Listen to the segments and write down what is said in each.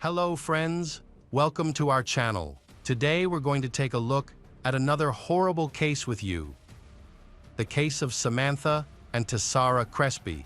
Hello friends, welcome to our channel. Today we're going to take a look at another horrible case with you. The case of Samantha and Tessara Kresby.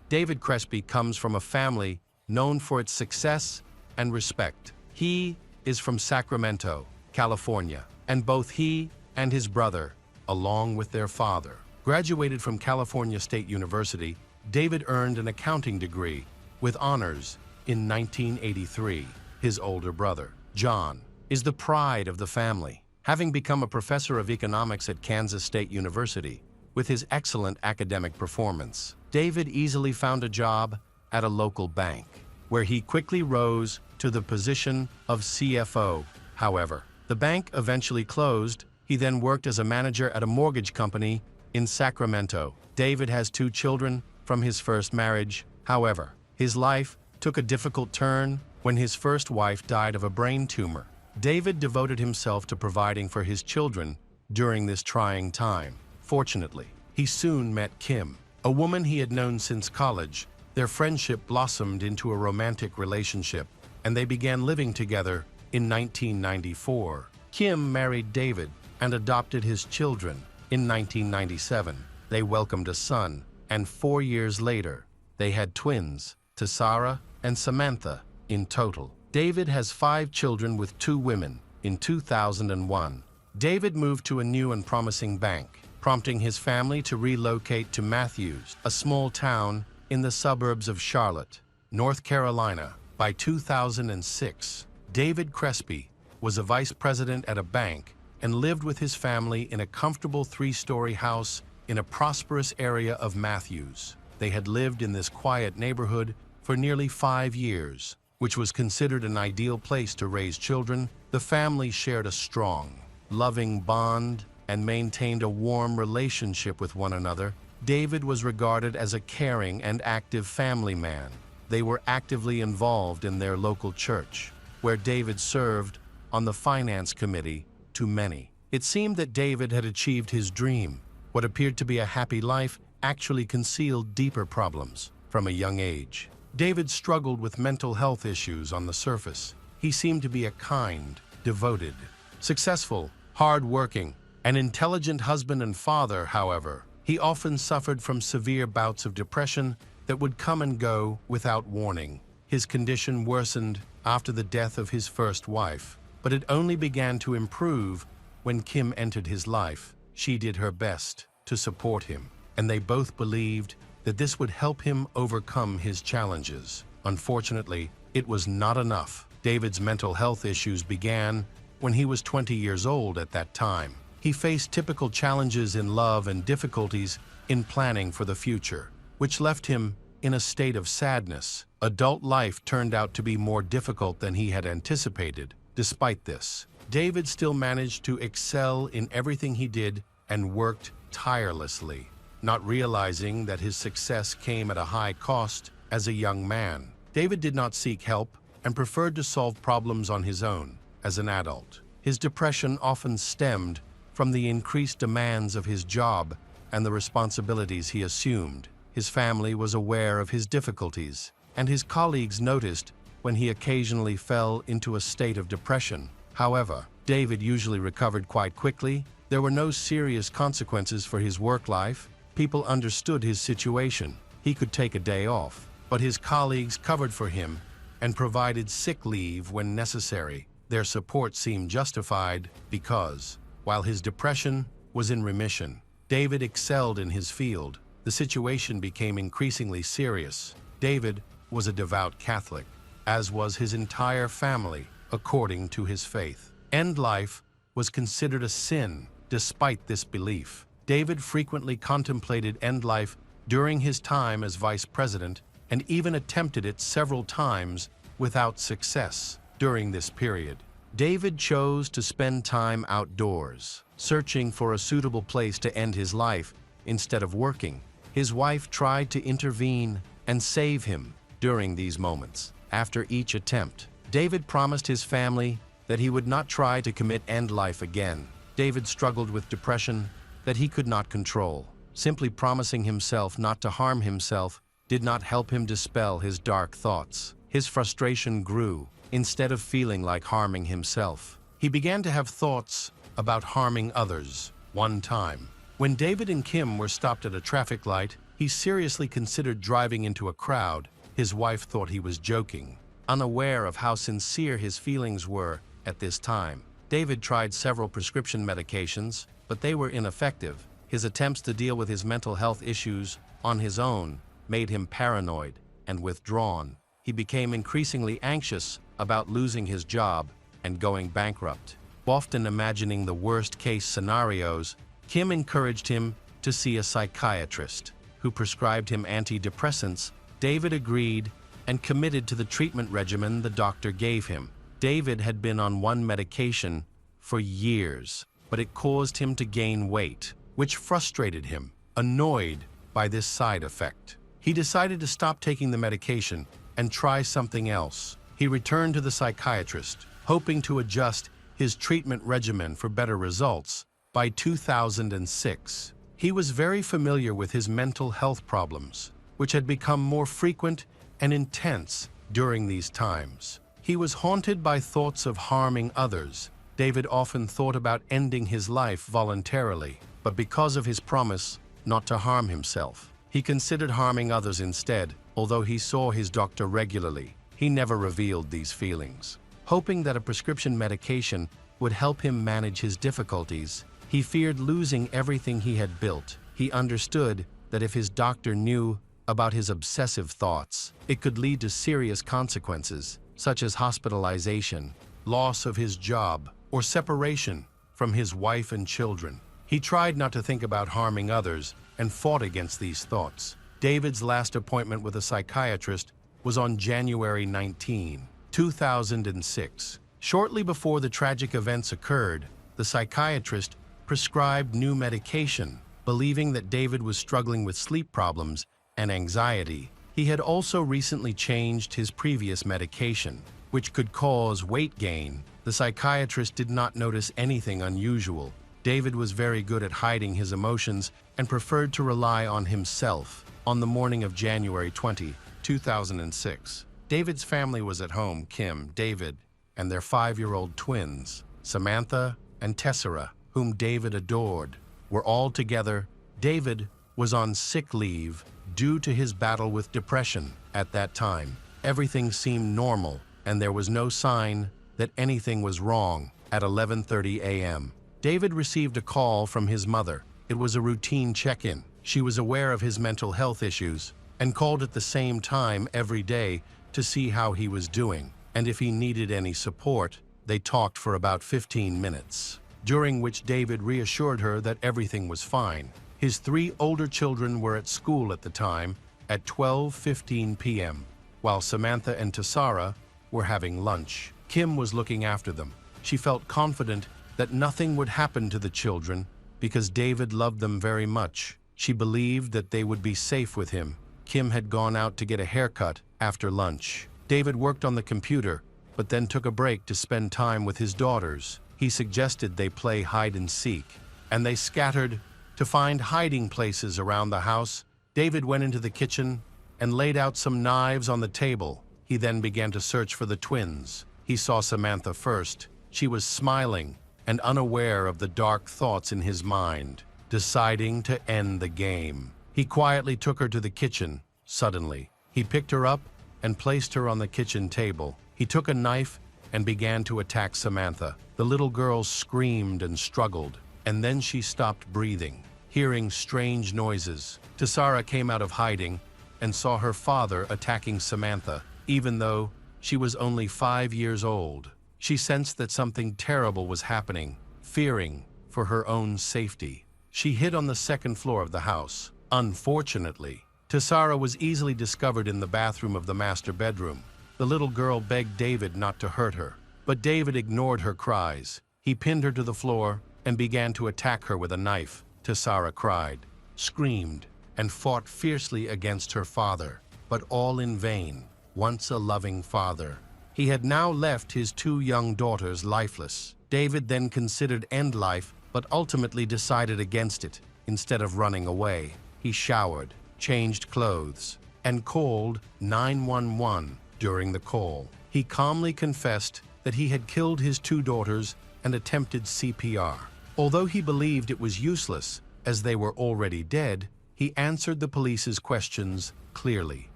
David Kresby comes from a family known for its success and respect. He is from Sacramento, California, and both he and his brother, along with their father, graduated from California State University. David earned an accounting degree with honors in 1983. His older brother, John, is the pride of the family, having become a professor of economics at Kansas State University. With his excellent academic performance, David easily found a job at a local bank, where he quickly rose to the position of CFO. However, the bank eventually closed. He then worked as a manager at a mortgage company in Sacramento. David has 2 children from his first marriage. However, his life took a difficult turn when his first wife died of a brain tumor. David devoted himself to providing for his children during this trying time. Fortunately, he soon met Kim, a woman he had known since college. Their friendship blossomed into a romantic relationship, and they began living together in 1994. Kim married David and adopted his children. In 1997, they welcomed a son, and 4 years later, they had twins, Tessara and Samantha. In total, David has 5 children with 2 women. In 2001, David moved to a new and promising bank, prompting his family to relocate to Matthews, a small town in the suburbs of Charlotte, North Carolina. By 2006, David Kresby was a vice president at a bank and lived with his family in a comfortable 3-story house in a prosperous area of Matthews. They had lived in this quiet neighborhood for nearly 5 years, which was considered an ideal place to raise children. The family shared a strong, loving bond and maintained a warm relationship with one another. David was regarded as a caring and active family man. They were actively involved in their local church, where David served on the finance committee. To many, it seemed that David had achieved his dream. What appeared to be a happy life actually concealed deeper problems. From a young age, David struggled with mental health issues. On the surface, he seemed to be a kind, devoted, successful, hard-working, and intelligent husband and father. However, he often suffered from severe bouts of depression that would come and go without warning. His condition worsened after the death of his first wife, but it only began to improve when Kim entered his life. She did her best to support him, and they both believed that this would help him overcome his challenges. Unfortunately, it was not enough. David's mental health issues began when he was 20 years old. At that time, he faced typical challenges in love and difficulties in planning for the future, which left him in a state of sadness. Adult life turned out to be more difficult than he had anticipated. Despite this, David still managed to excel in everything he did and worked tirelessly, not realizing that his success came at a high cost. As a young man, David did not seek help and preferred to solve problems on his own. As an adult, his depression often stemmed from the increased demands of his job and the responsibilities he assumed. His family was aware of his difficulties, and his colleagues noticed when he occasionally fell into a state of depression. However, David usually recovered quite quickly. There were no serious consequences for his work life. People understood his situation. He could take a day off, but his colleagues covered for him and provided sick leave when necessary. Their support seemed justified because, while his depression was in remission, David excelled in his field. The situation became increasingly serious. David was a devout Catholic, as was his entire family, according to his faith. End life was considered a sin. Despite this belief, David frequently contemplated end life during his time as vice president and even attempted it several times without success. During this period, David chose to spend time outdoors, searching for a suitable place to end his life instead of working. His wife tried to intervene and save him during these moments. After each attempt, David promised his family that he would not try to commit end life again. David struggled with depression that he could not control. Simply promising himself not to harm himself did not help him dispel his dark thoughts. his frustration grew. Instead of feeling like harming himself, he began to have thoughts about harming others. One time, when David and Kim were stopped at a traffic light, he seriously considered driving into a crowd. His wife thought he was joking. Unaware of how sincere his feelings were at this time, David tried several prescription medications, but they were ineffective. His attempts to deal with his mental health issues on his own made him paranoid and withdrawn. He became increasingly anxious about losing his job and going bankrupt. Often imagining the worst-case scenarios, Kim encouraged him to see a psychiatrist, who prescribed him antidepressants. David agreed and committed to the treatment regimen the doctor gave him. David had been on one medication for years, but it caused him to gain weight, which frustrated him. Annoyed by this side effect, he decided to stop taking the medication and try something else. He returned to the psychiatrist, hoping to adjust his treatment regimen for better results. By 2006, he was very familiar with his mental health problems, which had become more frequent and intense during these times. He was haunted by thoughts of harming others. David often thought about ending his life voluntarily, but because of his promise not to harm himself, he considered harming others instead. Although he saw his doctor regularly, he never revealed these feelings. Hoping that a prescription medication would help him manage his difficulties, he feared losing everything he had built. He understood that if his doctor knew about his obsessive thoughts, it could lead to serious consequences, such as hospitalization, loss of his job, or separation from his wife and children. He tried not to think about harming others and fought against these thoughts. David's last appointment with a psychiatrist was on January 19, 2006. Shortly before the tragic events occurred, the psychiatrist prescribed new medication, believing that David was struggling with sleep problems and anxiety. He had also recently changed his previous medication, which could cause weight gain. The psychiatrist did not notice anything unusual. David was very good at hiding his emotions and preferred to rely on himself. On the morning of January 20, 2006, David's family was at home. Kim, David, and their 5-year-old twins, Samantha and Tessera, whom David adored, were all together. David was on sick leave due to his battle with depression. At that time, everything seemed normal, and there was no sign that anything was wrong. At 11:30 a.m., David received a call from his mother. It was a routine check-in. She was aware of his mental health issues and called at the same time every day to see how he was doing, and if he needed any support. They talked for about 15 minutes, during which David reassured her that everything was fine. His 3 older children were at school at the time at 12:15 p.m., while Samantha and Tessera were having lunch. Kim was looking after them. She felt confident that nothing would happen to the children because David loved them very much. She believed that they would be safe with him. Kim had gone out to get a haircut after lunch. David worked on the computer, but then took a break to spend time with his daughters. He suggested they play hide and seek, and they scattered to find hiding places around the house. David went into the kitchen and laid out some knives on the table. He then began to search for the twins. He saw Samantha first. She was smiling and unaware of the dark thoughts in his mind. Deciding to end the game, he quietly took her to the kitchen. Suddenly, he picked her up and placed her on the kitchen table. He took a knife and began to attack Samantha. The little girl screamed and struggled, and then she stopped breathing. Hearing strange noises, Tessera came out of hiding and saw her father attacking Samantha. Even though she was only 5 years old, she sensed that something terrible was happening. Fearing for her own safety, she hid on the second floor of the house. Unfortunately, Tessera was easily discovered in the bathroom of the master bedroom. The little girl begged David not to hurt her, but David ignored her cries. He pinned her to the floor and began to attack her with a knife. Tessera cried, screamed, and fought fiercely against her father, but all in vain. Once a loving father, he had now left his 2 young daughters lifeless. David then considered end life, but ultimately decided against it. Instead of running away, he showered, changed clothes, and called 911. During the call, he calmly confessed that he had killed his 2 daughters and attempted CPR. Although he believed it was useless, as they were already dead, he answered the police's questions clearly.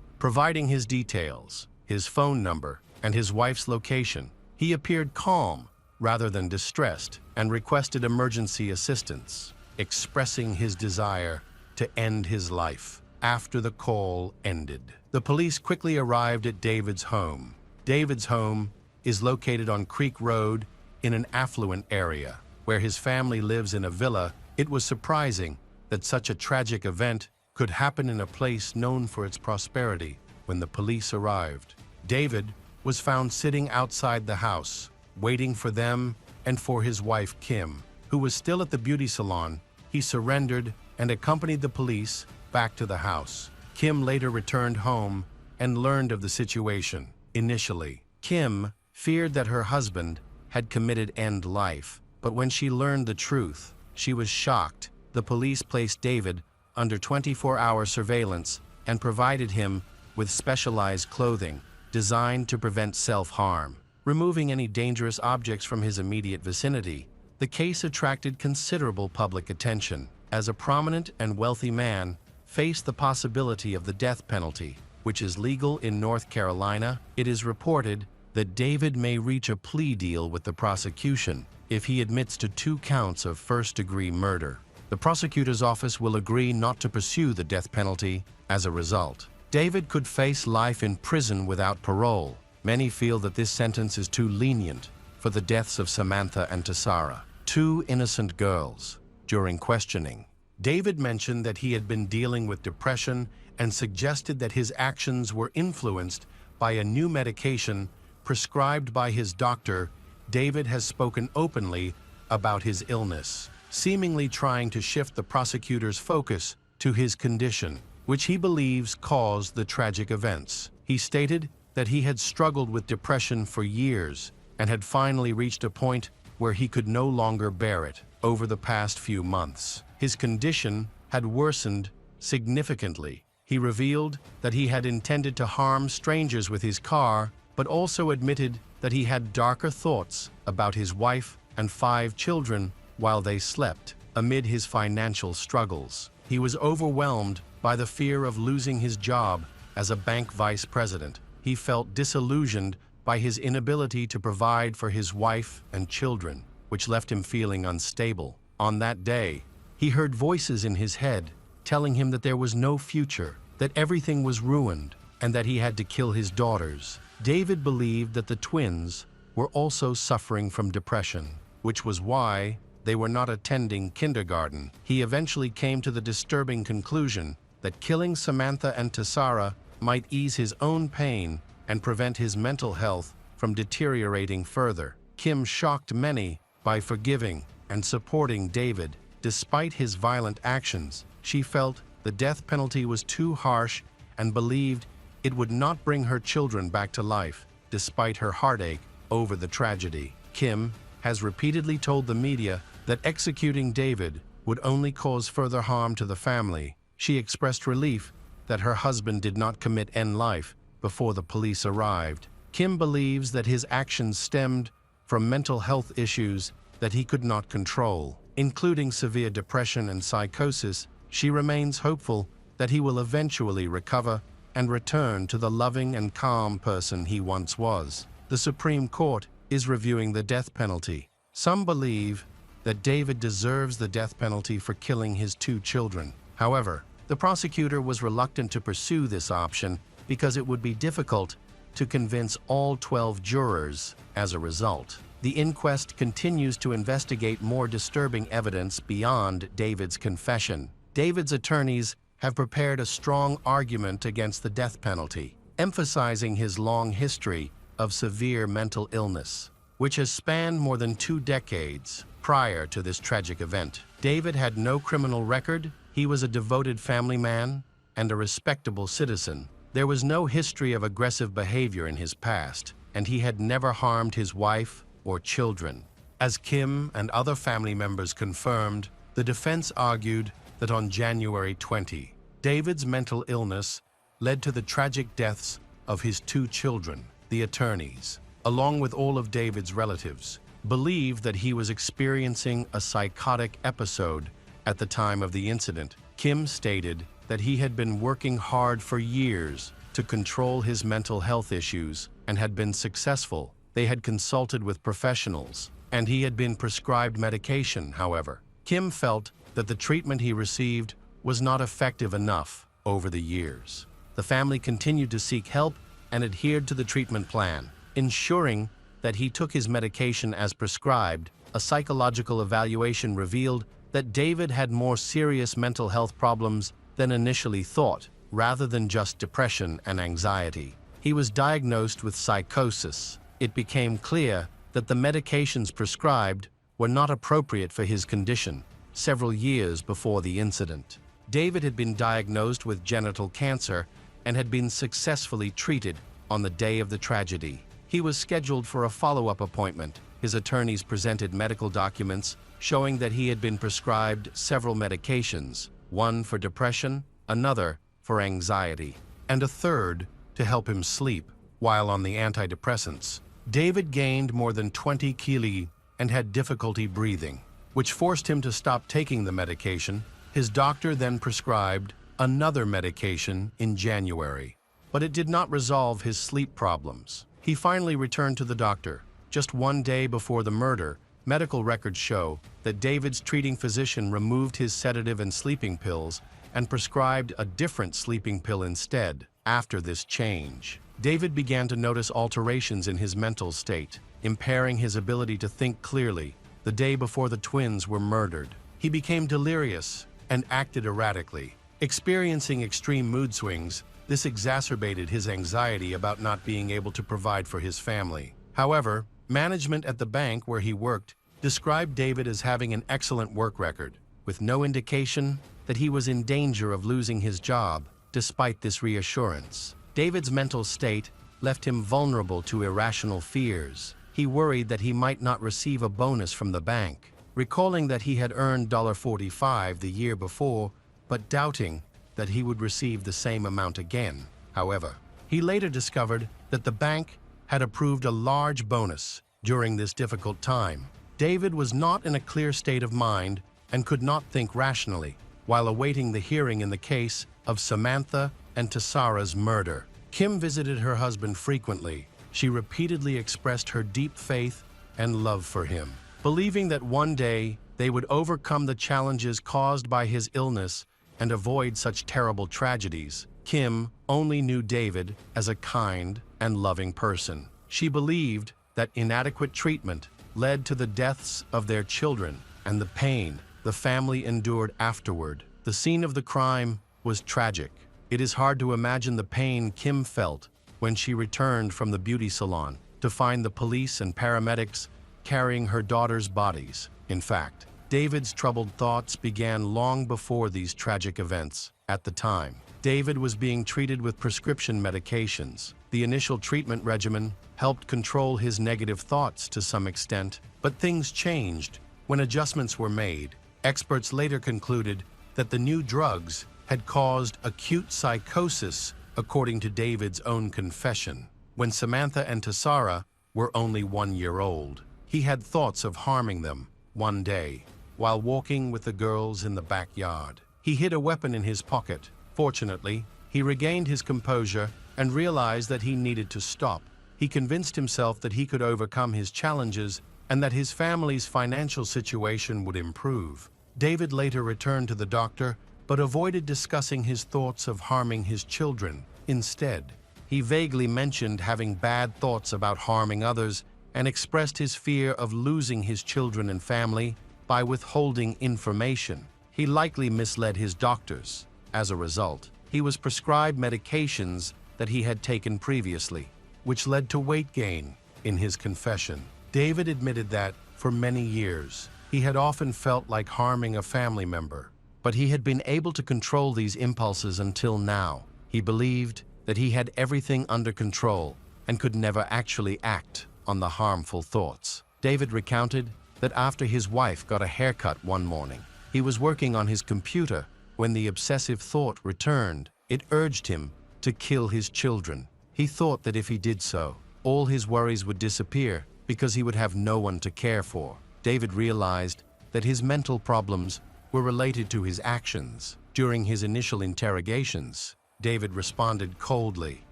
Providing his details, his phone number, and his wife's location, he appeared calm rather than distressed and requested emergency assistance, expressing his desire to end his life. After the call ended, the police quickly arrived at David's home. David's home is located on Creek Road in an affluent area. Where his family lives in a villa, it was surprising that such a tragic event could happen in a place known for its prosperity. When the police arrived, David was found sitting outside the house, waiting for them and for his wife Kim, who was still at the beauty salon. He surrendered and accompanied the police back to the house. Kim later returned home and learned of the situation. Initially, Kim feared that her husband had committed end life, but when she learned the truth, she was shocked. The police placed David under 24-hour surveillance and provided him with specialized clothing designed to prevent self-harm. Removing any dangerous objects from his immediate vicinity, the case attracted considerable public attention, as a prominent and wealthy man faced the possibility of the death penalty, which is legal in North Carolina. It is reported that David may reach a plea deal with the prosecution if he admits to 2 counts of first-degree murder. The prosecutor's office will agree not to pursue the death penalty. As a result, David could face life in prison without parole. Many feel that this sentence is too lenient for the deaths of Samantha and Tessara, 2 innocent girls. During questioning, David mentioned that he had been dealing with depression and suggested that his actions were influenced by a new medication prescribed by his doctor. David has spoken openly about his illness, seemingly trying to shift the prosecutor's focus to his condition, which he believes caused the tragic events. He stated that he had struggled with depression for years and had finally reached a point where he could no longer bear it. Over the past few months, his condition had worsened significantly. He revealed that he had intended to harm strangers with his car, but also admitted that he had darker thoughts about his wife and 5 children while they slept. Amid his financial struggles, he was overwhelmed by the fear of losing his job as a bank vice president. He felt disillusioned by his inability to provide for his wife and children, which left him feeling unstable. On that day, he heard voices in his head telling him that there was no future, that everything was ruined, and that he had to kill his daughters. David believed that the twins were also suffering from depression, which was why they were not attending kindergarten. He eventually came to the disturbing conclusion that killing Samantha and Tessara might ease his own pain and prevent his mental health from deteriorating further. Kim shocked many by forgiving and supporting David. Despite his violent actions, she felt the death penalty was too harsh and believed it would not bring her children back to life. Despite her heartache over the tragedy, Kim has repeatedly told the media that executing David would only cause further harm to the family. She expressed relief that her husband did not commit end life before the police arrived. Kim believes that his actions stemmed from mental health issues that he could not control, including severe depression and psychosis. She remains hopeful that he will eventually recover and return to the loving and calm person he once was. The Supreme Court is reviewing the death penalty. Some believe that David deserves the death penalty for killing his 2 children. However, the prosecutor was reluctant to pursue this option because it would be difficult to convince all 12 jurors. As a result, the inquest continues to investigate more disturbing evidence beyond David's confession. David's attorneys have prepared a strong argument against the death penalty, emphasizing his long history of severe mental illness, which has spanned more than 2 decades. Prior to this tragic event, David had no criminal record. He was a devoted family man and a respectable citizen. There was no history of aggressive behavior in his past, and he had never harmed his wife or children. As Kim and other family members confirmed, the defense argued that on January 20, David's mental illness led to the tragic deaths of his 2 children. The attorneys, along with all of David's relatives, believed that he was experiencing a psychotic episode at the time of the incident. Kim stated that he had been working hard for years to control his mental health issues and had been successful. They had consulted with professionals, and he had been prescribed medication. However, Kim felt that the treatment he received was not effective enough over the years. The family continued to seek help and adhered to the treatment plan, ensuring that he took his medication as prescribed. A psychological evaluation revealed that David had more serious mental health problems than initially thought, rather than just depression and anxiety. He was diagnosed with psychosis. It became clear that the medications prescribed were not appropriate for his condition. Several years before the incident, David had been diagnosed with genital cancer and had been successfully treated on the day of the tragedy. He was scheduled for a follow-up appointment. His attorneys presented medical documents showing that he had been prescribed several medications, one for depression, another for anxiety, and a third to help him sleep. While on the antidepressants, David gained more than 20 kg and had difficulty breathing, which forced him to stop taking the medication. His doctor then prescribed another medication in January, but it did not resolve his sleep problems. He finally returned to the doctor just one day before the murder. Medical records show that David's treating physician removed his sedative and sleeping pills and prescribed a different sleeping pill instead. After this change, David began to notice alterations in his mental state, impairing his ability to think clearly. The day before the twins were murdered, he became delirious and acted erratically, experiencing extreme mood swings. This exacerbated his anxiety about not being able to provide for his family. However, management at the bank where he worked described David as having an excellent work record, with no indication that he was in danger of losing his job. Despite this reassurance, David's mental state left him vulnerable to irrational fears. He worried that he might not receive a bonus from the bank, recalling that he had earned $45 the year before, but doubting that he would receive the same amount again. However, he later discovered that the bank had approved a large bonus during this difficult time. David was not in a clear state of mind and could not think rationally while awaiting the hearing in the case of Samantha and Tessara's murder. Kim visited her husband frequently. She repeatedly expressed her deep faith and love for him, believing that one day they would overcome the challenges caused by his illness and avoid such terrible tragedies. Kim only knew David as a kind and loving person. She believed that inadequate treatment led to the deaths of their children and the pain the family endured afterward. The scene of the crime was tragic. It is hard to imagine the pain Kim felt when she returned from the beauty salon to find the police and paramedics carrying her daughter's bodies. In fact, David's troubled thoughts began long before these tragic events. At the time, David was being treated with prescription medications. The initial treatment regimen helped control his negative thoughts to some extent, but things changed when adjustments were made. Experts later concluded that the new drugs had caused acute psychosis, according to David's own confession. When Samantha and Tessara were only 1 year old, he had thoughts of harming them. One day, while walking with the girls in the backyard, he hid a weapon in his pocket. Fortunately, he regained his composure and realized that he needed to stop. He convinced himself that he could overcome his challenges and that his family's financial situation would improve. David later returned to the doctor, but avoided discussing his thoughts of harming his children. Instead, he vaguely mentioned having bad thoughts about harming others and expressed his fear of losing his children and family by withholding information. He likely misled his doctors. As a result, he was prescribed medications that he had taken previously, which led to weight gain. In his confession, David admitted that, for many years, he had often felt like harming a family member, but he had been able to control these impulses until now. He believed that he had everything under control and could never actually act on the harmful thoughts. David recounted that after his wife got a haircut one morning, he was working on his computer when the obsessive thought returned. It urged him to kill his children. He thought that if he did so, all his worries would disappear because he would have no one to care for. David realized that his mental problems were related to his actions. During his initial interrogations, David responded coldly.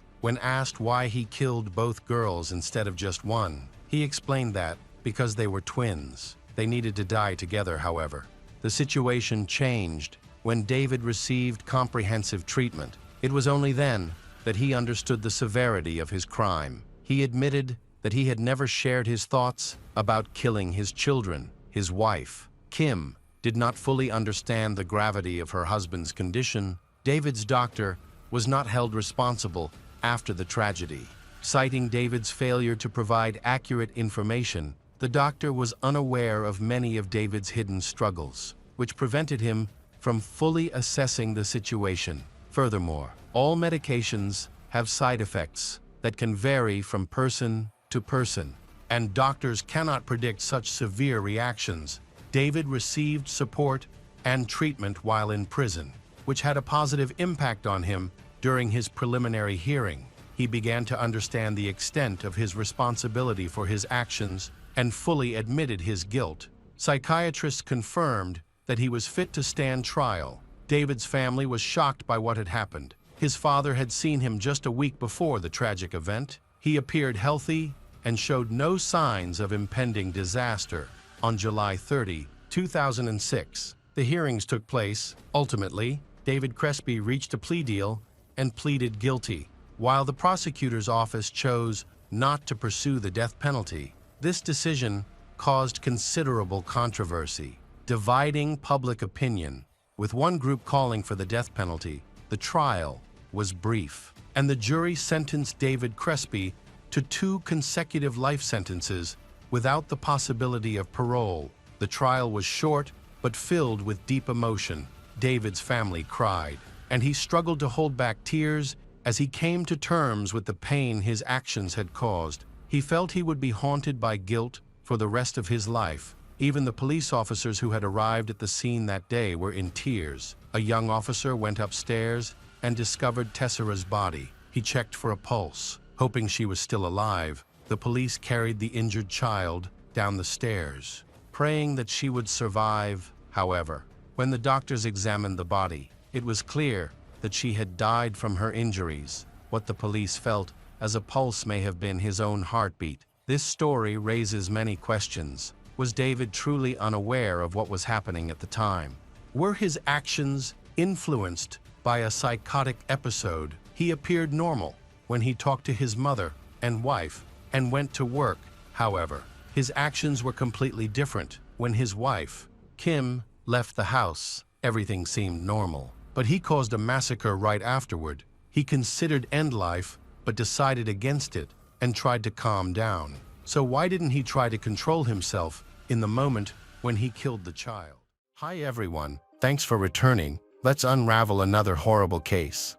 When asked why he killed both girls instead of just one, he explained that because they were twins, they needed to die together. However, the situation changed when David received comprehensive treatment. It was only then that he understood the severity of his crime. He admitted that he had never shared his thoughts about killing his children. His wife, Kim, did not fully understand the gravity of her husband's condition. David's doctor was not held responsible after the tragedy. Citing David's failure to provide accurate information, the doctor was unaware of many of David's hidden struggles, which prevented him from fully assessing the situation. Furthermore, all medications have side effects that can vary from person to person, and doctors cannot predict such severe reactions. David received support and treatment while in prison, which had a positive impact on him. During his preliminary hearing, he began to understand the extent of his responsibility for his actions and fully admitted his guilt. Psychiatrists confirmed that he was fit to stand trial. David's family was shocked by what had happened. His father had seen him just a week before the tragic event. He appeared healthy and showed no signs of impending disaster. On July 30, 2006, the hearings took place. Ultimately, David Kresby reached a plea deal and pleaded guilty, while the prosecutor's office chose not to pursue the death penalty. This decision caused considerable controversy, dividing public opinion. With one group calling for the death penalty, the trial was brief, and the jury sentenced David Kresby to 2 consecutive life sentences without the possibility of parole. The trial was short but filled with deep emotion. David's family cried, and he struggled to hold back tears as he came to terms with the pain his actions had caused. He felt he would be haunted by guilt for the rest of his life. Even the police officers who had arrived at the scene that day were in tears. A young officer went upstairs and discovered Tessera's body. He checked for a pulse, hoping she was still alive. The police carried the injured child down the stairs, praying that she would survive. However, when the doctors examined the body, it was clear that she had died from her injuries. What the police felt as a pulse may have been his own heartbeat. This story raises many questions. Was David truly unaware of what was happening at the time? Were his actions influenced by a psychotic episode? He appeared normal when he talked to his mother and wife and went to work. However, his actions were completely different. When his wife, Kim, left the house, everything seemed normal. But he caused a massacre right afterward. He considered end life, but decided against it and tried to calm down. So why didn't he try to control himself in the moment when he killed the child? Hi everyone, thanks for returning. Let's unravel another horrible case.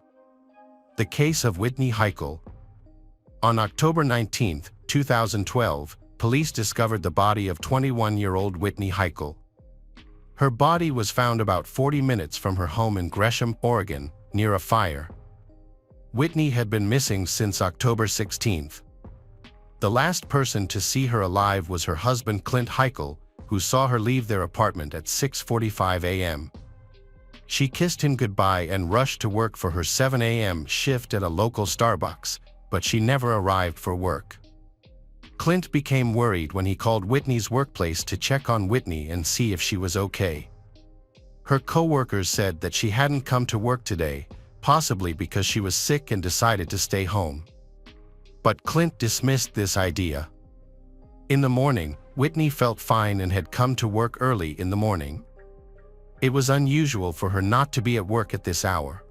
The case of Whitney Hikel. On October 19, 2012, police discovered the body of 21-year-old Whitney Hikel. Her body was found about 40 minutes from her home in Gresham, Oregon, near a fire. Whitney had been missing since October 16th. The last person to see her alive was her husband Clint Hikel, who saw her leave their apartment at 6:45 a.m. She kissed him goodbye and rushed to work for her 7 a.m. shift at a local Starbucks, but she never arrived for work. Clint became worried when he called Whitney's workplace to check on Whitney and see if she was okay. Her co-workers said that she hadn't come to work today, possibly because she was sick and decided to stay home. But Clint dismissed this idea. In the morning, Whitney felt fine and had come to work early in the morning. It was unusual for her not to be at work at this hour.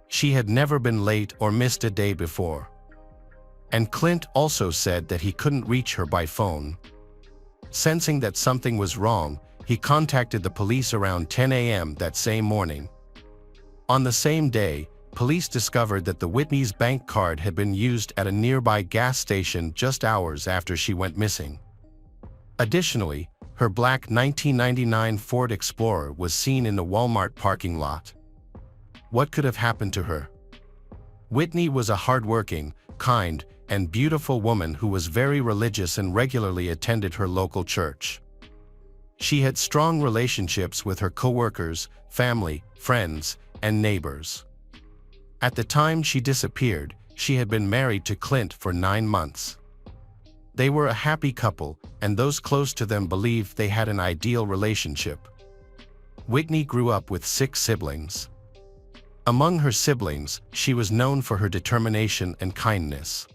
She had never been late or missed a day before. And Clint also said that he couldn't reach her by phone. Sensing that something was wrong, he contacted the police around 10 a.m. that same morning. On the same day, police discovered that the Whitney's bank card had been used at a nearby gas station just hours after she went missing. Additionally, her black 1999 Ford Explorer was seen in the Walmart parking lot. What could have happened to her? Whitney was a hardworking, kind, and beautiful woman who was very religious and regularly attended her local church. She had strong relationships with her coworkers, family, friends, and neighbors. At the time she disappeared, she had been married to Clint for 9 months. They were a happy couple, and those close to them believed they had an ideal relationship. Whitney grew up with 6 siblings. Among her siblings, she was known for her determination and kindness.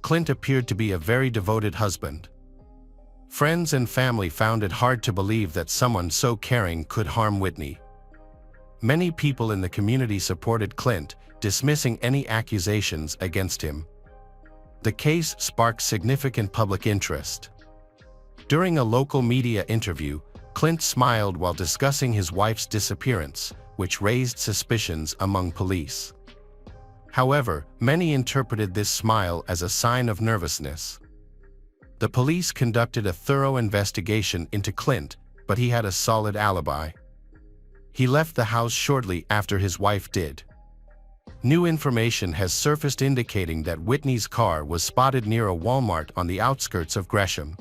Clint appeared to be a very devoted husband. Friends and family found it hard to believe that someone so caring could harm Whitney. Many people in the community supported Clint, dismissing any accusations against him. The case sparked significant public interest. During a local media interview, Clint smiled while discussing his wife's disappearance, which raised suspicions among police. However, many interpreted this smile as a sign of nervousness. The police conducted a thorough investigation into Clint, but he had a solid alibi. He left the house shortly after his wife did. New information has surfaced indicating that Whitney's car was spotted near a Walmart on the outskirts of Gresham.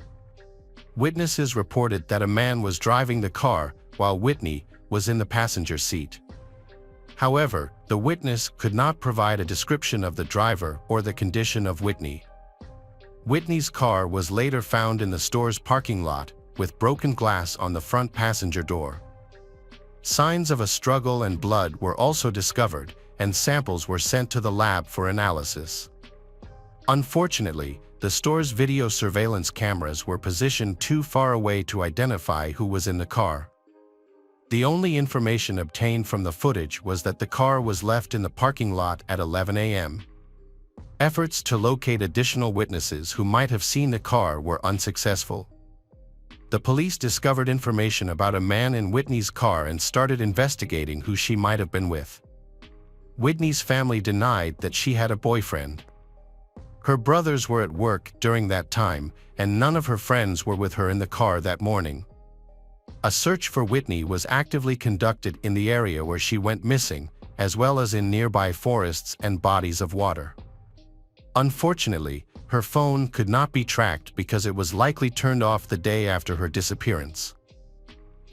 Witnesses reported that a man was driving the car while Whitney was in the passenger seat. However, the witness could not provide a description of the driver or the condition of Whitney. Whitney's car was later found in the store's parking lot, with broken glass on the front passenger door. Signs of a struggle and blood were also discovered, and samples were sent to the lab for analysis. Unfortunately, the store's video surveillance cameras were positioned too far away to identify who was in the car. The only information obtained from the footage was that the car was left in the parking lot at 11 a.m. Efforts to locate additional witnesses who might have seen the car were unsuccessful. The police discovered information about a man in Whitney's car and started investigating who she might have been with. Whitney's family denied that she had a boyfriend. Her brothers were at work during that time, and none of her friends were with her in the car that morning. A search for Whitney was actively conducted in the area where she went missing, as well as in nearby forests and bodies of water. Unfortunately, her phone could not be tracked because it was likely turned off the day after her disappearance.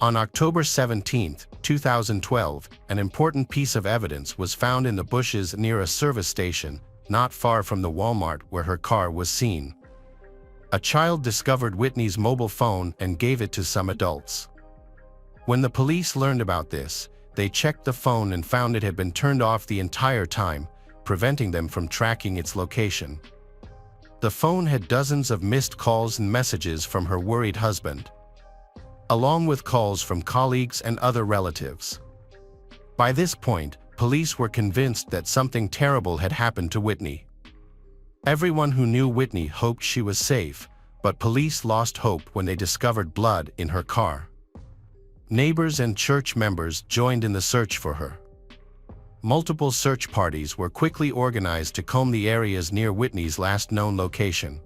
On October 17, 2012, an important piece of evidence was found in the bushes near a service station, not far from the Walmart where her car was seen. A child discovered Whitney's mobile phone and gave it to some adults. When the police learned about this, they checked the phone and found it had been turned off the entire time, preventing them from tracking its location. The phone had dozens of missed calls and messages from her worried husband, along with calls from colleagues and other relatives. By this point, police were convinced that something terrible had happened to Whitney. Everyone who knew Whitney hoped she was safe, but police lost hope when they discovered blood in her car. Neighbors and church members joined in the search for her. Multiple search parties were quickly organized to comb the areas near Whitney's last known location.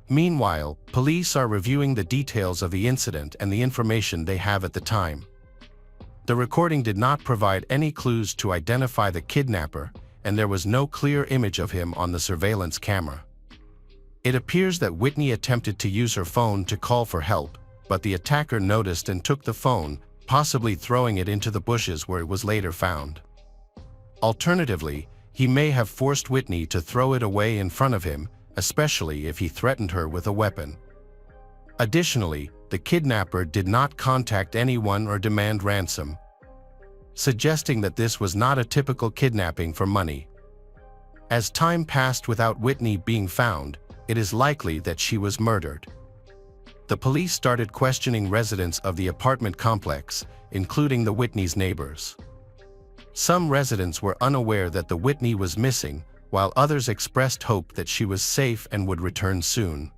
Meanwhile, police are reviewing the details of the incident and the information they have at the time. The recording did not provide any clues to identify the kidnapper, and there was no clear image of him on the surveillance camera. It appears that Whitney attempted to use her phone to call for help, but the attacker noticed and took the phone, possibly throwing it into the bushes where it was later found. Alternatively, he may have forced Whitney to throw it away in front of him, especially if he threatened her with a weapon. Additionally, the kidnapper did not contact anyone or demand ransom, suggesting that this was not a typical kidnapping for money. As time passed without Whitney being found, it is likely that she was murdered. The police started questioning residents of the apartment complex, including the Whitney's neighbors. Some residents were unaware that the Whitney was missing, while others expressed hope that she was safe and would return soon.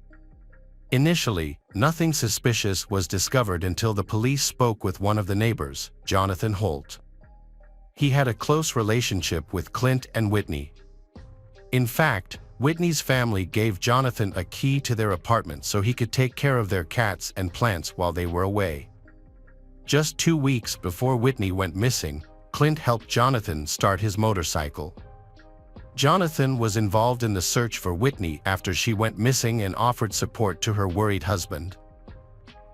Initially, nothing suspicious was discovered until the police spoke with one of the neighbors, Jonathan Holt. He had a close relationship with Clint and Whitney. In fact, Whitney's family gave Jonathan a key to their apartment so he could take care of their cats and plants while they were away. Just 2 weeks before Whitney went missing, Clint helped Jonathan start his motorcycle. Jonathan was involved in the search for Whitney after she went missing and offered support to her worried husband.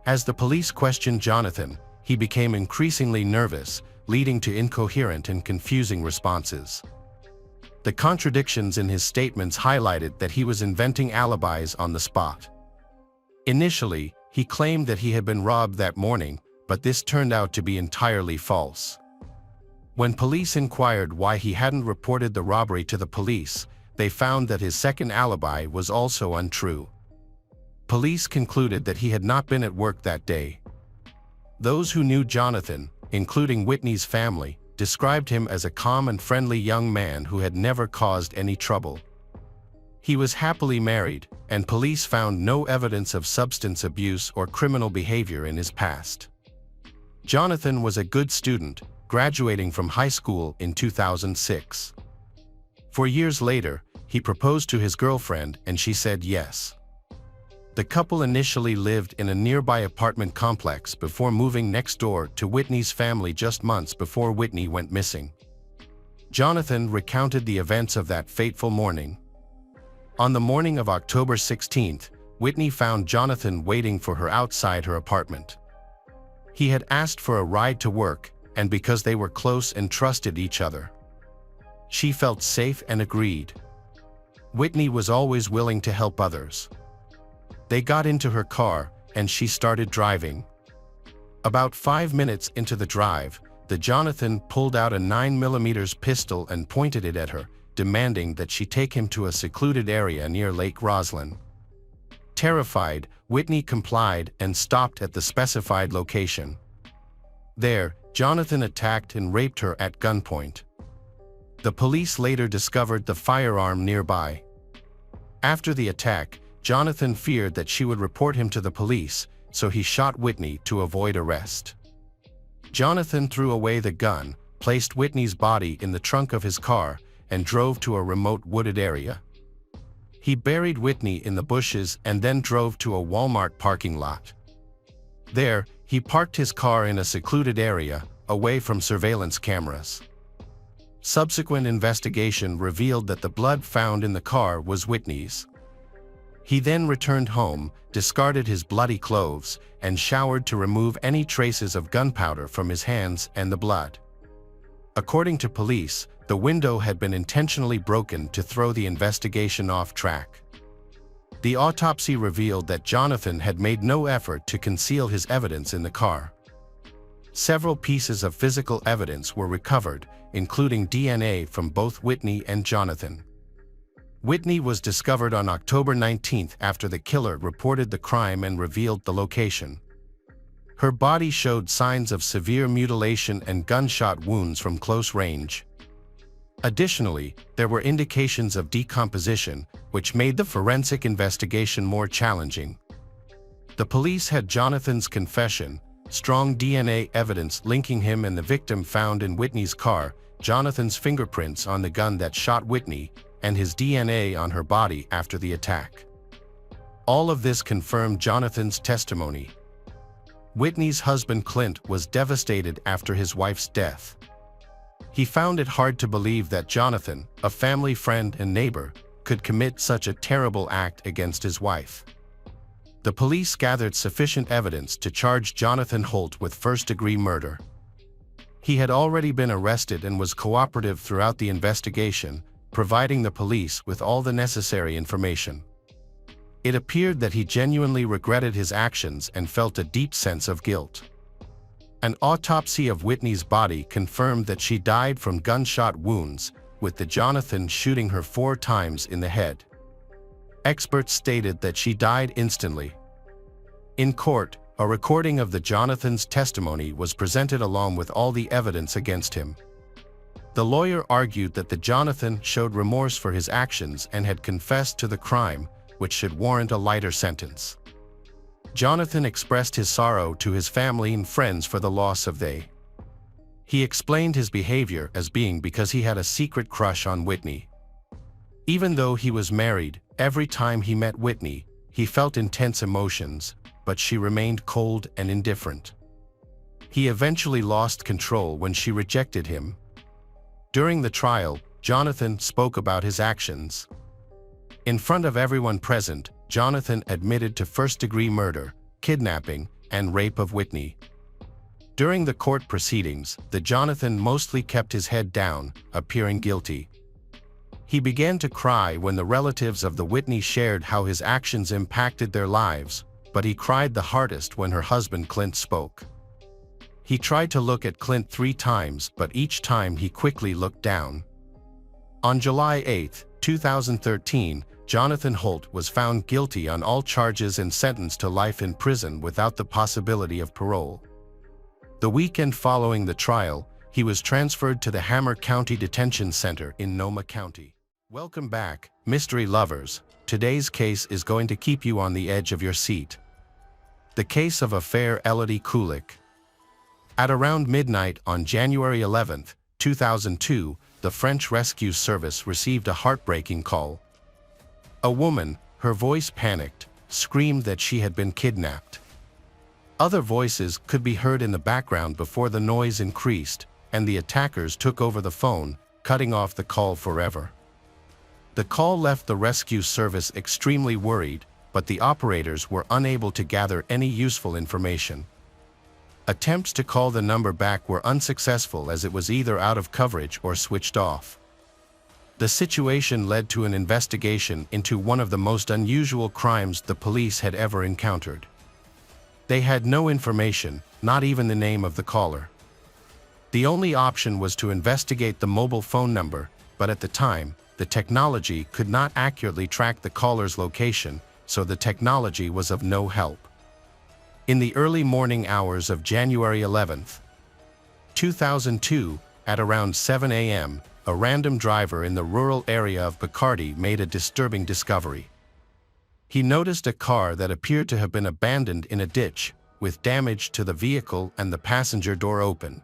As the police questioned Jonathan, he became increasingly nervous, leading to incoherent and confusing responses. The contradictions in his statements highlighted that he was inventing alibis on the spot. Initially, he claimed that he had been robbed that morning, but this turned out to be entirely false. When police inquired why he hadn't reported the robbery to the police, they found that his second alibi was also untrue. Police concluded that he had not been at work that day. Those who knew Jonathan, including Whitney's family, described him as a calm and friendly young man who had never caused any trouble. He was happily married, and police found no evidence of substance abuse or criminal behavior in his past. Jonathan was a good student, graduating from high school in 2006. 4 years later, he proposed to his girlfriend and she said yes. The couple initially lived in a nearby apartment complex before moving next door to Whitney's family just months before Whitney went missing. Jonathan recounted the events of that fateful morning. On the morning of October 16th, Whitney found Jonathan waiting for her outside her apartment. He had asked for a ride to work, and because they were close and trusted each other, she felt safe and agreed. Whitney was always willing to help others. They got into her car, and she started driving. About 5 minutes into the drive, Jonathan pulled out a 9mm pistol and pointed it at her, demanding that she take him to a secluded area near Lake Roslyn. Terrified, Whitney complied and stopped at the specified location. There, Jonathan attacked and raped her at gunpoint. The police later discovered the firearm nearby. After the attack, Jonathan feared that she would report him to the police, so he shot Whitney to avoid arrest. Jonathan threw away the gun, placed Whitney's body in the trunk of his car, and drove to a remote wooded area. He buried Whitney in the bushes and then drove to a Walmart parking lot. There, he parked his car in a secluded area, away from surveillance cameras. Subsequent investigation revealed that the blood found in the car was Whitney's. He then returned home, discarded his bloody clothes, and showered to remove any traces of gunpowder from his hands and the blood. According to police, the window had been intentionally broken to throw the investigation off track. The autopsy revealed that Jonathan had made no effort to conceal his evidence in the car. Several pieces of physical evidence were recovered, including DNA from both Whitney and Jonathan. Whitney was discovered on October 19th after the killer reported the crime and revealed the location. Her body showed signs of severe mutilation and gunshot wounds from close range. Additionally, there were indications of decomposition, which made the forensic investigation more challenging. The police had Jonathan's confession, strong DNA evidence linking him and the victim found in Whitney's car, Jonathan's fingerprints on the gun that shot Whitney, and his DNA on her body after the attack. All of this confirmed Jonathan's testimony. Whitney's husband Clint was devastated after his wife's death. He found it hard to believe that Jonathan, a family friend and neighbor, could commit such a terrible act against his wife. The police gathered sufficient evidence to charge Jonathan Holt with first-degree murder. He had already been arrested and was cooperative throughout the investigation, providing the police with all the necessary information. It appeared that he genuinely regretted his actions and felt a deep sense of guilt. An autopsy of Whitney's body confirmed that she died from gunshot wounds, with Jonathan shooting her 4 times in the head. Experts stated that she died instantly. In court, a recording of Jonathan's testimony was presented along with all the evidence against him. The lawyer argued that Jonathan showed remorse for his actions and had confessed to the crime, which should warrant a lighter sentence. Jonathan expressed his sorrow to his family and friends for the loss of they. He explained his behavior as being because he had a secret crush on Whitney. Even though he was married, every time he met Whitney, he felt intense emotions, but she remained cold and indifferent. He eventually lost control when she rejected him. During the trial, Jonathan spoke about his actions. In front of everyone present, Jonathan admitted to first-degree murder, kidnapping, and rape of Whitney. During the court proceedings, Jonathan mostly kept his head down, appearing guilty. He began to cry when the relatives of the Whitney shared how his actions impacted their lives, but he cried the hardest when her husband Clint spoke. He tried to look at Clint 3 times, but each time he quickly looked down. On July 8, 2013, Jonathan Holt was found guilty on all charges and sentenced to life in prison without the possibility of parole. The weekend following the trial, he was transferred to the Hammer County Detention Center in Noma County. Welcome back, mystery lovers. Today's case is going to keep you on the edge of your seat. The case of affair Elodie Kulik. At around midnight on January 11, 2002, the French Rescue Service received a heartbreaking call. A woman, her voice panicked, screamed that she had been kidnapped. Other voices could be heard in the background before the noise increased, and the attackers took over the phone, cutting off the call forever. The call left the rescue service extremely worried, but the operators were unable to gather any useful information. Attempts to call the number back were unsuccessful as it was either out of coverage or switched off. The situation led to an investigation into one of the most unusual crimes the police had ever encountered. They had no information, not even the name of the caller. The only option was to investigate the mobile phone number, but at the time, the technology could not accurately track the caller's location, so the technology was of no help. In the early morning hours of January 11, 2002, at around 7 a.m., a random driver in the rural area of Bacardi made a disturbing discovery. He noticed a car that appeared to have been abandoned in a ditch, with damage to the vehicle and the passenger door open.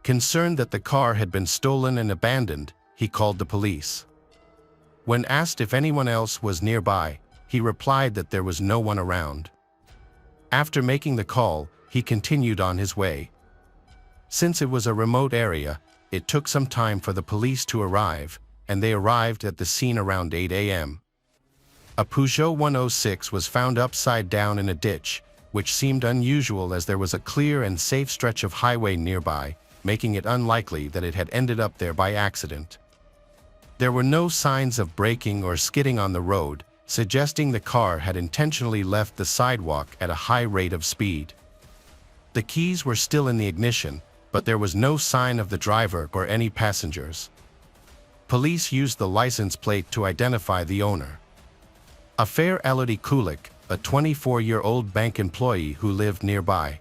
Concerned that the car had been stolen and abandoned, he called the police. When asked if anyone else was nearby, he replied that there was no one around. After making the call, he continued on his way. Since it was a remote area, it took some time for the police to arrive, and they arrived at the scene around 8 a.m. A Peugeot 106 was found upside down in a ditch, which seemed unusual as there was a clear and safe stretch of highway nearby, making it unlikely that it had ended up there by accident. There were no signs of braking or skidding on the road, suggesting the car had intentionally left the sidewalk at a high rate of speed. The keys were still in the ignition, but there was no sign of the driver or any passengers. Police used the license plate to identify the owner. Affair Elodie Kulik, a 24-year-old bank employee who lived nearby.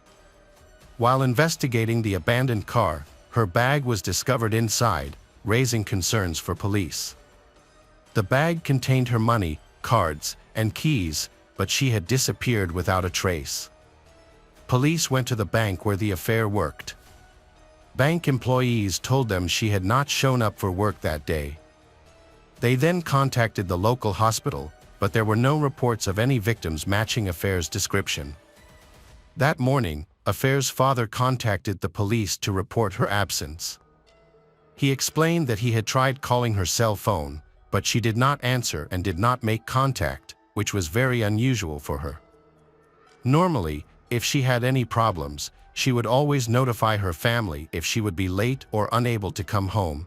While investigating the abandoned car, her bag was discovered inside, raising concerns for police. The bag contained her money, cards, and keys, but she had disappeared without a trace. Police went to the bank where the affair worked. Bank employees told them she had not shown up for work that day. They then contacted the local hospital, but there were no reports of any victims matching Affair's description. That morning, Affair's father contacted the police to report her absence. He explained that he had tried calling her cell phone, but she did not answer and did not make contact, which was very unusual for her. Normally, if she had any problems, she would always notify her family if she would be late or unable to come home.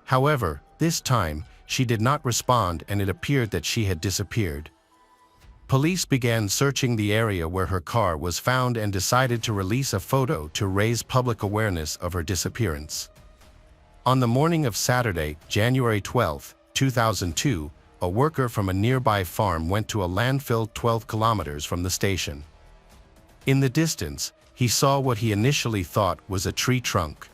However, this time, she did not respond and it appeared that she had disappeared. Police began searching the area where her car was found and decided to release a photo to raise public awareness of her disappearance. On the morning of Saturday, January 12, 2002, a worker from a nearby farm went to a landfill 12 kilometers from the station. In the distance, he saw what he initially thought was a tree trunk.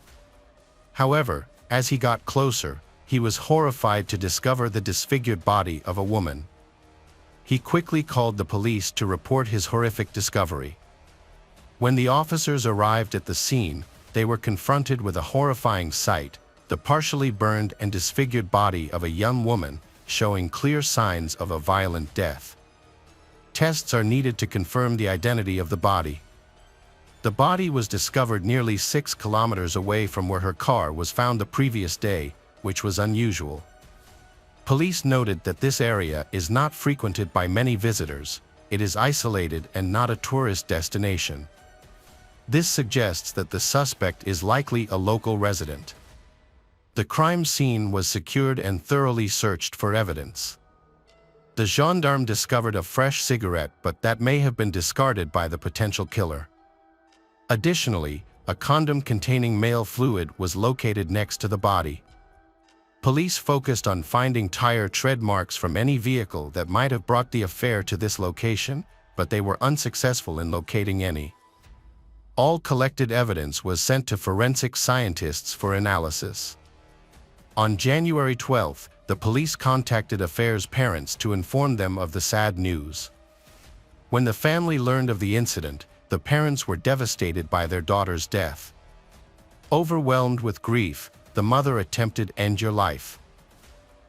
However, as he got closer, he was horrified to discover the disfigured body of a woman. He quickly called the police to report his horrific discovery. When the officers arrived at the scene, they were confronted with a horrifying sight, the partially burned and disfigured body of a young woman, showing clear signs of a violent death. Tests are needed to confirm the identity of the body. The body was discovered nearly 6 kilometers away from where her car was found the previous day, which was unusual. Police noted that this area is not frequented by many visitors. It is isolated and not a tourist destination. This suggests that the suspect is likely a local resident. The crime scene was secured and thoroughly searched for evidence. The gendarme discovered a fresh cigarette, but that may have been discarded by the potential killer. Additionally, a condom containing male fluid was located next to the body. Police focused on finding tire tread marks from any vehicle that might have brought the affair to this location, but they were unsuccessful in locating any. All collected evidence was sent to forensic scientists for analysis. On January 12, the police contacted Affair's parents to inform them of the sad news. When the family learned of the incident, the parents were devastated by their daughter's death. Overwhelmed with grief, the mother attempted to end her life.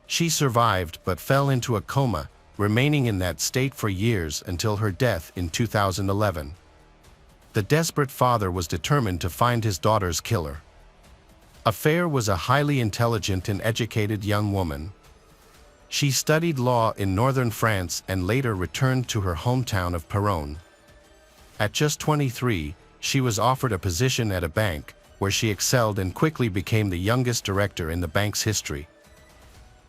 She survived but fell into a coma, remaining in that state for years until her death in 2011. The desperate father was determined to find his daughter's killer. Affair was a highly intelligent and educated young woman. She studied law in northern France and later returned to her hometown of Péronne. At just 23, she was offered a position at a bank, where she excelled and quickly became the youngest director in the bank's history.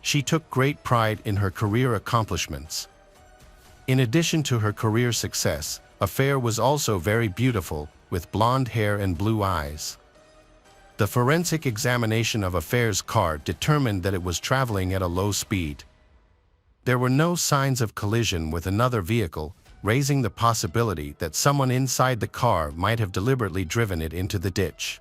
She took great pride in her career accomplishments. In addition to her career success, Affair was also very beautiful, with blonde hair and blue eyes. The forensic examination of Affair's car determined that it was traveling at a low speed. There were no signs of collision with another vehicle, raising the possibility that someone inside the car might have deliberately driven it into the ditch.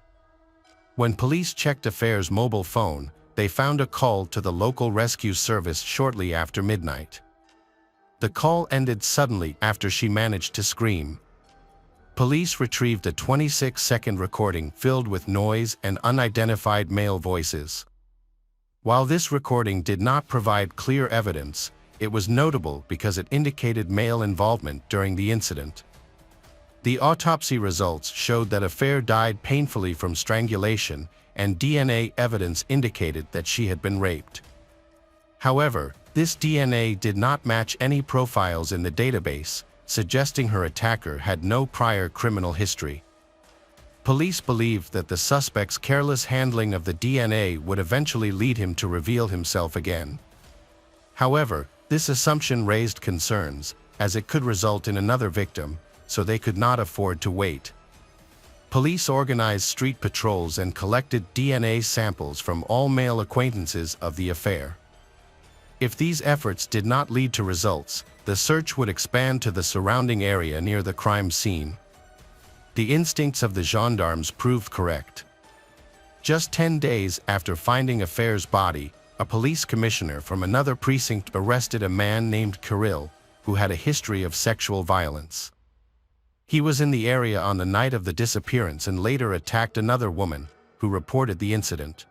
When police checked Affair's mobile phone, they found a call to the local rescue service shortly after midnight. The call ended suddenly after she managed to scream. Police retrieved a 26-second recording filled with noise and unidentified male voices. While this recording did not provide clear evidence, it was notable because it indicated male involvement during the incident. The autopsy results showed that Affair died painfully from strangulation, and DNA evidence indicated that she had been raped. However, this DNA did not match any profiles in the database, suggesting her attacker had no prior criminal history. Police believed that the suspect's careless handling of the DNA would eventually lead him to reveal himself again. However, this assumption raised concerns, as it could result in another victim, so they could not afford to wait. Police organized street patrols and collected DNA samples from all male acquaintances of the affair. If these efforts did not lead to results, the search would expand to the surrounding area near the crime scene. The instincts of the gendarmes proved correct. Just 10 days after finding Affair's body, a police commissioner from another precinct arrested a man named Kirill, who had a history of sexual violence. He was in the area on the night of the disappearance and later attacked another woman, who reported the incident.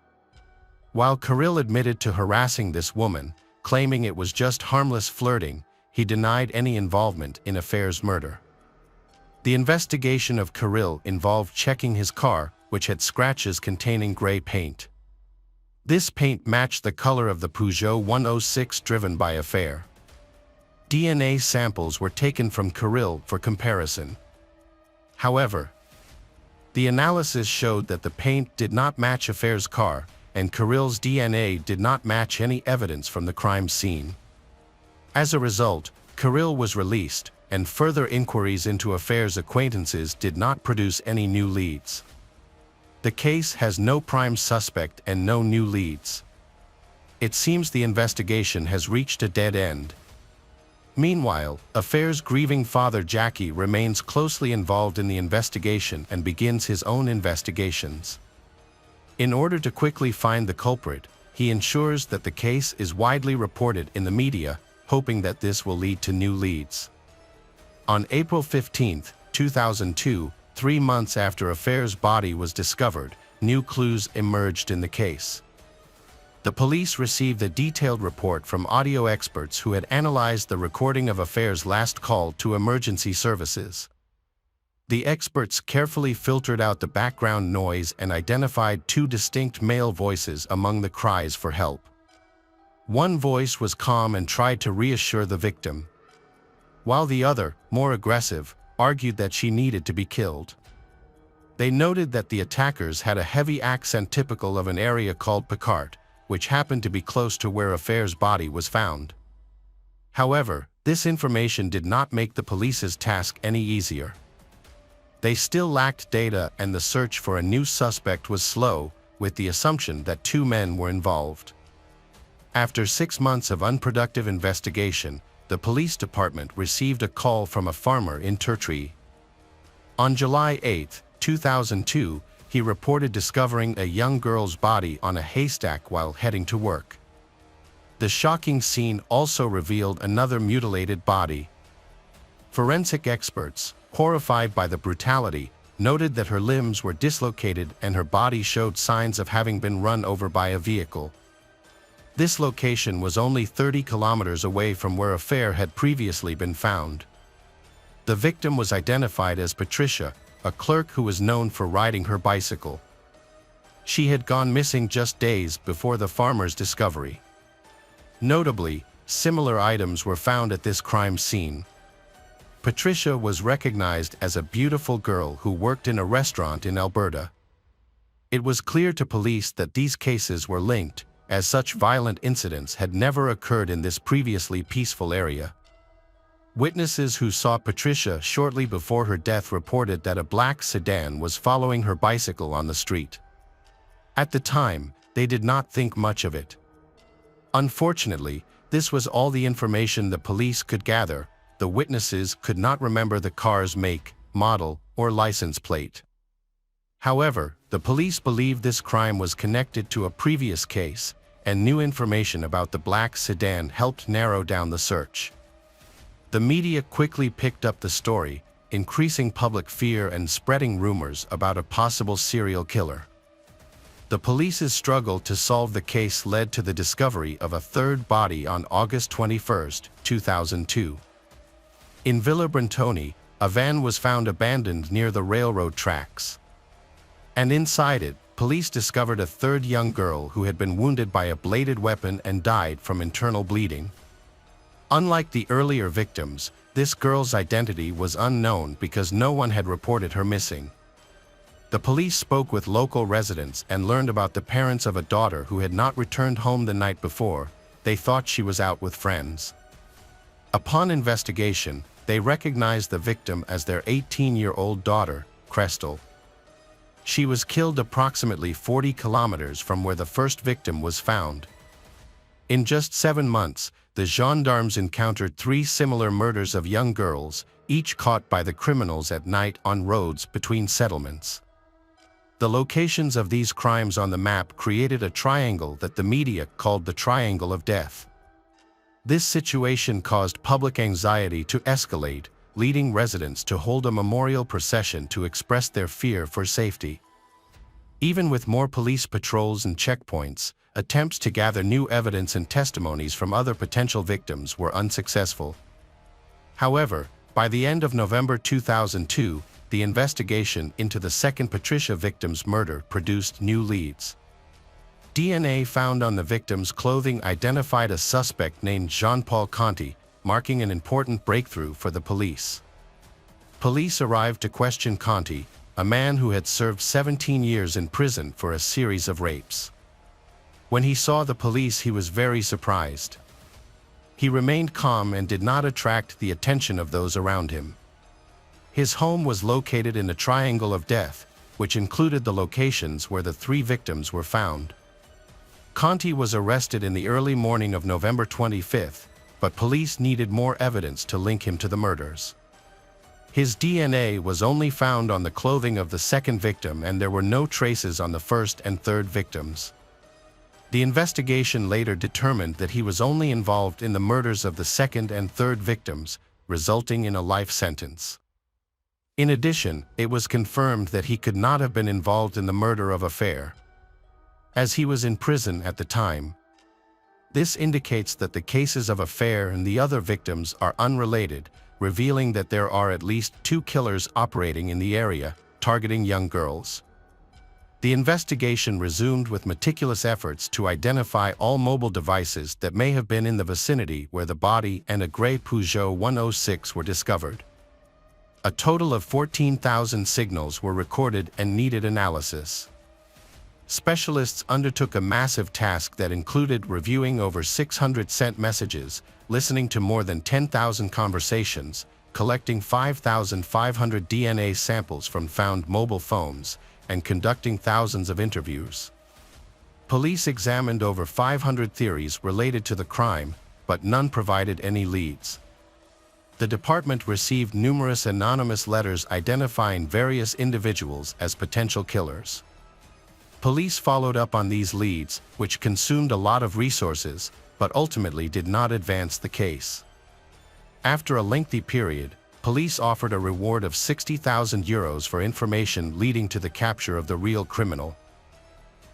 While Kirill admitted to harassing this woman, claiming it was just harmless flirting, he denied any involvement in Affair's murder. The investigation of Kirill involved checking his car, which had scratches containing gray paint. This paint matched the color of the Peugeot 106 driven by Affair. DNA samples were taken from Kirill for comparison. However, the analysis showed that the paint did not match Affair's car, and Kirill's DNA did not match any evidence from the crime scene. As a result, Kirill was released, and further inquiries into Affair's acquaintances did not produce any new leads. The case has no prime suspect and no new leads. It seems the investigation has reached a dead end. Meanwhile, Affair's grieving father Jackie remains closely involved in the investigation and begins his own investigations. In order to quickly find the culprit, he ensures that the case is widely reported in the media, hoping that this will lead to new leads. On April 15, 2002, 3 months after Affair's body was discovered, new clues emerged in the case. The police received a detailed report from audio experts who had analyzed the recording of Affair's last call to emergency services. The experts carefully filtered out the background noise and identified two distinct male voices among the cries for help. One voice was calm and tried to reassure the victim, while the other, more aggressive, argued that she needed to be killed. They noted that the attackers had a heavy accent typical of an area called Picard, which happened to be close to where Affair's body was found. However, this information did not make the police's task any easier. They still lacked data, and the search for a new suspect was slow, with the assumption that two men were involved. After 6 months of unproductive investigation, the police department received a call from a farmer in Turtree. On July 8, 2002, he reported discovering a young girl's body on a haystack while heading to work. The shocking scene also revealed another mutilated body. Forensic experts, horrified by the brutality, noted that her limbs were dislocated and her body showed signs of having been run over by a vehicle. This location was only 30 kilometers away from where Affair had previously been found. The victim was identified as Patricia, a clerk who was known for riding her bicycle. She had gone missing just days before the farmer's discovery. Notably, similar items were found at this crime scene. Patricia was recognized as a beautiful girl who worked in a restaurant in Alberta. It was clear to police that these cases were linked, as such violent incidents had never occurred in this previously peaceful area. Witnesses who saw Patricia shortly before her death reported that a black sedan was following her bicycle on the street. At the time, they did not think much of it. Unfortunately, this was all the information the police could gather. The witnesses could not remember the car's make, model, or license plate. However, the police believed this crime was connected to a previous case, and new information about the black sedan helped narrow down the search. The media quickly picked up the story, increasing public fear and spreading rumors about a possible serial killer. The police's struggle to solve the case led to the discovery of a third body on August 21, 2002. In Villa-Brentoni, a van was found abandoned near the railroad tracks. And inside it, police discovered a third young girl who had been wounded by a bladed weapon and died from internal bleeding. Unlike the earlier victims, this girl's identity was unknown because no one had reported her missing. The police spoke with local residents and learned about the parents of a daughter who had not returned home the night before. They thought she was out with friends. Upon investigation, they recognized the victim as their 18-year-old daughter, Crystal. She was killed approximately 40 kilometers from where the first victim was found. In just 7 months, the gendarmes encountered 3 similar murders of young girls, each caught by the criminals at night on roads between settlements. The locations of these crimes on the map created a triangle that the media called the Triangle of Death. This situation caused public anxiety to escalate, leading residents to hold a memorial procession to express their fear for safety. Even with more police patrols and checkpoints, attempts to gather new evidence and testimonies from other potential victims were unsuccessful. However, by the end of November 2002, the investigation into the second Patricia victim's murder produced new leads. DNA found on the victim's clothing identified a suspect named Jean-Paul Conti, marking an important breakthrough for the police. Police arrived to question Conti, a man who had served 17 years in prison for a series of rapes. When he saw the police, he was very surprised. He remained calm and did not attract the attention of those around him. His home was located in a Triangle of Death, which included the locations where the 3 victims were found. Conti was arrested in the early morning of November 25, but police needed more evidence to link him to the murders. His DNA was only found on the clothing of the second victim, and there were no traces on the first and third victims. The investigation later determined that he was only involved in the murders of the second and third victims, resulting in a life sentence. In addition, it was confirmed that he could not have been involved in the murder of Affair, as he was in prison at the time. This indicates that the cases of Affair and the other victims are unrelated, revealing that there are at least 2 killers operating in the area, targeting young girls. The investigation resumed with meticulous efforts to identify all mobile devices that may have been in the vicinity where the body and a gray Peugeot 106 were discovered. A total of 14,000 signals were recorded and needed analysis. Specialists undertook a massive task that included reviewing over 600 sent messages, listening to more than 10,000 conversations, collecting 5,500 DNA samples from found mobile phones, and conducting thousands of interviews. Police examined over 500 theories related to the crime, but none provided any leads. The department received numerous anonymous letters identifying various individuals as potential killers. Police followed up on these leads, which consumed a lot of resources, but ultimately did not advance the case. After a lengthy period, police offered a reward of €60,000 for information leading to the capture of the real criminal.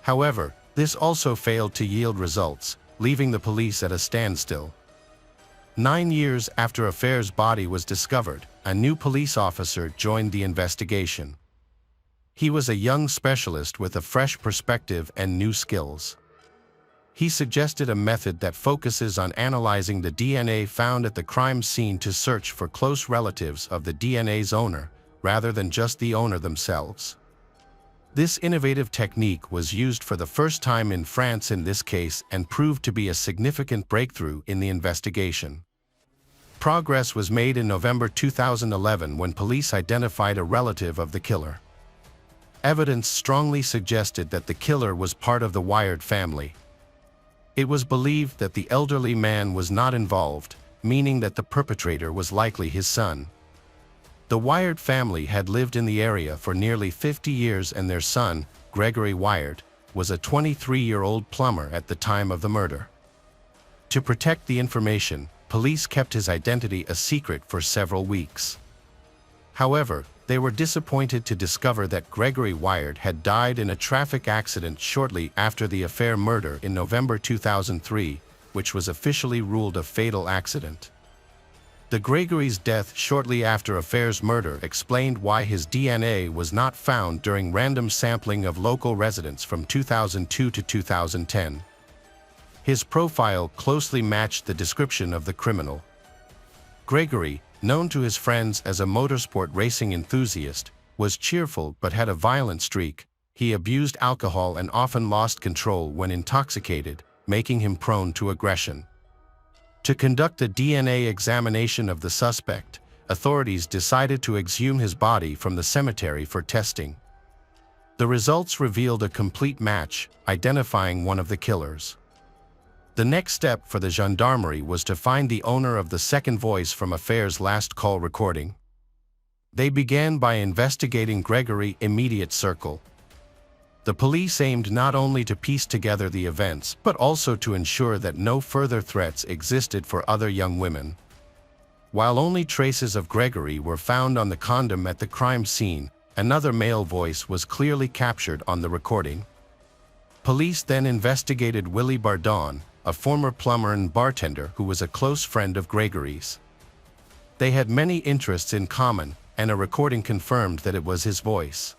However, this also failed to yield results, leaving the police at a standstill. 9 years after Affair's body was discovered, a new police officer joined the investigation. He was a young specialist with a fresh perspective and new skills. He suggested a method that focuses on analyzing the DNA found at the crime scene to search for close relatives of the DNA's owner, rather than just the owner themselves. This innovative technique was used for the first time in France in this case and proved to be a significant breakthrough in the investigation. Progress was made in November 2011 when police identified a relative of the killer. Evidence strongly suggested that the killer was part of the Wired family. It was believed that the elderly man was not involved, meaning that the perpetrator was likely his son. The Wired family had lived in the area for nearly 50 years and their son, Gregory Wired, was a 23-year-old plumber at the time of the murder. To protect the information, police kept his identity a secret for several weeks. However, they were disappointed to discover that Gregory Wired had died in a traffic accident shortly after the Affair murder in November 2003, which was officially ruled a fatal accident. The Gregory's death shortly after Affair's murder explained why his DNA was not found during random sampling of local residents from 2002 to 2010. His profile closely matched the description of the criminal. Gregory, known to his friends as a motorsport racing enthusiast, was cheerful but had a violent streak. He abused alcohol and often lost control when intoxicated, making him prone to aggression. To conduct a DNA examination of the suspect, authorities decided to exhume his body from the cemetery for testing. The results revealed a complete match, identifying one of the killers. The next step for the gendarmerie was to find the owner of the second voice from Affair's last call recording. They began by investigating Gregory's immediate circle. The police aimed not only to piece together the events, but also to ensure that no further threats existed for other young women. While only traces of Gregory were found on the condom at the crime scene, another male voice was clearly captured on the recording. Police then investigated Willie Bordon, a former plumber and bartender who was a close friend of Gregory's. They had many interests in common, and a recording confirmed that it was his voice.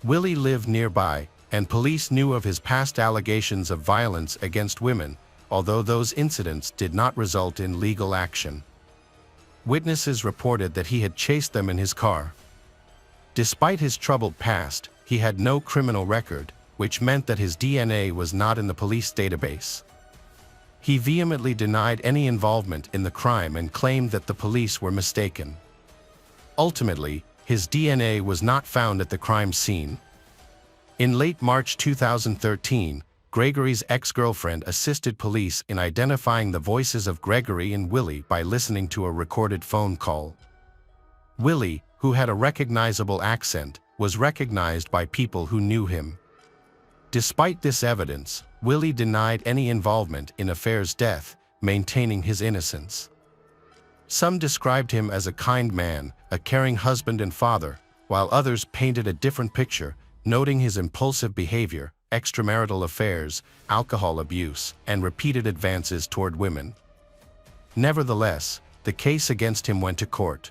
Willie lived nearby, and police knew of his past allegations of violence against women, although those incidents did not result in legal action. Witnesses reported that he had chased them in his car. Despite his troubled past, he had no criminal record, which meant that his DNA was not in the police database. He vehemently denied any involvement in the crime and claimed that the police were mistaken. Ultimately, his DNA was not found at the crime scene. In late March 2013, Gregory's ex-girlfriend assisted police in identifying the voices of Gregory and Willie by listening to a recorded phone call. Willie, who had a recognizable accent, was recognized by people who knew him. Despite this evidence, Willie denied any involvement in Affair's death, maintaining his innocence. Some described him as a kind man, a caring husband and father, while others painted a different picture, noting his impulsive behavior, extramarital affairs, alcohol abuse, and repeated advances toward women. Nevertheless, the case against him went to court.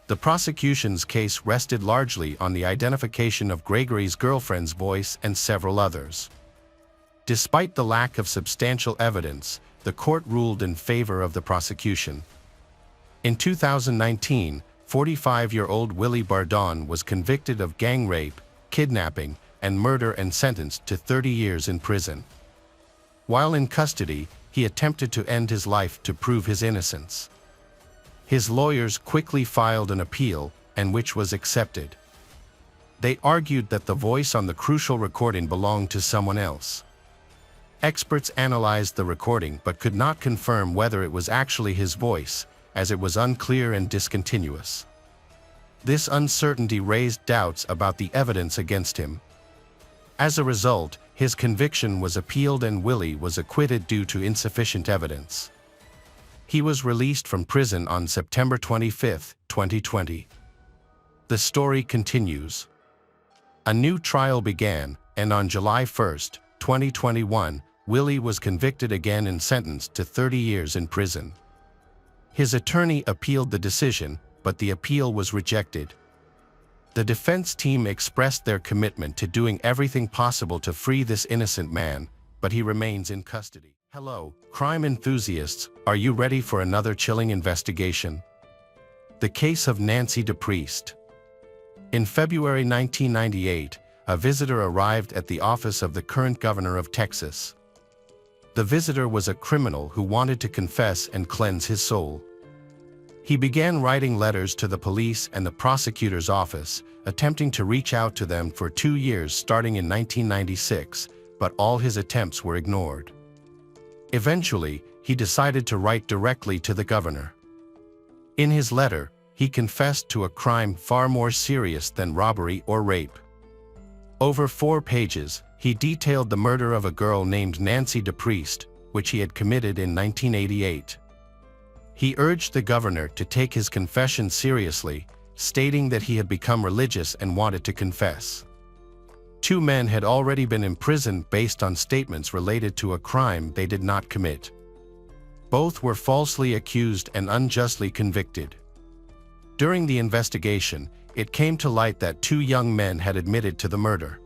The prosecution's case rested largely on the identification of Gregory's girlfriend's voice and several others. Despite the lack of substantial evidence, the court ruled in favor of the prosecution. In 2019, 45-year-old Willie Bordon was convicted of gang rape, kidnapping, and murder and sentenced to 30 years in prison. While in custody, he attempted to end his life to prove his innocence. His lawyers quickly filed an appeal, and which was accepted. They argued that the voice on the crucial recording belonged to someone else. Experts analyzed the recording but could not confirm whether it was actually his voice, as it was unclear and discontinuous. This uncertainty raised doubts about the evidence against him. As a result, his conviction was appealed and Willie was acquitted due to insufficient evidence. He was released from prison on September 25, 2020. The story continues. A new trial began, and on July 1, 2021, Willie was convicted again and sentenced to 30 years in prison. His attorney appealed the decision, but the appeal was rejected. The defense team expressed their commitment to doing everything possible to free this innocent man, but he remains in custody. Hello, crime enthusiasts, are you ready for another chilling investigation? The case of Nancy DePriest. In February 1998, a visitor arrived at the office of the current governor of Texas. The visitor was a criminal who wanted to confess and cleanse his soul. He began writing letters to the police and the prosecutor's office, attempting to reach out to them for 2 years starting in 1996, but all his attempts were ignored. Eventually, he decided to write directly to the governor. In his letter, he confessed to a crime far more serious than robbery or rape. Over 4 pages, he detailed the murder of a girl named Nancy DePriest, which he had committed in 1988. He urged the governor to take his confession seriously, stating that he had become religious and wanted to confess. 2 men had already been imprisoned based on statements related to a crime they did not commit. Both were falsely accused and unjustly convicted. During the investigation, it came to light that 2 young men had admitted to the murder.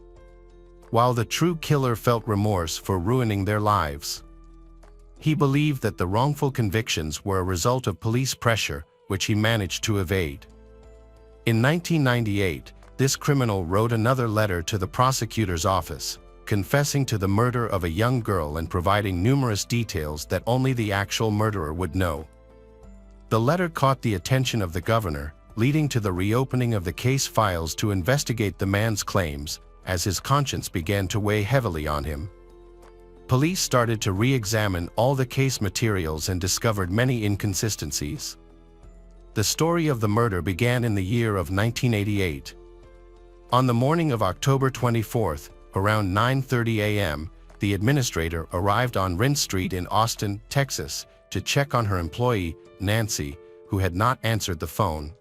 While the true killer felt remorse for ruining their lives, he believed that the wrongful convictions were a result of police pressure, which he managed to evade. In 1998, this criminal wrote another letter to the prosecutor's office, confessing to the murder of a young girl and providing numerous details that only the actual murderer would know. The letter caught the attention of the governor, leading to the reopening of the case files to investigate the man's claims, as his conscience began to weigh heavily on him. Police started to re-examine all the case materials and discovered many inconsistencies. The story of the murder began in the year of 1988. On the morning of October 24, around 9:30 a.m., the administrator arrived on Rent Street in Austin, Texas, to check on her employee, Nancy, who had not answered the phone.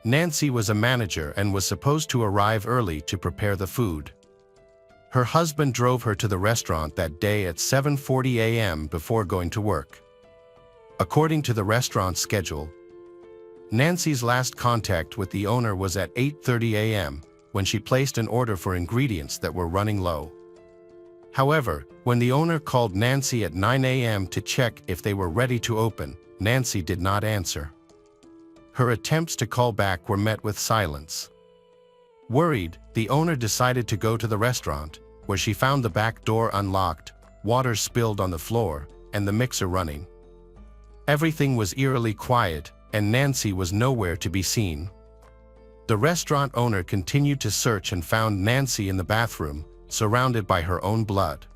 Nancy was a manager and was supposed to arrive early to prepare the food. Her husband drove her to the restaurant that day at 7:40 a.m. before going to work. According to the restaurant's schedule, Nancy's last contact with the owner was at 8:30 a.m., when she placed an order for ingredients that were running low. However, when the owner called Nancy at 9 a.m. to check if they were ready to open, Nancy did not answer. Her attempts to call back were met with silence. Worried, the owner decided to go to the restaurant, where she found the back door unlocked, water spilled on the floor, and the mixer running. Everything was eerily quiet, and Nancy was nowhere to be seen. The restaurant owner continued to search and found Nancy in the bathroom, surrounded by her own blood.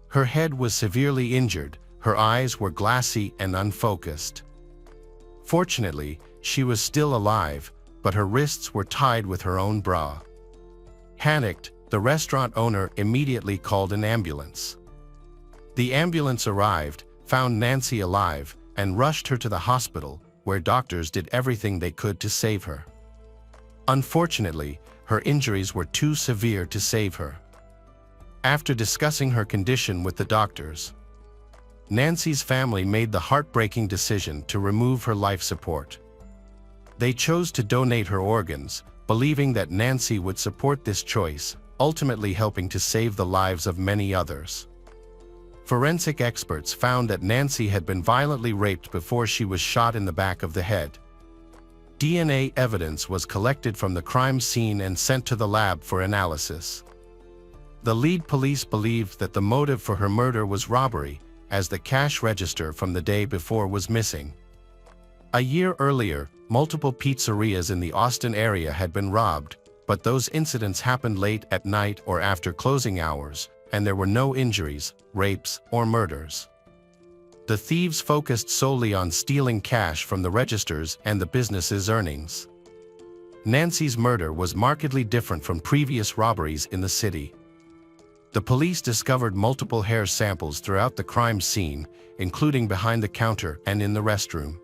Her head was severely injured, her eyes were glassy and unfocused. Fortunately, she was still alive, but her wrists were tied with her own bra. Panicked, the restaurant owner immediately called an ambulance. The ambulance arrived, found Nancy alive, and rushed her to the hospital, where doctors did everything they could to save her. Unfortunately, her injuries were too severe to save her. After discussing her condition with the doctors, Nancy's family made the heartbreaking decision to remove her life support. They chose to donate her organs, believing that Nancy would support this choice, ultimately helping to save the lives of many others. Forensic experts found that Nancy had been violently raped before she was shot in the back of the head. DNA evidence was collected from the crime scene and sent to the lab for analysis. The lead police believed that the motive for her murder was robbery, as the cash register from the day before was missing. A year earlier, multiple pizzerias in the Austin area had been robbed, but those incidents happened late at night or after closing hours, and there were no injuries, rapes, or murders. The thieves focused solely on stealing cash from the registers and the business's earnings. Nancy's murder was markedly different from previous robberies in the city. The police discovered multiple hair samples throughout the crime scene, including behind the counter and in the restroom.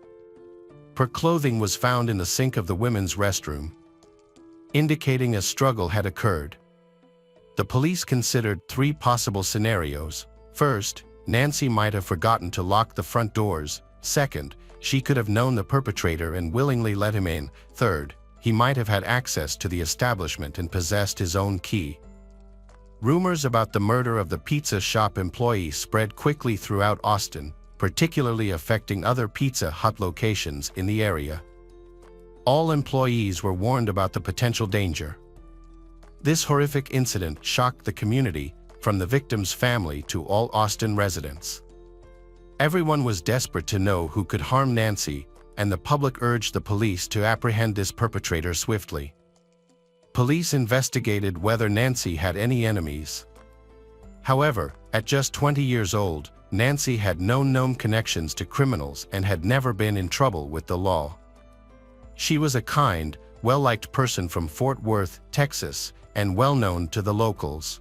Her clothing was found in the sink of the women's restroom, indicating a struggle had occurred. The police considered 3 possible scenarios. First, Nancy might have forgotten to lock the front doors. Second, she could have known the perpetrator and willingly let him in. Third, he might have had access to the establishment and possessed his own key. Rumors about the murder of the pizza shop employee spread quickly throughout Austin, particularly affecting other Pizza Hut locations in the area. All employees were warned about the potential danger. This horrific incident shocked the community, from the victim's family to all Austin residents. Everyone was desperate to know who could harm Nancy, and the public urged the police to apprehend this perpetrator swiftly. Police investigated whether Nancy had any enemies. However, at just 20 years old, Nancy had no known connections to criminals and had never been in trouble with the law. She was a kind, well-liked person from Fort Worth, Texas, and well-known to the locals.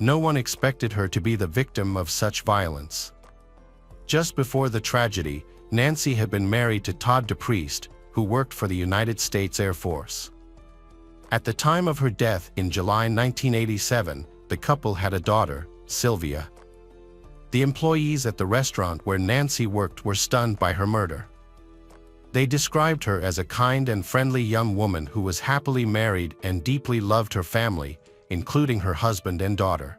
No one expected her to be the victim of such violence. Just before the tragedy, Nancy had been married to Todd DePriest, who worked for the United States Air Force. At the time of her death in July 1987, the couple had a daughter, Sylvia. The employees at the restaurant where Nancy worked were stunned by her murder. They described her as a kind and friendly young woman who was happily married and deeply loved her family, including her husband and daughter.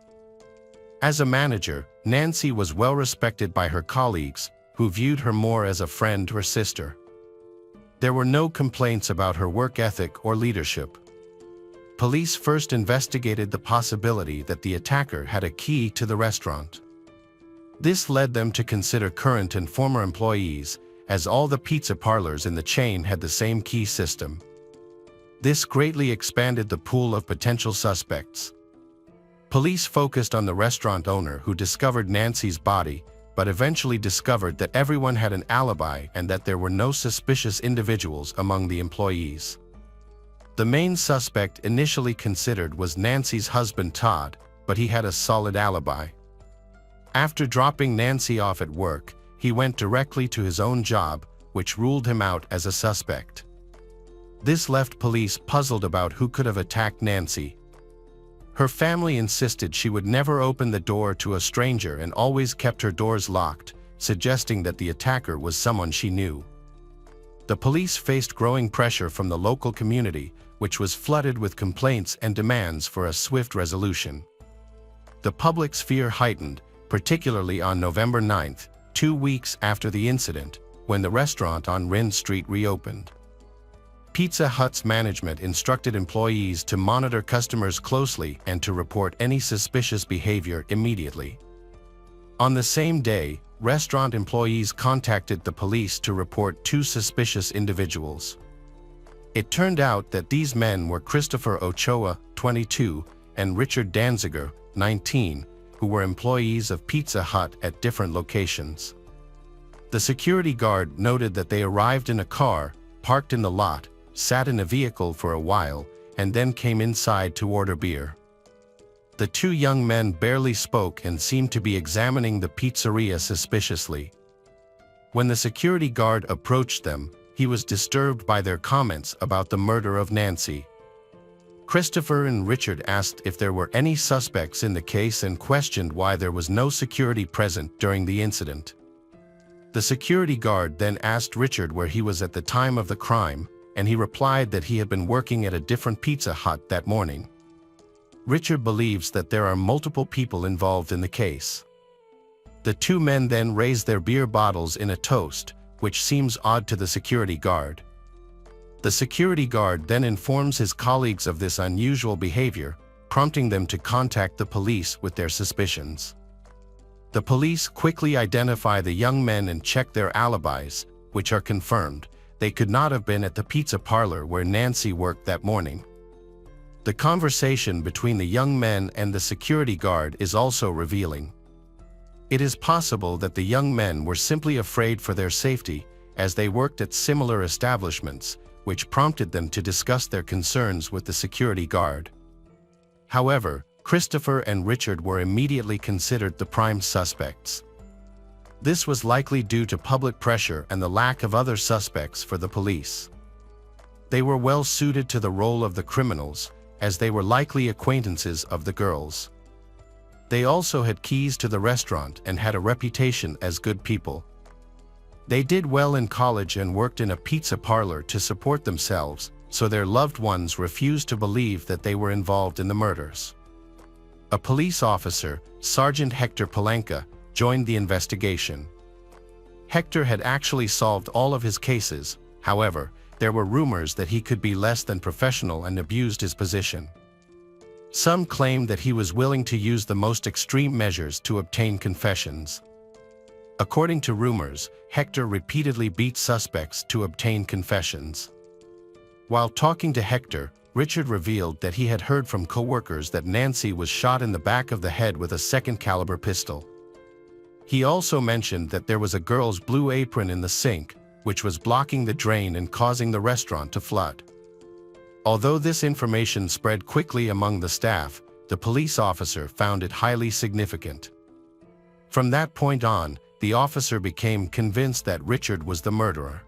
As a manager, Nancy was well respected by her colleagues, who viewed her more as a friend or sister. There were no complaints about her work ethic or leadership. Police first investigated the possibility that the attacker had a key to the restaurant. This led them to consider current and former employees, as all the pizza parlors in the chain had the same key system. This greatly expanded the pool of potential suspects. Police focused on the restaurant owner who discovered Nancy's body, but eventually discovered that everyone had an alibi and that there were no suspicious individuals among the employees. The main suspect initially considered was Nancy's husband Todd, but he had a solid alibi. After dropping Nancy off at work, he went directly to his own job, which ruled him out as a suspect. This left police puzzled about who could have attacked Nancy. Her family insisted she would never open the door to a stranger and always kept her doors locked, suggesting that the attacker was someone she knew. The police faced growing pressure from the local community, which was flooded with complaints and demands for a swift resolution. The public's fear heightened, particularly on November 9th, 2 weeks after the incident, when the restaurant on Rynn Street reopened. Pizza Hut's management instructed employees to monitor customers closely and to report any suspicious behavior immediately. On the same day, restaurant employees contacted the police to report 2 suspicious individuals. It turned out that these men were Christopher Ochoa, 22, and Richard Danziger, 19, who were employees of Pizza Hut at different locations. The security guard noted that they arrived in a car, parked in the lot, sat in a vehicle for a while, and then came inside to order beer. The 2 young men barely spoke and seemed to be examining the pizzeria suspiciously. When the security guard approached them, he was disturbed by their comments about the murder of Nancy. Christopher and Richard asked if there were any suspects in the case and questioned why there was no security present during the incident. The security guard then asked Richard where he was at the time of the crime, and he replied that he had been working at a different Pizza Hut that morning. Richard believes that there are multiple people involved in the case. The two men then raise their beer bottles in a toast, which seems odd to the security guard. The security guard then informs his colleagues of this unusual behavior, prompting them to contact the police with their suspicions. The police quickly identify the young men and check their alibis, which are confirmed. They could not have been at the pizza parlor where Nancy worked that morning. The conversation between the young men and the security guard is also revealing. It is possible that the young men were simply afraid for their safety, as they worked at similar establishments, which prompted them to discuss their concerns with the security guard. However, Christopher and Richard were immediately considered the prime suspects. This was likely due to public pressure and the lack of other suspects for the police. They were well suited to the role of the criminals, as they were likely acquaintances of the girls. They also had keys to the restaurant and had a reputation as good people. They did well in college and worked in a pizza parlor to support themselves, so their loved ones refused to believe that they were involved in the murders. A police officer, Sergeant Hector Palenka, joined the investigation. Hector had actually solved all of his cases. However, there were rumors that he could be less than professional and abused his position. Some claimed that he was willing to use the most extreme measures to obtain confessions. According to rumors, Hector repeatedly beat suspects to obtain confessions. While talking to Hector, Richard revealed that he had heard from co-workers that Nancy was shot in the back of the head with a second-caliber pistol. He also mentioned that there was a girl's blue apron in the sink, which was blocking the drain and causing the restaurant to flood. Although this information spread quickly among the staff, the police officer found it highly significant. From that point on, the officer became convinced that Richard was the murderer.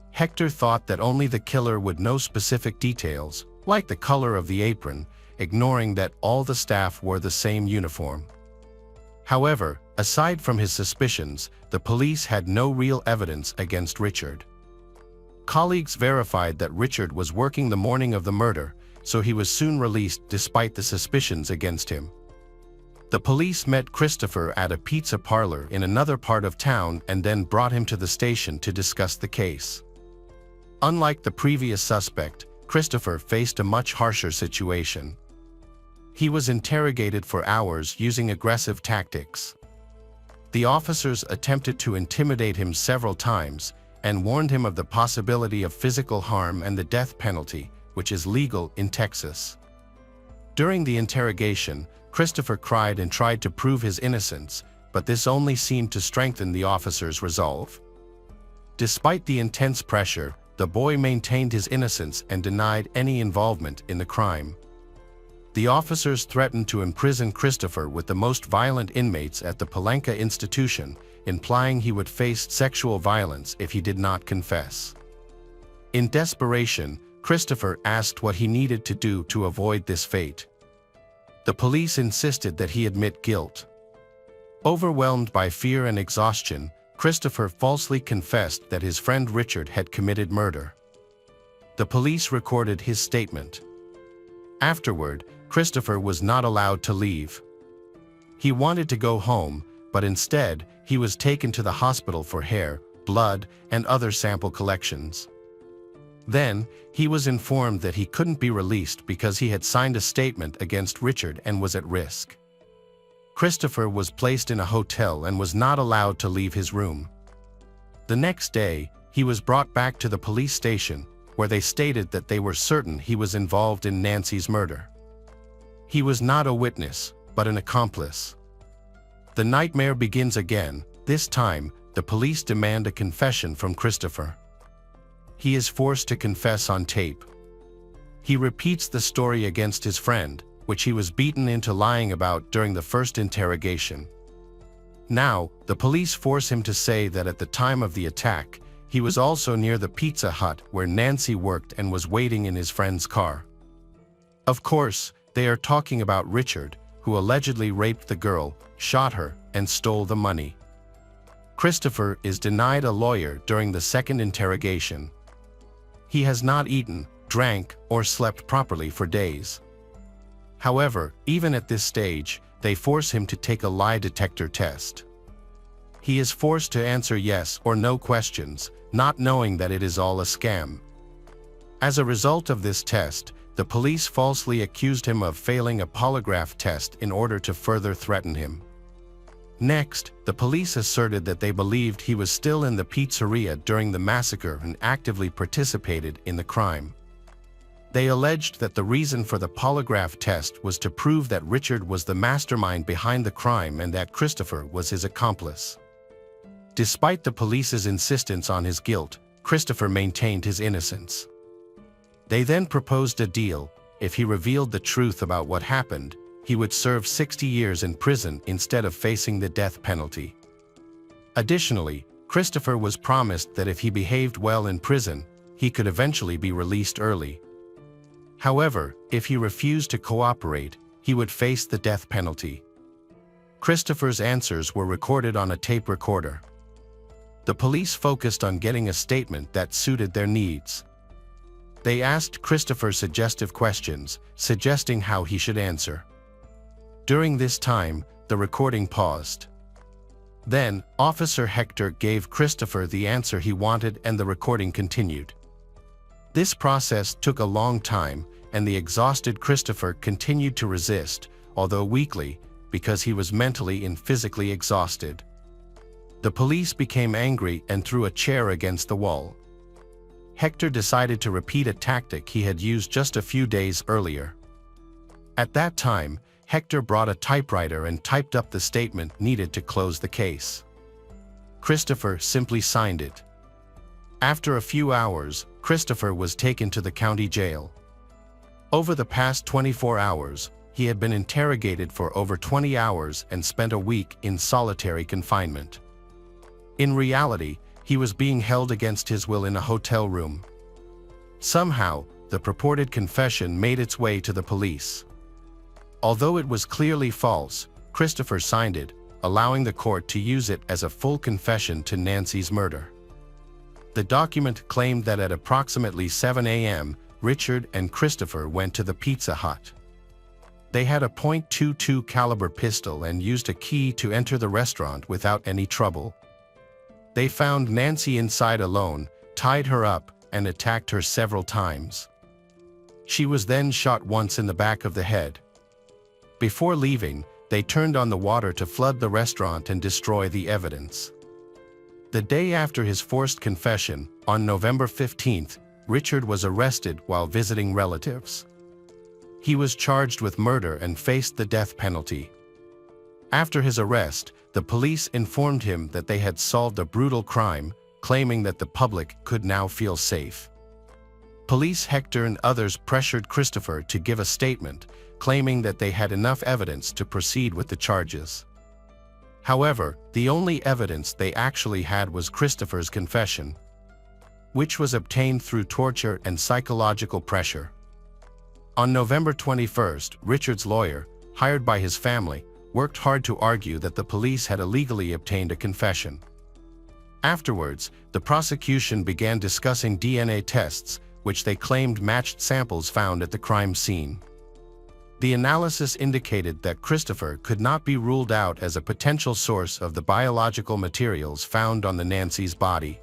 Hector thought that only the killer would know specific details, like the color of the apron, ignoring that all the staff wore the same uniform. However, aside from his suspicions, the police had no real evidence against Richard. Colleagues verified that Richard was working the morning of the murder, so he was soon released despite the suspicions against him. The police met Christopher at a pizza parlor in another part of town and then brought him to the station to discuss the case. Unlike the previous suspect, Christopher faced a much harsher situation. He was interrogated for hours using aggressive tactics. The officers attempted to intimidate him several times and warned him of the possibility of physical harm and the death penalty, which is legal in Texas. During the interrogation, Christopher cried and tried to prove his innocence, but this only seemed to strengthen the officer's resolve. Despite the intense pressure, the boy maintained his innocence and denied any involvement in the crime. The officers threatened to imprison Christopher with the most violent inmates at the Palenka institution, implying he would face sexual violence if he did not confess. In desperation, Christopher asked what he needed to do to avoid this fate. The police insisted that he admit guilt. Overwhelmed by fear and exhaustion, Christopher falsely confessed that his friend Richard had committed murder. The police recorded his statement. Afterward, Christopher was not allowed to leave. He wanted to go home, but instead, he was taken to the hospital for hair, blood, and other sample collections. Then, he was informed that he couldn't be released because he had signed a statement against Richard and was at risk. Christopher was placed in a hotel and was not allowed to leave his room. The next day, he was brought back to the police station, where they stated that they were certain he was involved in Nancy's murder. He was not a witness, but an accomplice. The nightmare begins again. This time, the police demand a confession from Christopher. He is forced to confess on tape. He repeats the story against his friend, which he was beaten into lying about during the first interrogation. Now, the police force him to say that at the time of the attack, he was also near the Pizza Hut where Nancy worked and was waiting in his friend's car. Of course, they are talking about Richard, who allegedly raped the girl, shot her, and stole the money. Christopher is denied a lawyer during the second interrogation. He has not eaten, drank, or slept properly for days. However, even at this stage, they force him to take a lie detector test. He is forced to answer yes or no questions, not knowing that it is all a scam. As a result of this test, the police falsely accused him of failing a polygraph test in order to further threaten him. Next, the police asserted that they believed he was still in the pizzeria during the massacre and actively participated in the crime. They alleged that the reason for the polygraph test was to prove that Richard was the mastermind behind the crime and that Christopher was his accomplice. Despite the police's insistence on his guilt, Christopher maintained his innocence. They then proposed a deal. If he revealed the truth about what happened, he would serve 60 years in prison instead of facing the death penalty. Additionally, Christopher was promised that if he behaved well in prison, he could eventually be released early. However, if he refused to cooperate, he would face the death penalty. Christopher's answers were recorded on a tape recorder. The police focused on getting a statement that suited their needs. They asked Christopher suggestive questions, suggesting how he should answer. During this time, the recording paused. Then, Officer Hector gave Christopher the answer he wanted and the recording continued. This process took a long time, and the exhausted Christopher continued to resist, although weakly, because he was mentally and physically exhausted. The police became angry and threw a chair against the wall. Hector decided to repeat a tactic he had used just a few days earlier. At that time, Hector brought a typewriter and typed up the statement needed to close the case. Christopher simply signed it. After a few hours, Christopher was taken to the county jail. Over the past 24 hours, he had been interrogated for over 20 hours and spent a week in solitary confinement. In reality, he was being held against his will in a hotel room. Somehow, the purported confession made its way to the police. Although it was clearly false, Christopher signed it, allowing the court to use it as a full confession to Nancy's murder. The document claimed that at approximately 7 a.m., Richard and Christopher went to the Pizza Hut. They had a .22 caliber pistol and used a key to enter the restaurant without any trouble. They found Nancy inside alone, tied her up, and attacked her several times. She was then shot once in the back of the head. Before leaving, they turned on the water to flood the restaurant and destroy the evidence. The day after his forced confession, on November 15th, Richard was arrested while visiting relatives. He was charged with murder and faced the death penalty. After his arrest, the police informed him that they had solved a brutal crime, claiming that the public could now feel safe. Police Hector and others pressured Christopher to give a statement, claiming that they had enough evidence to proceed with the charges. However, the only evidence they actually had was Christopher's confession, which was obtained through torture and psychological pressure. On November 21st, Richard's lawyer, hired by his family, worked hard to argue that the police had illegally obtained a confession. Afterwards, the prosecution began discussing DNA tests, which they claimed matched samples found at the crime scene. The analysis indicated that Christopher could not be ruled out as a potential source of the biological materials found on the Nancy's body.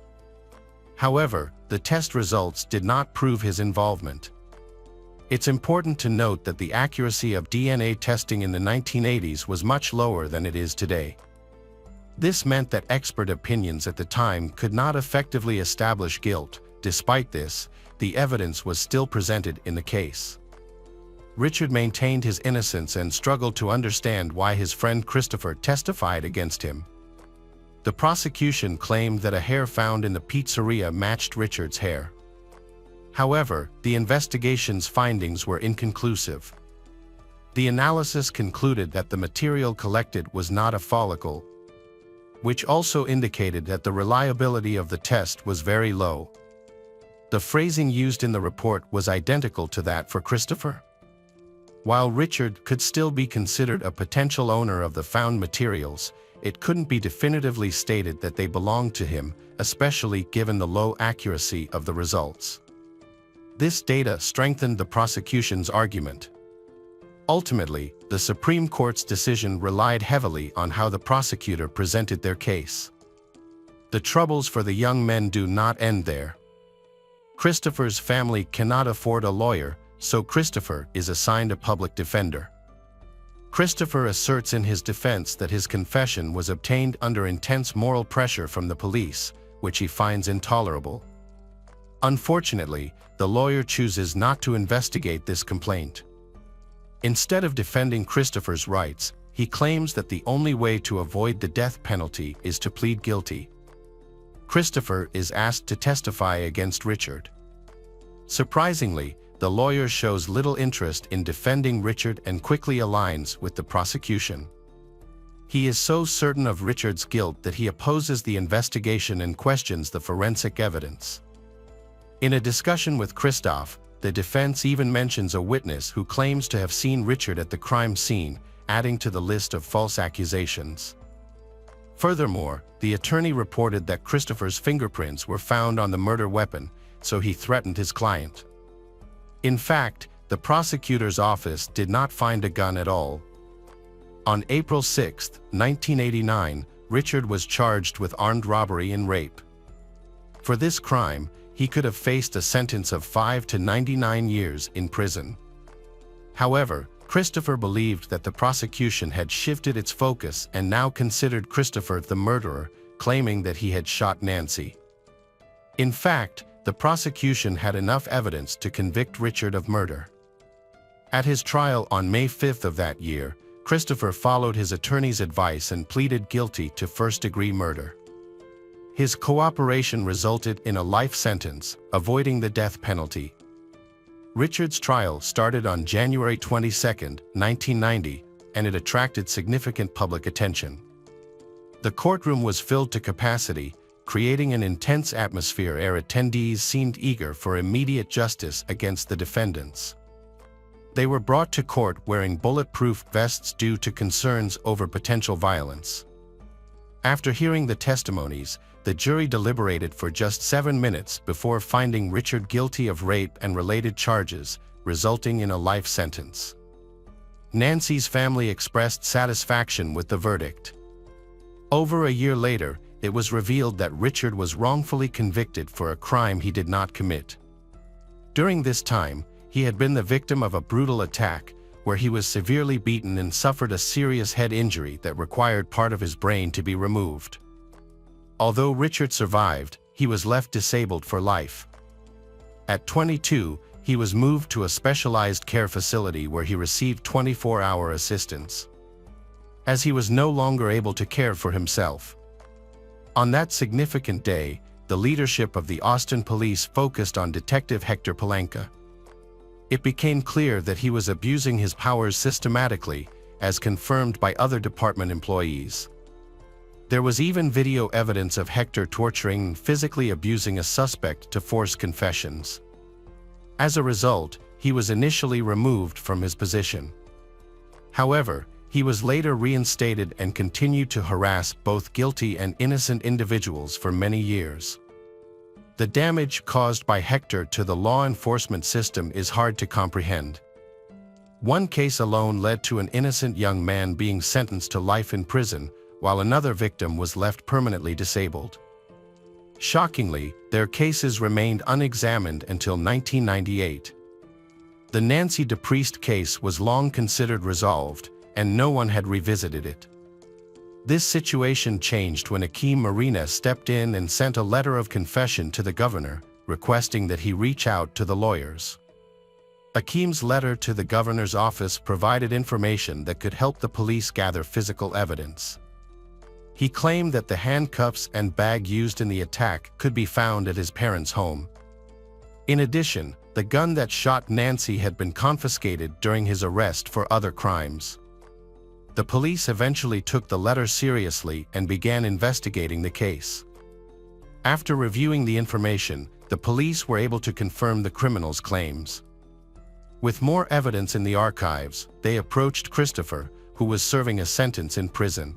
However, the test results did not prove his involvement. It's important to note that the accuracy of DNA testing in the 1980s was much lower than it is today. This meant that expert opinions at the time could not effectively establish guilt. Despite this, the evidence was still presented in the case. Richard maintained his innocence and struggled to understand why his friend Christopher testified against him. The prosecution claimed that a hair found in the pizzeria matched Richard's hair. However, the investigation's findings were inconclusive. The analysis concluded that the material collected was not a follicle, which also indicated that the reliability of the test was very low. The phrasing used in the report was identical to that for Christopher. While Richard could still be considered a potential owner of the found materials, it couldn't be definitively stated that they belonged to him, especially given the low accuracy of the results. This data strengthened the prosecution's argument. Ultimately, the Supreme Court's decision relied heavily on how the prosecutor presented their case. The troubles for the young men do not end there. Christopher's family cannot afford a lawyer, so Christopher is assigned a public defender. Christopher asserts in his defense that his confession was obtained under intense moral pressure from the police, which he finds intolerable. Unfortunately, the lawyer chooses not to investigate this complaint. Instead of defending Christopher's rights, he claims that the only way to avoid the death penalty is to plead guilty. Christopher is asked to testify against Richard. Surprisingly, the lawyer shows little interest in defending Richard and quickly aligns with the prosecution. He is so certain of Richard's guilt that he opposes the investigation and questions the forensic evidence. In a discussion with Christoph, the defense even mentions a witness who claims to have seen Richard at the crime scene, adding to the list of false accusations. Furthermore, the attorney reported that Christopher's fingerprints were found on the murder weapon, so he threatened his client. In fact, the prosecutor's office did not find a gun at all. On April 6, 1989, Richard was charged with armed robbery and rape. For this crime, he could have faced a sentence of 5 to 99 years in prison. However, Christopher believed that the prosecution had shifted its focus and now considered Christopher the murderer, claiming that he had shot Nancy. In fact, the prosecution had enough evidence to convict Richard of murder. At his trial on May 5 of that year, Christopher followed his attorney's advice and pleaded guilty to first-degree murder. His cooperation resulted in a life sentence, avoiding the death penalty. Richard's trial started on January 22, 1990, and it attracted significant public attention. The courtroom was filled to capacity, creating an intense atmosphere where attendees seemed eager for immediate justice against the defendants. They were brought to court wearing bulletproof vests due to concerns over potential violence. After hearing the testimonies, the jury deliberated for just 7 minutes before finding Richard guilty of rape and related charges, resulting in a life sentence. Nancy's family expressed satisfaction with the verdict. Over a year later, it was revealed that Richard was wrongfully convicted for a crime he did not commit. During this time, he had been the victim of a brutal attack, where he was severely beaten and suffered a serious head injury that required part of his brain to be removed. Although Richard survived, he was left disabled for life. At 22, he was moved to a specialized care facility where he received 24-hour assistance, as he was no longer able to care for himself. On that significant day, the leadership of the Austin police focused on Detective Hector Palanca. It became clear that he was abusing his powers systematically, as confirmed by other department employees. There was even video evidence of Hector torturing and physically abusing a suspect to force confessions. As a result, he was initially removed from his position. However, he was later reinstated and continued to harass both guilty and innocent individuals for many years. The damage caused by Hector to the law enforcement system is hard to comprehend. One case alone led to an innocent young man being sentenced to life in prison, while another victim was left permanently disabled. Shockingly, their cases remained unexamined until 1998. The Nancy DePriest case was long considered resolved, and no one had revisited it. This situation changed when Akeem Marina stepped in and sent a letter of confession to the governor, requesting that he reach out to the lawyers. Akeem's letter to the governor's office provided information that could help the police gather physical evidence. He claimed that the handcuffs and bag used in the attack could be found at his parents' home. In addition, the gun that shot Nancy had been confiscated during his arrest for other crimes. The police eventually took the letter seriously and began investigating the case. After reviewing the information, the police were able to confirm the criminal's claims. With more evidence in the archives, they approached Christopher, who was serving a sentence in prison.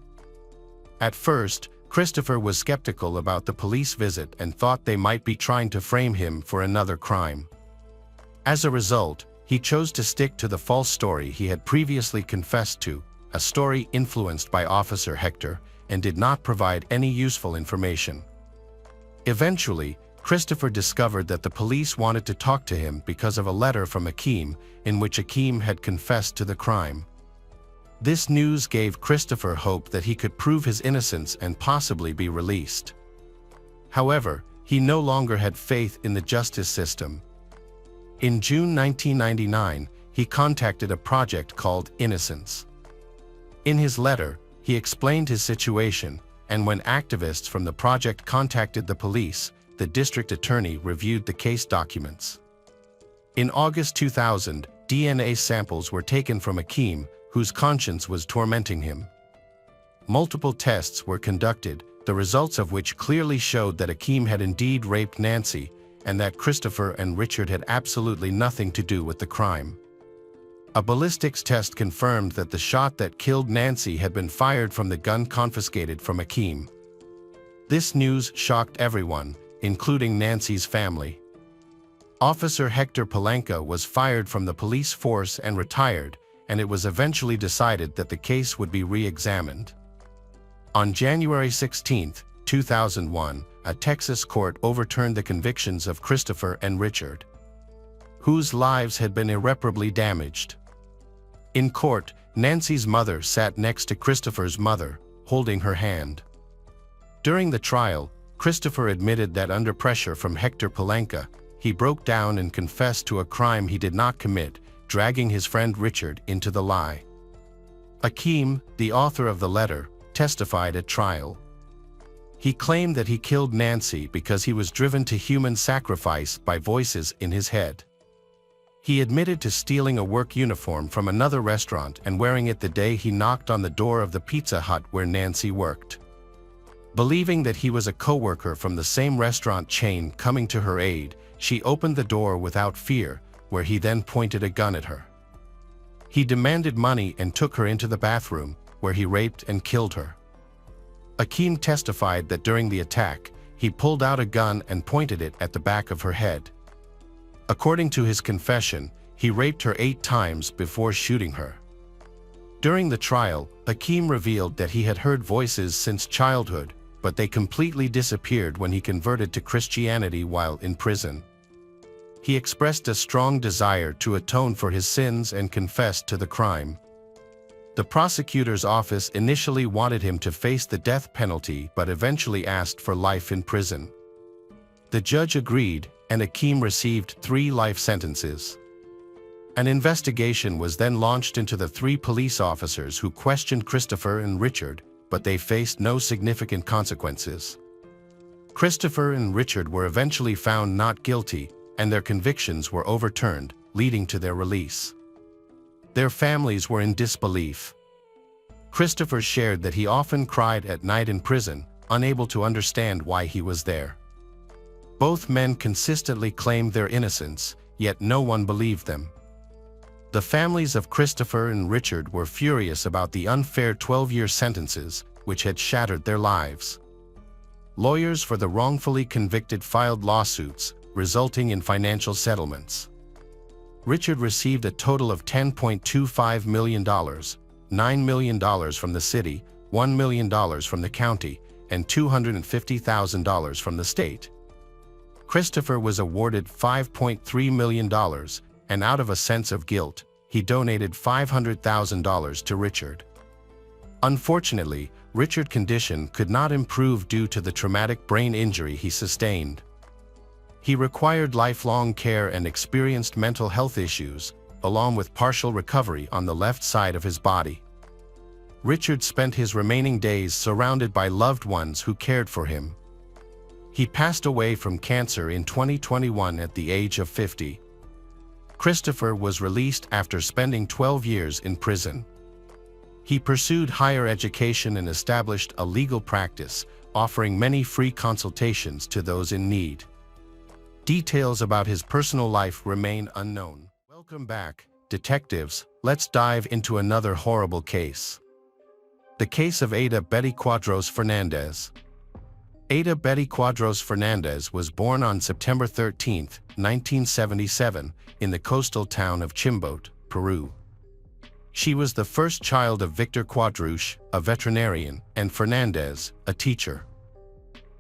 At first, Christopher was skeptical about the police visit and thought they might be trying to frame him for another crime. As a result, he chose to stick to the false story he had previously confessed to, a story influenced by Officer Hector, and did not provide any useful information. Eventually, Christopher discovered that the police wanted to talk to him because of a letter from Akeem in which Akeem had confessed to the crime. This news gave Christopher hope that he could prove his innocence and possibly be released. However, he no longer had faith in the justice system. In June 1999, he contacted a project called Innocence. In his letter, he explained his situation, and when activists from the project contacted the police, the district attorney reviewed the case documents. In August 2000, DNA samples were taken from Akeem, whose conscience was tormenting him. Multiple tests were conducted, the results of which clearly showed that Akeem had indeed raped Nancy, and that Christopher and Richard had absolutely nothing to do with the crime. A ballistics test confirmed that the shot that killed Nancy had been fired from the gun confiscated from Akeem. This news shocked everyone, including Nancy's family. Officer Hector Palanca was fired from the police force and retired, and it was eventually decided that the case would be re-examined. On January 16, 2001, a Texas court overturned the convictions of Christopher and Richard, whose lives had been irreparably damaged. In court, Nancy's mother sat next to Christopher's mother, holding her hand. During the trial, Christopher admitted that under pressure from Hector Palanca, he broke down and confessed to a crime he did not commit, dragging his friend Richard into the lie. Akeem, the author of the letter, testified at trial. He claimed that he killed Nancy because he was driven to human sacrifice by voices in his head. He admitted to stealing a work uniform from another restaurant and wearing it the day he knocked on the door of the Pizza Hut where Nancy worked. Believing that he was a co-worker from the same restaurant chain coming to her aid, she opened the door without fear, where he then pointed a gun at her. He demanded money and took her into the bathroom, where he raped and killed her. Akeem testified that during the attack, he pulled out a gun and pointed it at the back of her head. According to his confession, he raped her 8 times before shooting her. During the trial, Akeem revealed that he had heard voices since childhood, but they completely disappeared when he converted to Christianity while in prison. He expressed a strong desire to atone for his sins and confessed to the crime. The prosecutor's office initially wanted him to face the death penalty but eventually asked for life in prison. The judge agreed, and Akeem received 3 life sentences. An investigation was then launched into the 3 police officers who questioned Christopher and Richard, but they faced no significant consequences. Christopher and Richard were eventually found not guilty, and their convictions were overturned, leading to their release. Their families were in disbelief. Christopher shared that he often cried at night in prison, unable to understand why he was there. Both men consistently claimed their innocence, yet no one believed them. The families of Christopher and Richard were furious about the unfair 12-year sentences, which had shattered their lives. Lawyers for the wrongfully convicted filed lawsuits, resulting in financial settlements. Richard received a total of $10.25 million, $9 million from the city, $1 million from the county, and $250,000 from the state. Christopher was awarded $5.3 million, and out of a sense of guilt, he donated $500,000 to Richard. Unfortunately, Richard's condition could not improve due to the traumatic brain injury he sustained. He required lifelong care and experienced mental health issues, along with partial recovery on the left side of his body. Richard spent his remaining days surrounded by loved ones who cared for him. He passed away from cancer in 2021 at the age of 50. Christopher was released after spending 12 years in prison. He pursued higher education and established a legal practice, offering many free consultations to those in need. Details about his personal life remain unknown. Welcome back, detectives. Let's dive into another horrible case. The case of Ada Betty Quadros Fernandez. Ada Betty Quadros Fernandez was born on September 13, 1977, in the coastal town of Chimbote, Peru. She was the first child of Victor Quadros, a veterinarian, and Fernandez, a teacher.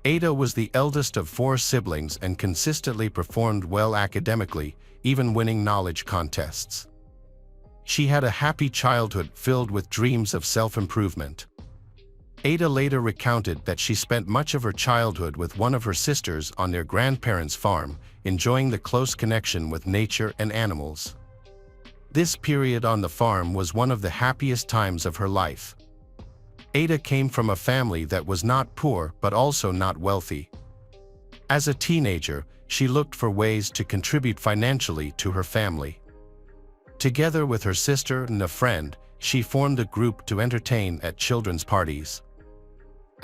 Ada was the eldest of 4 siblings and consistently performed well academically, even winning knowledge contests. She had a happy childhood filled with dreams of self-improvement. Ada later recounted that she spent much of her childhood with one of her sisters on their grandparents' farm, enjoying the close connection with nature and animals. This period on the farm was one of the happiest times of her life. Ada came from a family that was not poor but also not wealthy. As a teenager, she looked for ways to contribute financially to her family. Together with her sister and a friend, she formed a group to entertain at children's parties.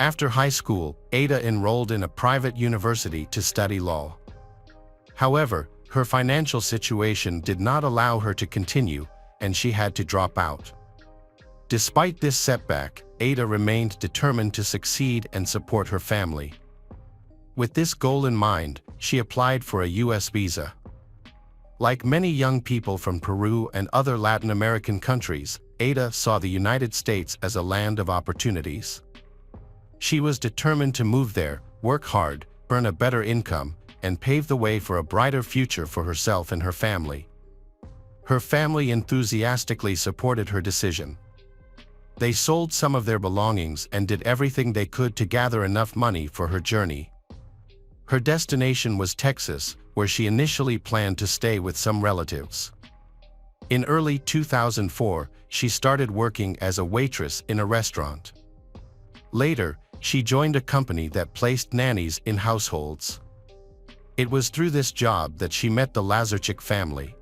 After high school, Ada enrolled in a private university to study law. However, her financial situation did not allow her to continue, and she had to drop out. Despite this setback, Ada remained determined to succeed and support her family. With this goal in mind, she applied for a U.S. visa. Like many young people from Peru and other Latin American countries, Ada saw the United States as a land of opportunities. She was determined to move there, work hard, earn a better income, and pave the way for a brighter future for herself and her family. Her family enthusiastically supported her decision. They sold some of their belongings and did everything they could to gather enough money for her journey. Her destination was Texas, where she initially planned to stay with some relatives. In early 2004, she started working as a waitress in a restaurant. Later, she joined a company that placed nannies in households. It was through this job that she met the Lazeric family.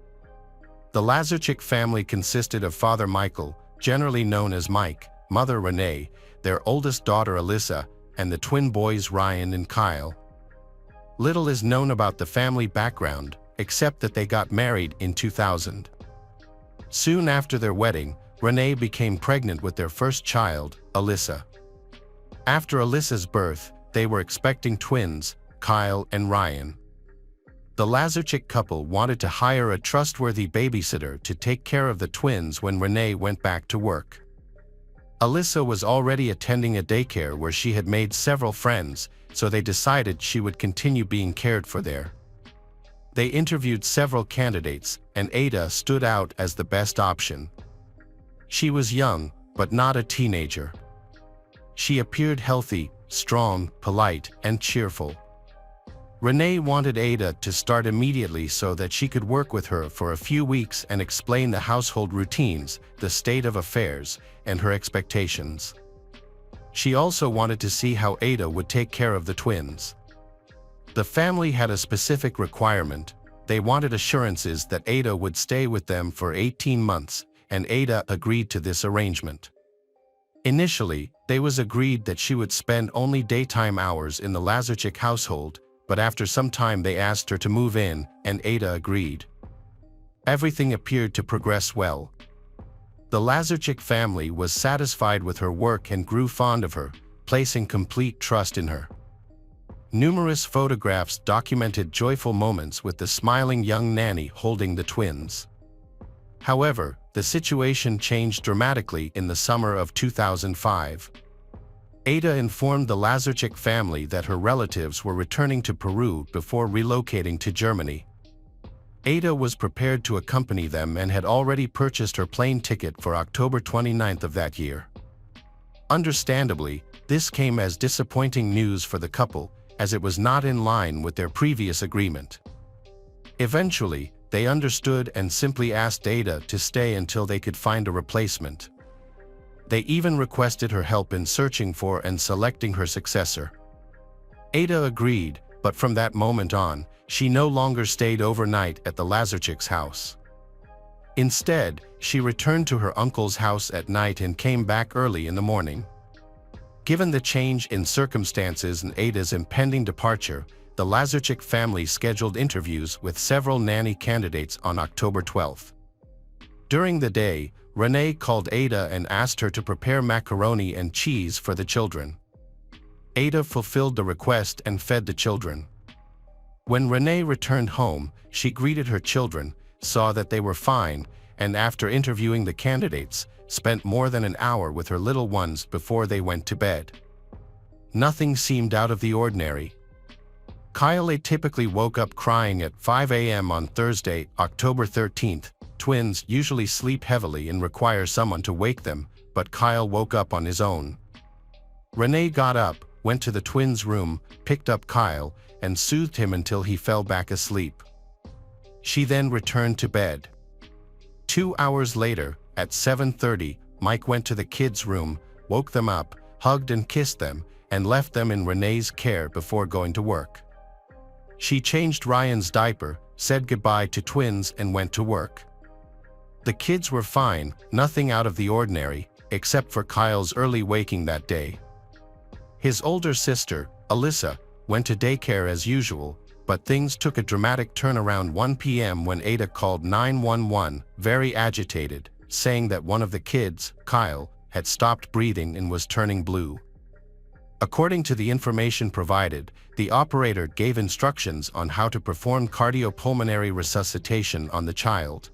The Lazeric family consisted of Father Michael, generally known as Mike, Mother Renee, their oldest daughter Alyssa, and the twin boys Ryan and Kyle. Little is known about the family background, except that they got married in 2000. Soon after their wedding, Renee became pregnant with their first child, Alyssa. After Alyssa's birth, they were expecting twins, Kyle and Ryan. The Lazeric couple wanted to hire a trustworthy babysitter to take care of the twins when Renee went back to work. Alyssa was already attending a daycare where she had made several friends, so they decided she would continue being cared for there. They interviewed several candidates, and Ada stood out as the best option. She was young, but not a teenager. She appeared healthy, strong, polite, and cheerful. Renee wanted Ada to start immediately so that she could work with her for a few weeks and explain the household routines, the state of affairs, and her expectations. She also wanted to see how Ada would take care of the twins. The family had a specific requirement. They wanted assurances that Ada would stay with them for 18 months, and Ada agreed to this arrangement. Initially, they was agreed that she would spend only daytime hours in the Lazeric household, but after some time they asked her to move in, and Ada agreed. Everything appeared to progress well. The Lazeric family was satisfied with her work and grew fond of her, placing complete trust in her. Numerous photographs documented joyful moments with the smiling young nanny holding the twins. However, the situation changed dramatically in the summer of 2005. Ada informed the Lazeric family that her relatives were returning to Peru before relocating to Germany. Ada was prepared to accompany them and had already purchased her plane ticket for October 29th of that year. Understandably, this came as disappointing news for the couple, as it was not in line with their previous agreement. Eventually, they understood and simply asked Ada to stay until they could find a replacement. They even requested her help in searching for and selecting her successor. Ada agreed, but from that moment on, she no longer stayed overnight at the Lazeric's house. Instead, she returned to her uncle's house at night and came back early in the morning. Given the change in circumstances and Ada's impending departure, the Lazeric family scheduled interviews with several nanny candidates on October 12. During the day, Renee called Ada and asked her to prepare macaroni and cheese for the children. Ada fulfilled the request and fed the children. When Renee returned home, she greeted her children, saw that they were fine, and after interviewing the candidates, spent more than an hour with her little ones before they went to bed. Nothing seemed out of the ordinary. Kyle typically woke up crying at 5 a.m. on Thursday, October 13th. Twins usually sleep heavily and require someone to wake them, but Kyle woke up on his own. Renee got up, went to the twins' room, picked up Kyle, and soothed him until he fell back asleep. She then returned to bed. 2 hours later, at 7:30, Mike went to the kids' room, woke them up, hugged and kissed them, and left them in Renee's care before going to work. She changed Ryan's diaper, said goodbye to twins, and went to work. The kids were fine, nothing out of the ordinary, except for Kyle's early waking that day. His older sister, Alyssa, went to daycare as usual, but things took a dramatic turn around 1 p.m. when Ada called 911, very agitated, saying that one of the kids, Kyle, had stopped breathing and was turning blue. According to the information provided, the operator gave instructions on how to perform cardiopulmonary resuscitation on the child.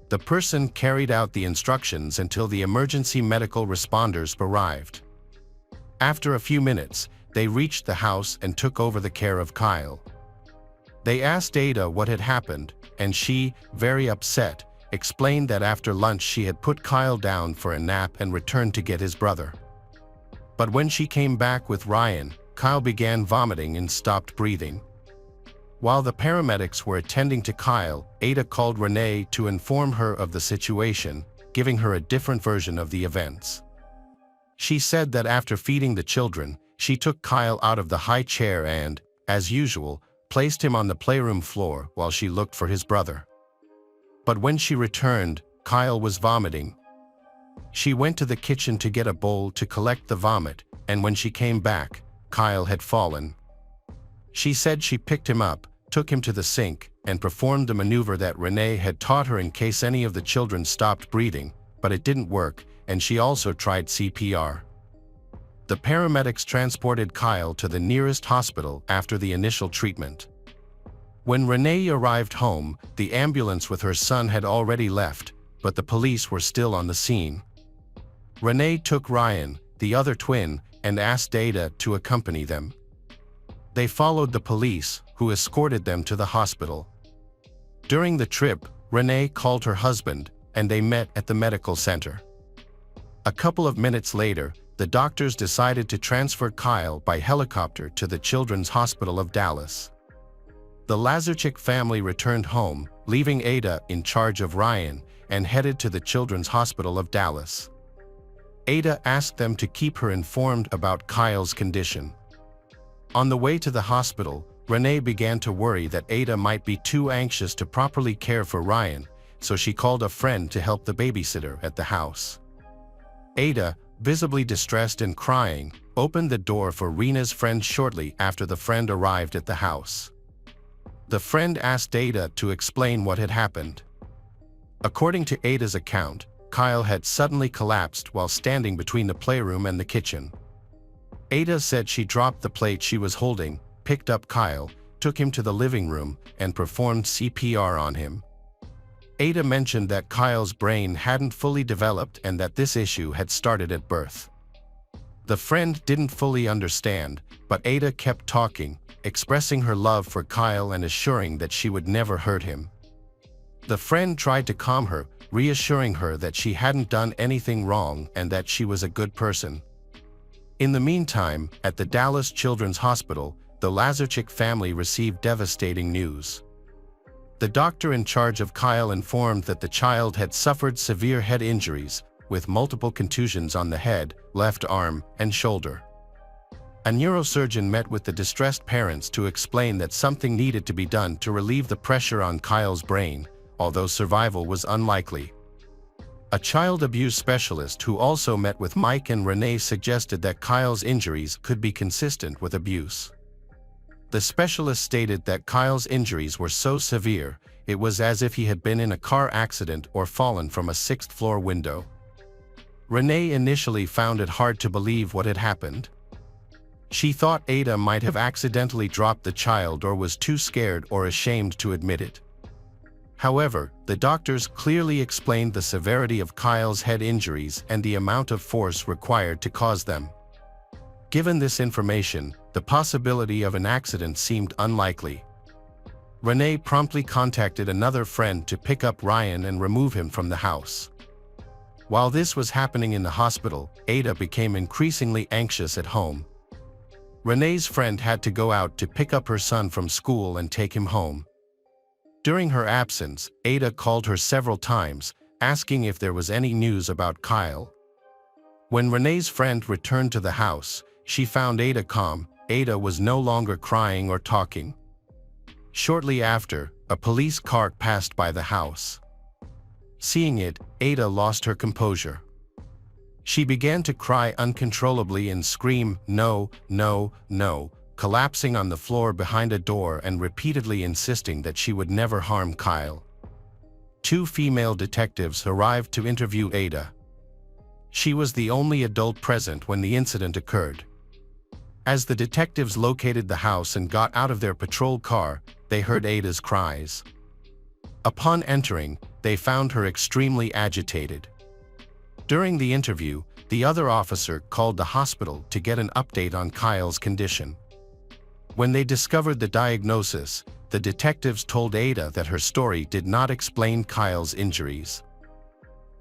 The person carried out the instructions until the emergency medical responders arrived. After a few minutes, they reached the house and took over the care of Kyle. They asked Ada what had happened, and she, very upset, explained that after lunch she had put Kyle down for a nap and returned to get his brother. But when she came back with Ryan, Kyle began vomiting and stopped breathing. While the paramedics were attending to Kyle, Ada called Renee to inform her of the situation, giving her a different version of the events. She said that after feeding the children, she took Kyle out of the high chair and, as usual, placed him on the playroom floor while she looked for his brother. But when she returned, Kyle was vomiting. She went to the kitchen to get a bowl to collect the vomit, and when she came back, Kyle had fallen. She said she picked him up, took him to the sink, and performed the maneuver that Renee had taught her in case any of the children stopped breathing, but it didn't work, and she also tried CPR. The paramedics transported Kyle to the nearest hospital after the initial treatment. When Renee arrived home, the ambulance with her son had already left, but the police were still on the scene. Renee took Ryan, the other twin, and asked Ada to accompany them. They followed the police, who escorted them to the hospital. During the trip, Renee called her husband, and they met at the medical center. A couple of minutes later, the doctors decided to transfer Kyle by helicopter to the Children's Hospital of Dallas. The Lazeric family returned home, leaving Ada in charge of Ryan, and headed to the Children's Hospital of Dallas. Ada asked them to keep her informed about Kyle's condition. On the way to the hospital, Renee began to worry that Ada might be too anxious to properly care for Ryan, so she called a friend to help the babysitter at the house. Ada, visibly distressed and crying, opened the door for Rena's friend shortly after the friend arrived at the house. The friend asked Ada to explain what had happened. According to Ada's account, Kyle had suddenly collapsed while standing between the playroom and the kitchen. Ada said she dropped the plate she was holding, picked up Kyle, took him to the living room, and performed CPR on him. Ada mentioned that Kyle's brain hadn't fully developed and that this issue had started at birth. The friend didn't fully understand, but Ada kept talking, expressing her love for Kyle and assuring that she would never hurt him. The friend tried to calm her, reassuring her that she hadn't done anything wrong and that she was a good person. In the meantime, at the Dallas Children's Hospital, the Lazeric family received devastating news. The doctor in charge of Kyle informed that the child had suffered severe head injuries, with multiple contusions on the head, left arm, and shoulder. A neurosurgeon met with the distressed parents to explain that something needed to be done to relieve the pressure on Kyle's brain, although survival was unlikely. A child abuse specialist who also met with Mike and Renee suggested that Kyle's injuries could be consistent with abuse. The specialist stated that Kyle's injuries were so severe, it was as if he had been in a car accident or fallen from a sixth-floor window. Renee initially found it hard to believe what had happened. She thought Ada might have accidentally dropped the child or was too scared or ashamed to admit it. However, the doctors clearly explained the severity of Kyle's head injuries and the amount of force required to cause them. Given this information, the possibility of an accident seemed unlikely. Renee promptly contacted another friend to pick up Ryan and remove him from the house. While this was happening in the hospital, Ada became increasingly anxious at home. Renee's friend had to go out to pick up her son from school and take him home. During her absence, Ada called her several times, asking if there was any news about Kyle. When Renee's friend returned to the house, she found Ada calm. Ada was no longer crying or talking. Shortly after, a police cart passed by the house. Seeing it, Ada lost her composure. She began to cry uncontrollably and scream, "No, no, no," collapsing on the floor behind a door and repeatedly insisting that she would never harm Kyle. 2 female detectives arrived to interview Ada. She was the only adult present when the incident occurred. As the detectives located the house and got out of their patrol car, they heard Ada's cries. Upon entering, they found her extremely agitated. During the interview, the other officer called the hospital to get an update on Kyle's condition. When they discovered the diagnosis, the detectives told Ada that her story did not explain Kyle's injuries.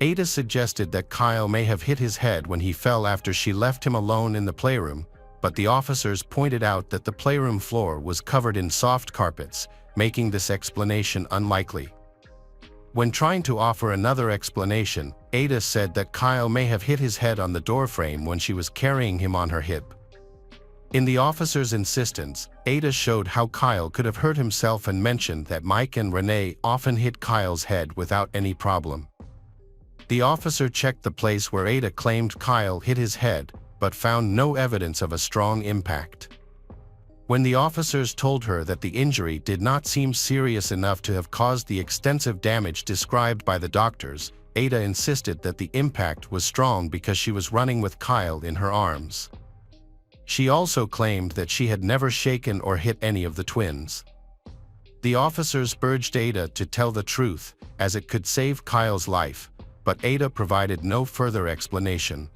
Ada suggested that Kyle may have hit his head when he fell after she left him alone in the playroom, but the officers pointed out that the playroom floor was covered in soft carpets, making this explanation unlikely. When trying to offer another explanation, Ada said that Kyle may have hit his head on the doorframe when she was carrying him on her hip. In the officer's insistence, Ada showed how Kyle could have hurt himself and mentioned that Mike and Renee often hit Kyle's head without any problem. The officer checked the place where Ada claimed Kyle hit his head, but found no evidence of a strong impact. When the officers told her that the injury did not seem serious enough to have caused the extensive damage described by the doctors, Ada insisted that the impact was strong because she was running with Kyle in her arms. She also claimed that she had never shaken or hit any of the twins. The officers urged Ada to tell the truth, as it could save Kyle's life, but Ada provided no further explanation.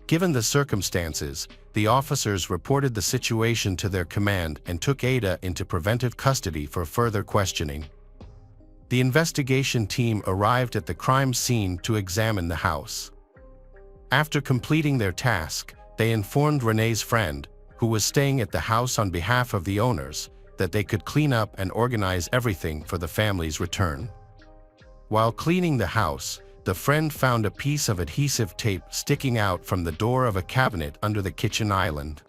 Given the circumstances, the officers reported the situation to their command and took Ada into preventive custody for further questioning. The investigation team arrived at the crime scene to examine the house. After completing their task, they informed Renee's friend, who was staying at the house on behalf of the owners, that they could clean up and organize everything for the family's return. While cleaning the house, the friend found a piece of adhesive tape sticking out from the door of a cabinet under the kitchen island.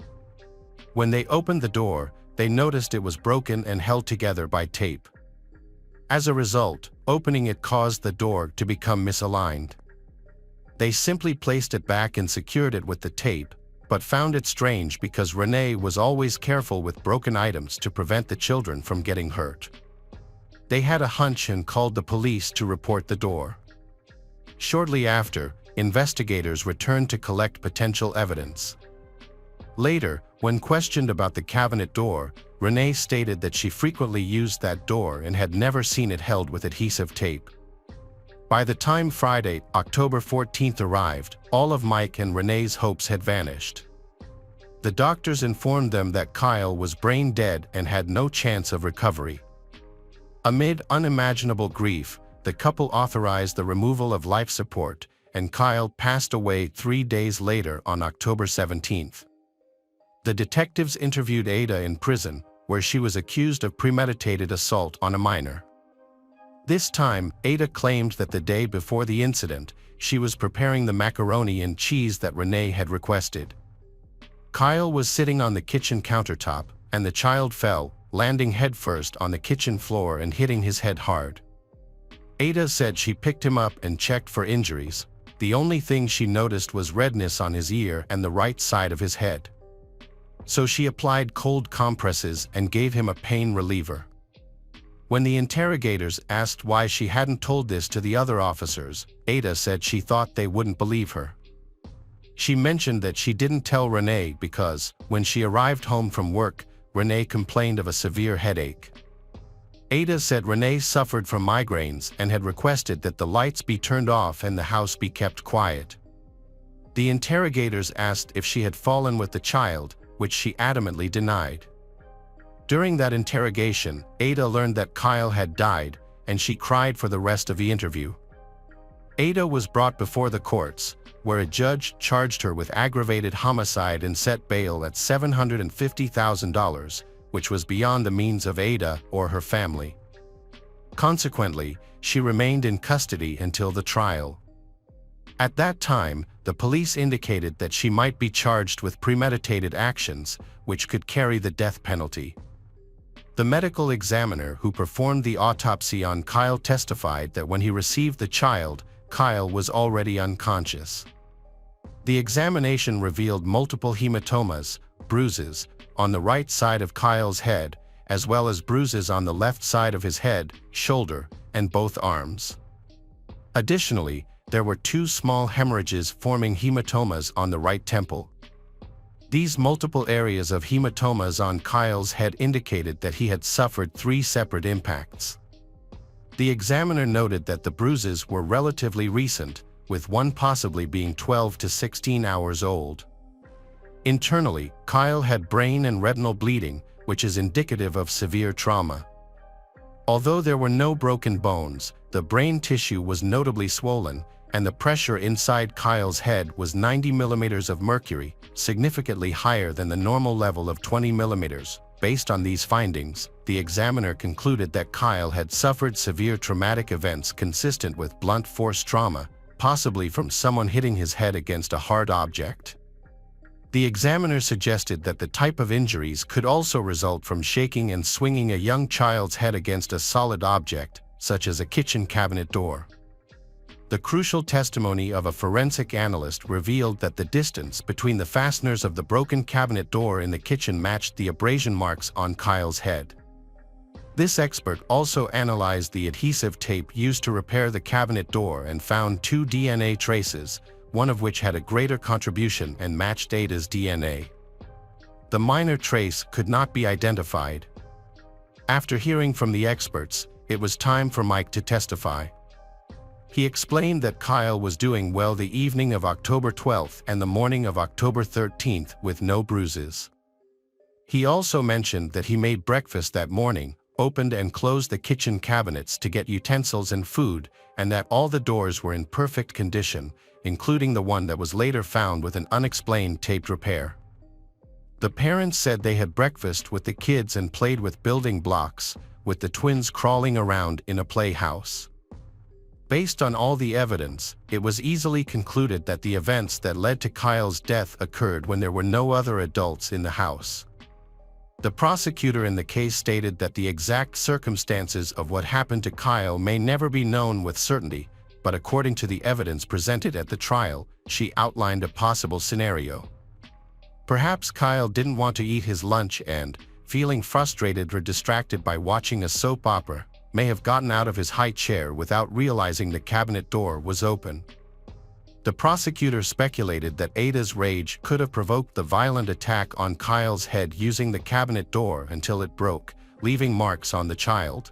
When they opened the door, they noticed it was broken and held together by tape. As a result, opening it caused the door to become misaligned. They simply placed it back and secured it with the tape, but found it strange because Renee was always careful with broken items to prevent the children from getting hurt. They had a hunch and called the police to report the door. Shortly after, investigators returned to collect potential evidence. Later, when questioned about the cabinet door, Renee stated that she frequently used that door and had never seen it held with adhesive tape. By the time Friday, October 14th arrived, all of Mike and Renee's hopes had vanished. The doctors informed them that Kyle was brain dead and had no chance of recovery. Amid unimaginable grief, the couple authorized the removal of life support, and Kyle passed away 3 days later on October 17th. The detectives interviewed Ada in prison, where she was accused of premeditated assault on a minor. This time, Ada claimed that the day before the incident, she was preparing the macaroni and cheese that Renee had requested. Kyle was sitting on the kitchen countertop, and the child fell, landing headfirst on the kitchen floor and hitting his head hard. Ada said she picked him up and checked for injuries. The only thing she noticed was redness on his ear and the right side of his head. so she applied cold compresses and gave him a pain reliever. When the interrogators asked why she hadn't told this to the other officers, Ada said she thought they wouldn't believe her. She mentioned that she didn't tell Renee because, when she arrived home from work, Renee complained of a severe headache. Ada said Renee suffered from migraines and had requested that the lights be turned off and the house be kept quiet. The interrogators asked if she had fallen with the child, which she adamantly denied. During that interrogation, Ada learned that Kyle had died, and she cried for the rest of the interview. Ada was brought before the courts, where a judge charged her with aggravated homicide and set bail at $750,000, which was beyond the means of Ada or her family. Consequently, she remained in custody until the trial. At that time, the police indicated that she might be charged with premeditated actions, which could carry the death penalty. The medical examiner who performed the autopsy on Kyle testified that when he received the child, Kyle was already unconscious. The examination revealed multiple hematomas, bruises, on the right side of Kyle's head, as well as bruises on the left side of his head, shoulder, and both arms. Additionally, there were 2 small hemorrhages forming hematomas on the right temple. These multiple areas of hematomas on Kyle's head indicated that he had suffered 3 separate impacts. The examiner noted that the bruises were relatively recent, with one possibly being 12 to 16 hours old. Internally, Kyle had brain and retinal bleeding, which is indicative of severe trauma. Although there were no broken bones, the brain tissue was notably swollen, and the pressure inside Kyle's head was 90 millimeters of mercury, significantly higher than the normal level of 20 millimeters. Based on these findings, the examiner concluded that Kyle had suffered severe traumatic events consistent with blunt force trauma, possibly from someone hitting his head against a hard object. The examiner suggested that the type of injuries could also result from shaking and swinging a young child's head against a solid object, such as a kitchen cabinet door. The crucial testimony of a forensic analyst revealed that the distance between the fasteners of the broken cabinet door in the kitchen matched the abrasion marks on Kyle's head. This expert also analyzed the adhesive tape used to repair the cabinet door and found 2 DNA traces, one of which had a greater contribution and matched Ada's DNA. The minor trace could not be identified. After hearing from the experts, it was time for Mike to testify. He explained that Kyle was doing well the evening of October 12th and the morning of October 13th with no bruises. He also mentioned that he made breakfast that morning, opened and closed the kitchen cabinets to get utensils and food, and that all the doors were in perfect condition, including the one that was later found with an unexplained taped repair. The parents said they had breakfast with the kids and played with building blocks, with the twins crawling around in a playhouse. Based on all the evidence, it was easily concluded that the events that led to Kyle's death occurred when there were no other adults in the house. The prosecutor in the case stated that the exact circumstances of what happened to Kyle may never be known with certainty, but according to the evidence presented at the trial, she outlined a possible scenario. Perhaps Kyle didn't want to eat his lunch and, feeling frustrated or distracted by watching a soap opera, may have gotten out of his high chair without realizing the cabinet door was open. The prosecutor speculated that Ada's rage could have provoked the violent attack on Kyle's head using the cabinet door until it broke, leaving marks on the child.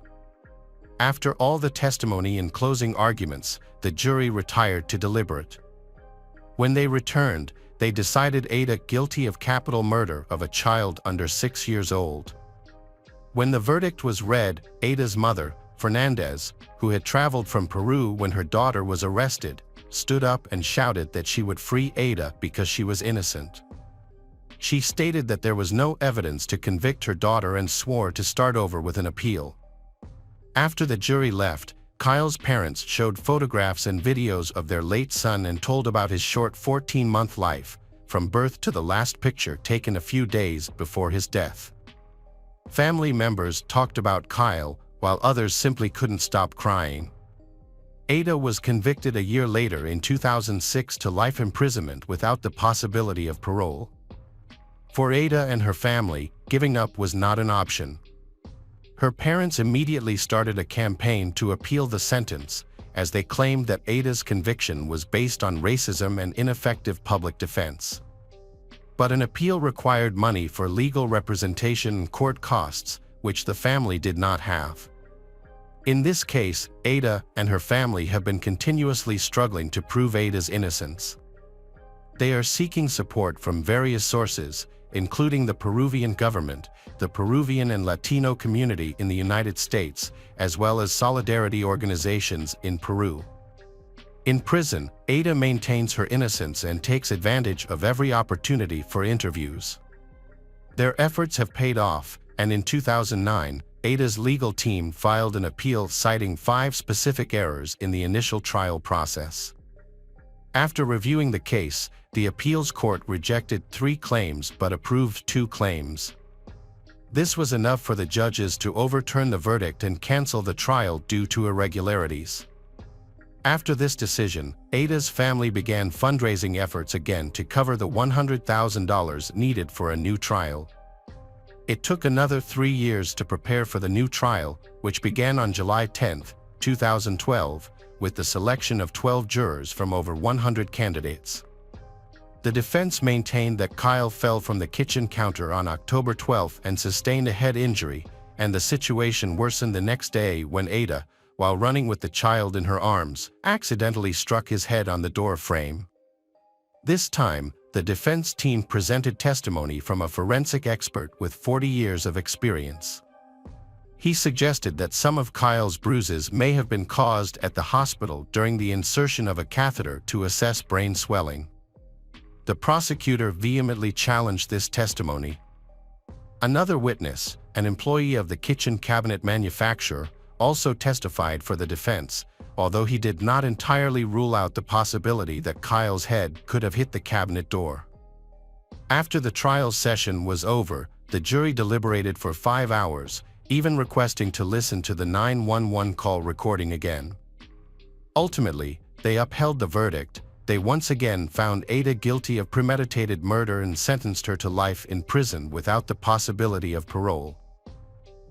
After all the testimony and closing arguments, the jury retired to deliberate. When they returned, they decided Ada guilty of capital murder of a child under 6 years old. When the verdict was read, Ada's mother, Fernandez, who had traveled from Peru when her daughter was arrested, stood up and shouted that she would free Ada because she was innocent. She stated that there was no evidence to convict her daughter and swore to start over with an appeal. After the jury left, Kyle's parents showed photographs and videos of their late son and told about his short 14-month life, from birth to the last picture taken a few days before his death. Family members talked about Kyle, while others simply couldn't stop crying. Ada was convicted a year later in 2006 to life imprisonment without the possibility of parole. For Ada and her family, giving up was not an option. Her parents immediately started a campaign to appeal the sentence, as they claimed that Ada's conviction was based on racism and ineffective public defense. But an appeal required money for legal representation and court costs, which the family did not have. In this case, Ada and her family have been continuously struggling to prove Ada's innocence. They are seeking support from various sources, including the Peruvian government, the Peruvian and Latino community in the United States, as well as solidarity organizations in Peru. In prison, Ada maintains her innocence and takes advantage of every opportunity for interviews. Their efforts have paid off, and in 2009, Ada's legal team filed an appeal citing 5 specific errors in the initial trial process. After reviewing the case, the appeals court rejected 3 claims but approved 2 claims. This was enough for the judges to overturn the verdict and cancel the trial due to irregularities. After this decision, Ada's family began fundraising efforts again to cover the $100,000 needed for a new trial. It took another 3 years to prepare for the new trial, which began on July 10, 2012, with the selection of 12 jurors from over 100 candidates. The defense maintained that Kyle fell from the kitchen counter on October 12 and sustained a head injury, and the situation worsened the next day when Ada, while running with the child in her arms, accidentally struck his head on the door frame. This time, the defense team presented testimony from a forensic expert with 40 years of experience. He suggested that some of Kyle's bruises may have been caused at the hospital during the insertion of a catheter to assess brain swelling. The prosecutor vehemently challenged this testimony. Another witness, an employee of the kitchen cabinet manufacturer, also testified for the defense, although he did not entirely rule out the possibility that Kyle's head could have hit the cabinet door. After the trial session was over, the jury deliberated for 5 hours, even requesting to listen to the 911 call recording again. Ultimately, they upheld the verdict. They once again found Ada guilty of premeditated murder and sentenced her to life in prison without the possibility of parole.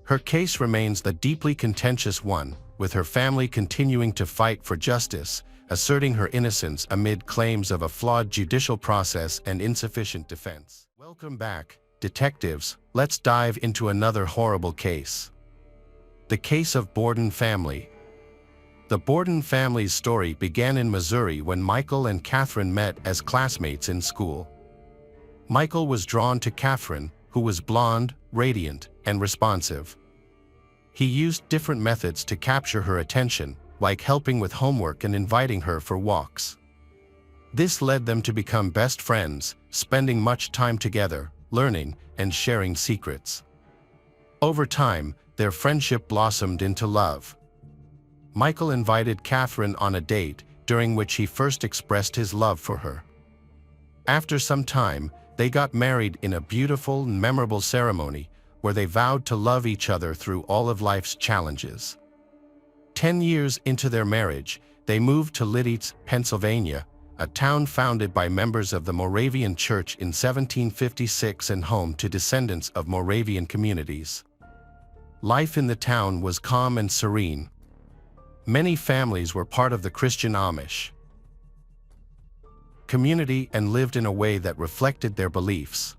Her case remains a deeply contentious one, with her family continuing to fight for justice, asserting her innocence amid claims of a flawed judicial process and insufficient defense. Welcome back, detectives. Let's dive into another horrible case. The case of Bordon family. The Bordon family's story began in Missouri when Michael and Catherine met as classmates in school. Michael was drawn to Catherine, who was blonde, radiant, and responsive. He used different methods to capture her attention, like helping with homework and inviting her for walks. This led them to become best friends, spending much time together, learning, and sharing secrets. Over time, their friendship blossomed into love. Michael invited Catherine on a date, during which he first expressed his love for her. After some time, they got married in a beautiful and memorable ceremony, where they vowed to love each other through all of life's challenges. 10 years into their marriage, they moved to Lititz, Pennsylvania, a town founded by members of the Moravian Church in 1756 and home to descendants of Moravian communities. Life in the town was calm and serene. Many families were part of the Christian Amish community and lived in a way that reflected their beliefs.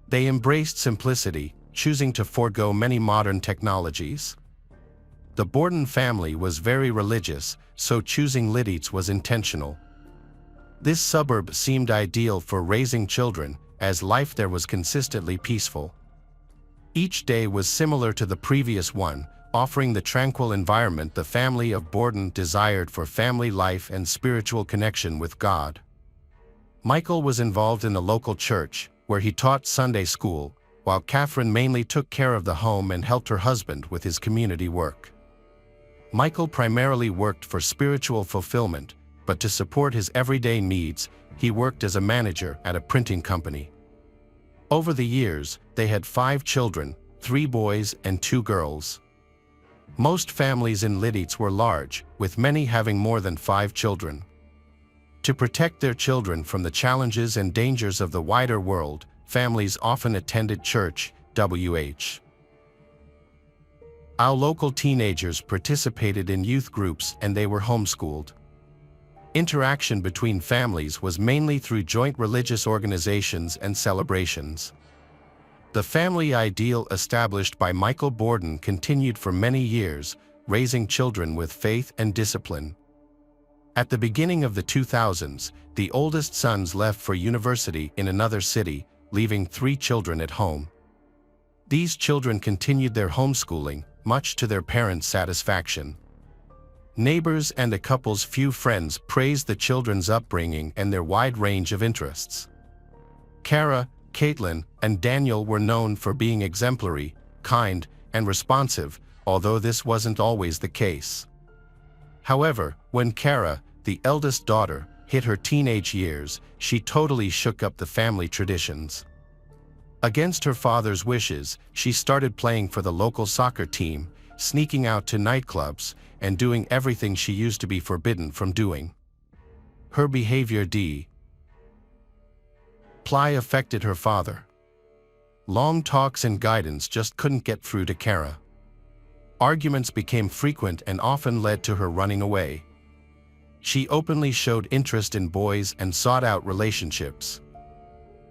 They embraced simplicity, choosing to forego many modern technologies. The Bordon family was very religious, so choosing Lititz was intentional. This suburb seemed ideal for raising children, as life there was consistently peaceful. Each day was similar to the previous one, offering the tranquil environment the family of Bordon desired for family life and spiritual connection with God. Michael was involved in the local church, where he taught Sunday school, while Catherine mainly took care of the home and helped her husband with his community work. Michael primarily worked for spiritual fulfillment, but to support his everyday needs, he worked as a manager at a printing company. Over the years, they had 5 children, 3 boys and 2 girls. Most families in Lititz were large, with many having more than 5 children. To protect their children from the challenges and dangers of the wider world, families often attended church, Our local teenagers participated in youth groups and they were homeschooled. Interaction between families was mainly through joint religious organizations and celebrations. The family ideal established by Michael Bordon continued for many years, raising children with faith and discipline. At the beginning of the 2000s, the oldest sons left for university in another city, leaving 3 children at home. These children continued their homeschooling, much to their parents' satisfaction. Neighbors and the couple's few friends praised the children's upbringing and their wide range of interests. Kara, Caitlin, and Daniel were known for being exemplary, kind, and responsive, although this wasn't always the case. However, when Kara, the eldest daughter, hit her teenage years, she totally shook up the family traditions. Against her father's wishes, she started playing for the local soccer team, sneaking out to nightclubs, and doing everything she used to be forbidden from doing. Her behavior affected her father. Long talks and guidance just couldn't get through to Kara. Arguments became frequent and often led to her running away. She openly showed interest in boys and sought out relationships.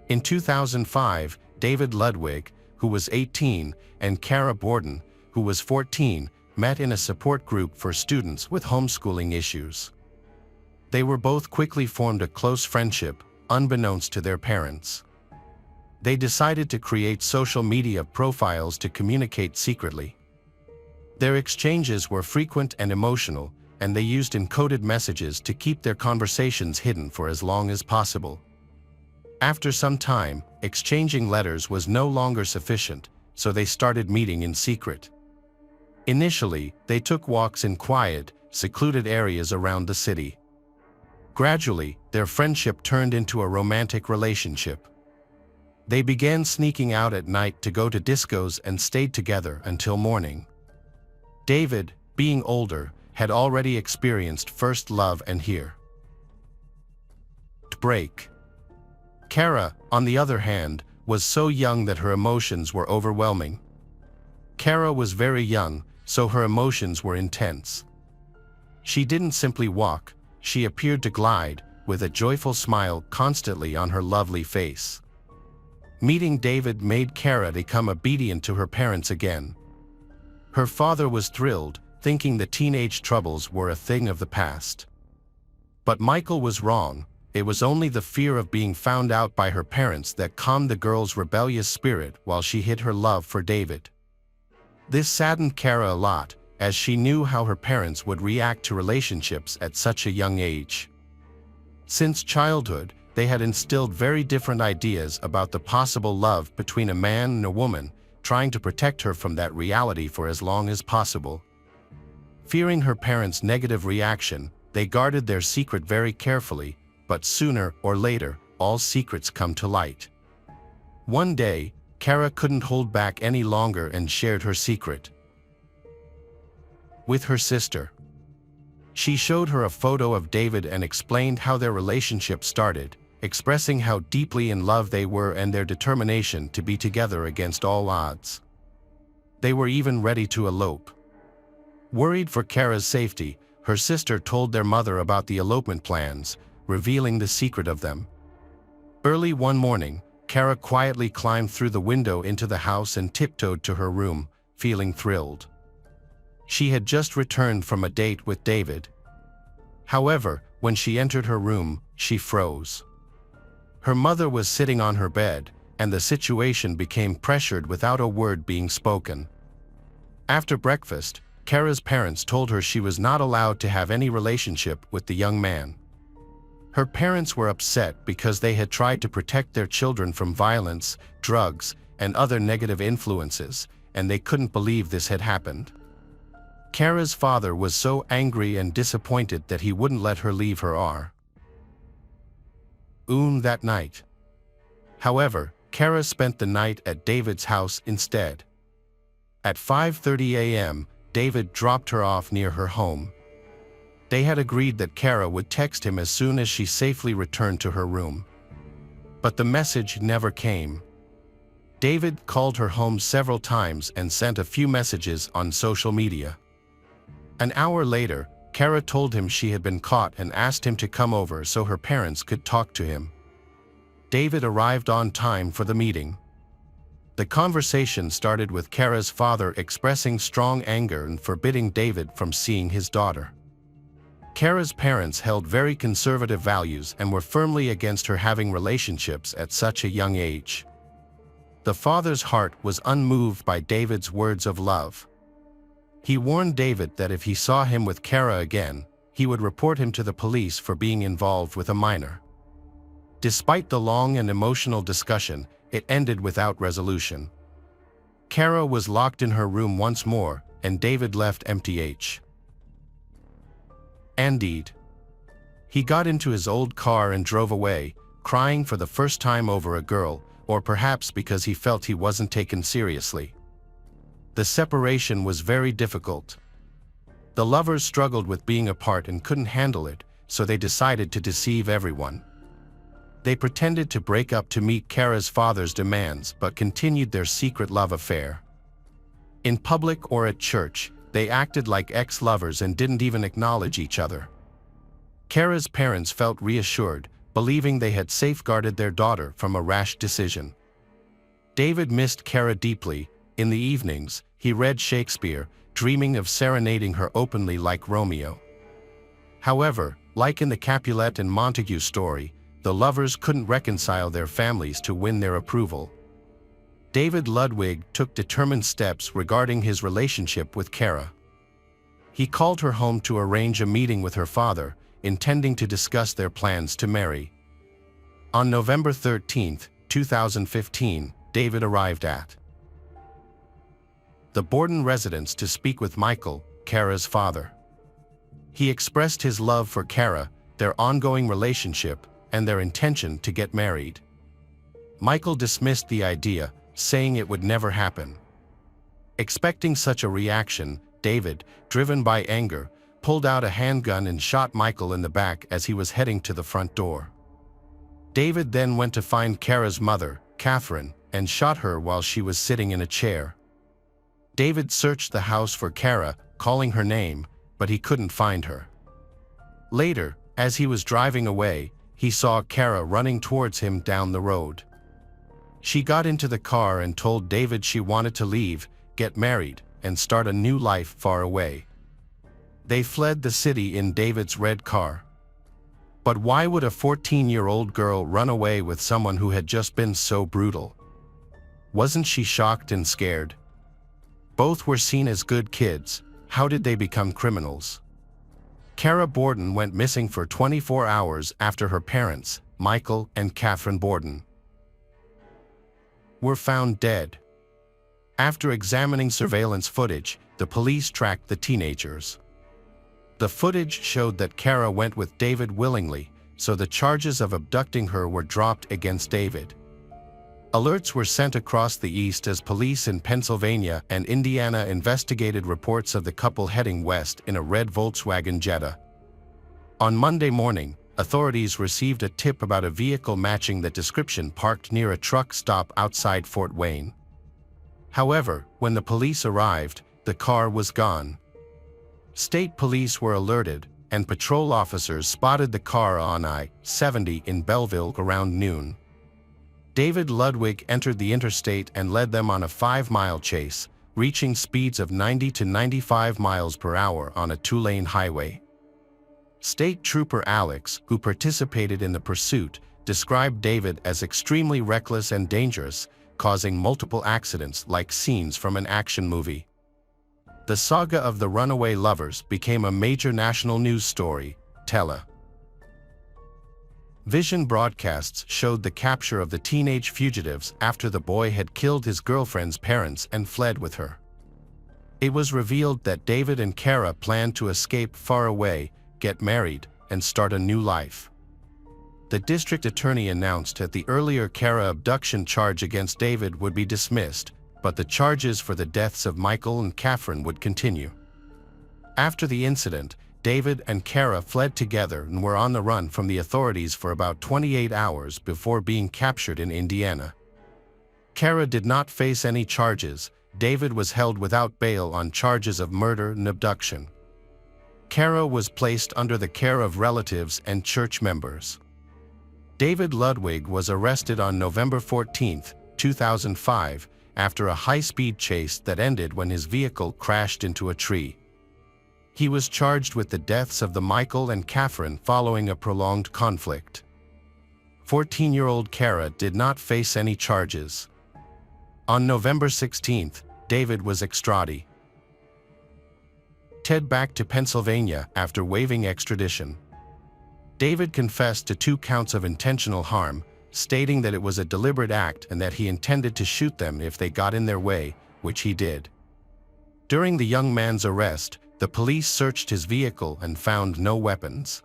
In 2005, David Ludwig, who was 18, and Kara Bordon, who was 14, met in a support group for students with homeschooling issues. They were both quickly formed a close friendship, unbeknownst to their parents. They decided to create social media profiles to communicate secretly. Their exchanges were frequent and emotional, and they used encoded messages to keep their conversations hidden for as long as possible. After some time, exchanging letters was no longer sufficient, so they started meeting in secret. Initially, they took walks in quiet, secluded areas around the city. Gradually, their friendship turned into a romantic relationship. They began sneaking out at night to go to discos and stayed together until morning. David, being older, had already experienced first love and heartbreak. Kara, on the other hand, was so young that her emotions were overwhelming. Kara was very young, so her emotions were intense. She didn't simply walk, she appeared to glide, with a joyful smile constantly on her lovely face. Meeting David made Kara become obedient to her parents again. Her father was thrilled, thinking the teenage troubles were a thing of the past. But Michael was wrong. It was only the fear of being found out by her parents that calmed the girl's rebellious spirit while she hid her love for David. This saddened Kara a lot, as she knew how her parents would react to relationships at such a young age. Since childhood, they had instilled very different ideas about the possible love between a man and a woman, trying to protect her from that reality for as long as possible. Fearing her parents' negative reaction, they guarded their secret very carefully, but sooner or later, all secrets come to light. One day, Kara couldn't hold back any longer and shared her secret with her sister. She showed her a photo of David and explained how their relationship started, expressing how deeply in love they were and their determination to be together against all odds. They were even ready to elope. Worried for Kara's safety, her sister told their mother about the elopement plans, revealing the secret of them. Early one morning, Kara quietly climbed through the window into the house and tiptoed to her room, feeling thrilled. She had just returned from a date with David. However, when she entered her room, she froze. Her mother was sitting on her bed, and the situation became pressured without a word being spoken. After breakfast, Kara's parents told her she was not allowed to have any relationship with the young man. Her parents were upset because they had tried to protect their children from violence, drugs, and other negative influences, and they couldn't believe this had happened. Kara's father was so angry and disappointed that he wouldn't let her leave her room that night. However, Kara spent the night at David's house instead. At 5:30 a.m., David dropped her off near her home. They had agreed that Kara would text him as soon as she safely returned to her room. But the message never came. David called her home several times and sent a few messages on social media. An hour later, Kara told him she had been caught and asked him to come over so her parents could talk to him. David arrived on time for the meeting. The conversation started with Kara's father expressing strong anger and forbidding David from seeing his daughter. Kara's parents held very conservative values and were firmly against her having relationships at such a young age. The father's heart was unmoved by David's words of love. He warned David that if he saw him with Kara again, he would report him to the police for being involved with a minor. Despite the long and emotional discussion, it ended without resolution. Kara was locked in her room once more, and David left empty. Indeed. He got into his old car and drove away, crying for the first time over a girl, or perhaps because he felt he wasn't taken seriously. The separation was very difficult. The lovers struggled with being apart and couldn't handle it, so they decided to deceive everyone. They pretended to break up to meet Kara's father's demands but continued their secret love affair. In public or at church, they acted like ex-lovers and didn't even acknowledge each other. Kara's parents felt reassured, believing they had safeguarded their daughter from a rash decision. David missed Kara deeply. In the evenings, he read Shakespeare, dreaming of serenading her openly like Romeo. However, like in the Capulet and Montague story, the lovers couldn't reconcile their families to win their approval. David Ludwig took determined steps regarding his relationship with Kara. He called her home to arrange a meeting with her father, intending to discuss their plans to marry. On November 13, 2015, David arrived at the Bordon residence to speak with Michael, Kara's father. He expressed his love for Kara, their ongoing relationship, and their intention to get married. Michael dismissed the idea, saying it would never happen. Expecting such a reaction, David, driven by anger, pulled out a handgun and shot Michael in the back as he was heading to the front door. David then went to find Kara's mother, Catherine, and shot her while she was sitting in a chair. David searched the house for Kara, calling her name, but he couldn't find her. Later, as he was driving away, he saw Kara running towards him down the road. She got into the car and told David she wanted to leave, get married, and start a new life far away. They fled the city in David's red car. But why would a 14-year-old girl run away with someone who had just been so brutal? Wasn't she shocked and scared? Both were seen as good kids. How did they become criminals? Kara Bordon went missing for 24 hours after her parents, Michael and Catherine Bordon, were found dead. After examining surveillance footage, the police tracked the teenagers. The footage showed that Kara went with David willingly, so the charges of abducting her were dropped against David. Alerts were sent across the East as police in Pennsylvania and Indiana investigated reports of the couple heading west in a red Volkswagen Jetta. On Monday morning, authorities received a tip about a vehicle matching that description parked near a truck stop outside Fort Wayne. However, when the police arrived, the car was gone. State police were alerted, and patrol officers spotted the car on I-70 in Belleville around noon. David Ludwig entered the interstate and led them on a 5-mile chase, reaching speeds of 90 to 95 miles per hour on a 2-lane highway. State Trooper Alex, who participated in the pursuit, described David as extremely reckless and dangerous, causing multiple accidents like scenes from an action movie. The saga of the runaway lovers became a major national news story. Television broadcasts showed the capture of the teenage fugitives after the boy had killed his girlfriend's parents and fled with her. It was revealed that David and Kara planned to escape far away, get married, and start a new life. The district attorney announced that the earlier Kara abduction charge against David would be dismissed, but the charges for the deaths of Michael and Catherine would continue. After the incident, David and Kara fled together and were on the run from the authorities for about 28 hours before being captured in Indiana. Kara did not face any charges. David was held without bail on charges of murder and abduction. Kara was placed under the care of relatives and church members. David Ludwig was arrested on November 14, 2005, after a high-speed chase that ended when his vehicle crashed into a tree. He was charged with the deaths of the Michael and Catherine following a prolonged conflict. 14-year-old Kara did not face any charges. On November 16, David was extradited back to Pennsylvania after waiving extradition. David confessed to 2 counts of intentional harm, stating that it was a deliberate act and that he intended to shoot them if they got in their way, which he did. During the young man's arrest, the police searched his vehicle and found no weapons.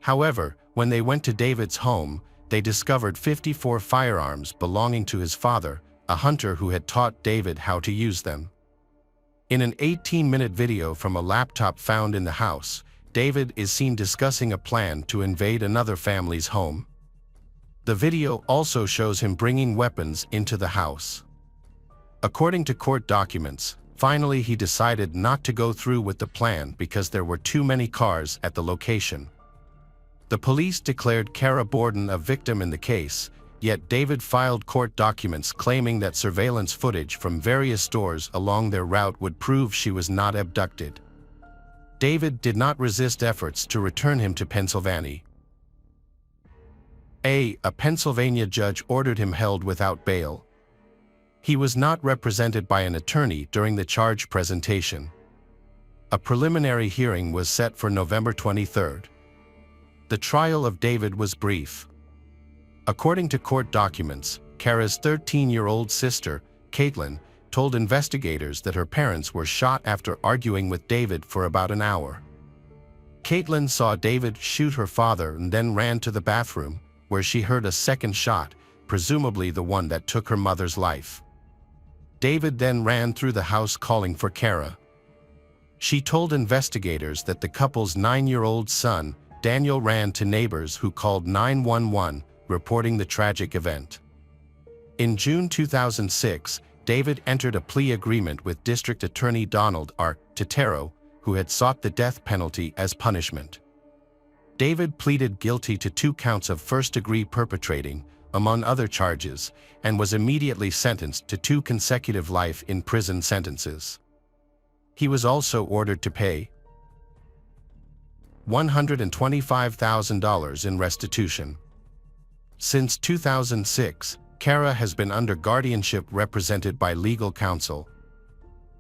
However, when they went to David's home, they discovered 54 firearms belonging to his father, a hunter who had taught David how to use them. In an 18-minute video from a laptop found in the house, David is seen discussing a plan to invade another family's home. The video also shows him bringing weapons into the house. According to court documents, finally he decided not to go through with the plan because there were too many cars at the location. The police declared Kara Bordon a victim in the case, yet David filed court documents claiming that surveillance footage from various stores along their route would prove she was not abducted. David did not resist efforts to return him to Pennsylvania. A Pennsylvania judge ordered him held without bail. He was not represented by an attorney during the charge presentation. A preliminary hearing was set for November 23. The trial of David was brief. According to court documents, Kara's 13-year-old sister, Caitlin, told investigators that her parents were shot after arguing with David for about an hour. Caitlin saw David shoot her father and then ran to the bathroom, where she heard a second shot, presumably the one that took her mother's life. David then ran through the house calling for Kara. She told investigators that the couple's 9-year-old son, Daniel, ran to neighbors who called 911, reporting the tragic event. In June 2006, David entered a plea agreement with District Attorney Donald R. Totaro, who had sought the death penalty as punishment. David pleaded guilty to 2 counts of first-degree perpetrating, among other charges, and was immediately sentenced to 2 consecutive life-in-prison sentences. He was also ordered to pay $125,000 in restitution. Since 2006, Kara has been under guardianship represented by legal counsel.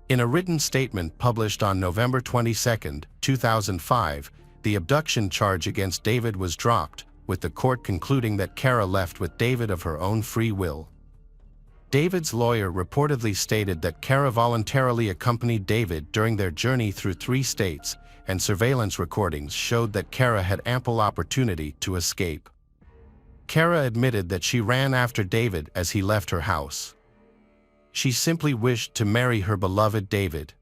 In a written statement published on November 22, 2005, the abduction charge against David was dropped, with the court concluding that Kara left with David of her own free will. David's lawyer reportedly stated that Kara voluntarily accompanied David during their journey through 3 states, and surveillance recordings showed that Kara had ample opportunity to escape. Kara admitted that she ran after David as he left her house. She simply wished to marry her beloved David.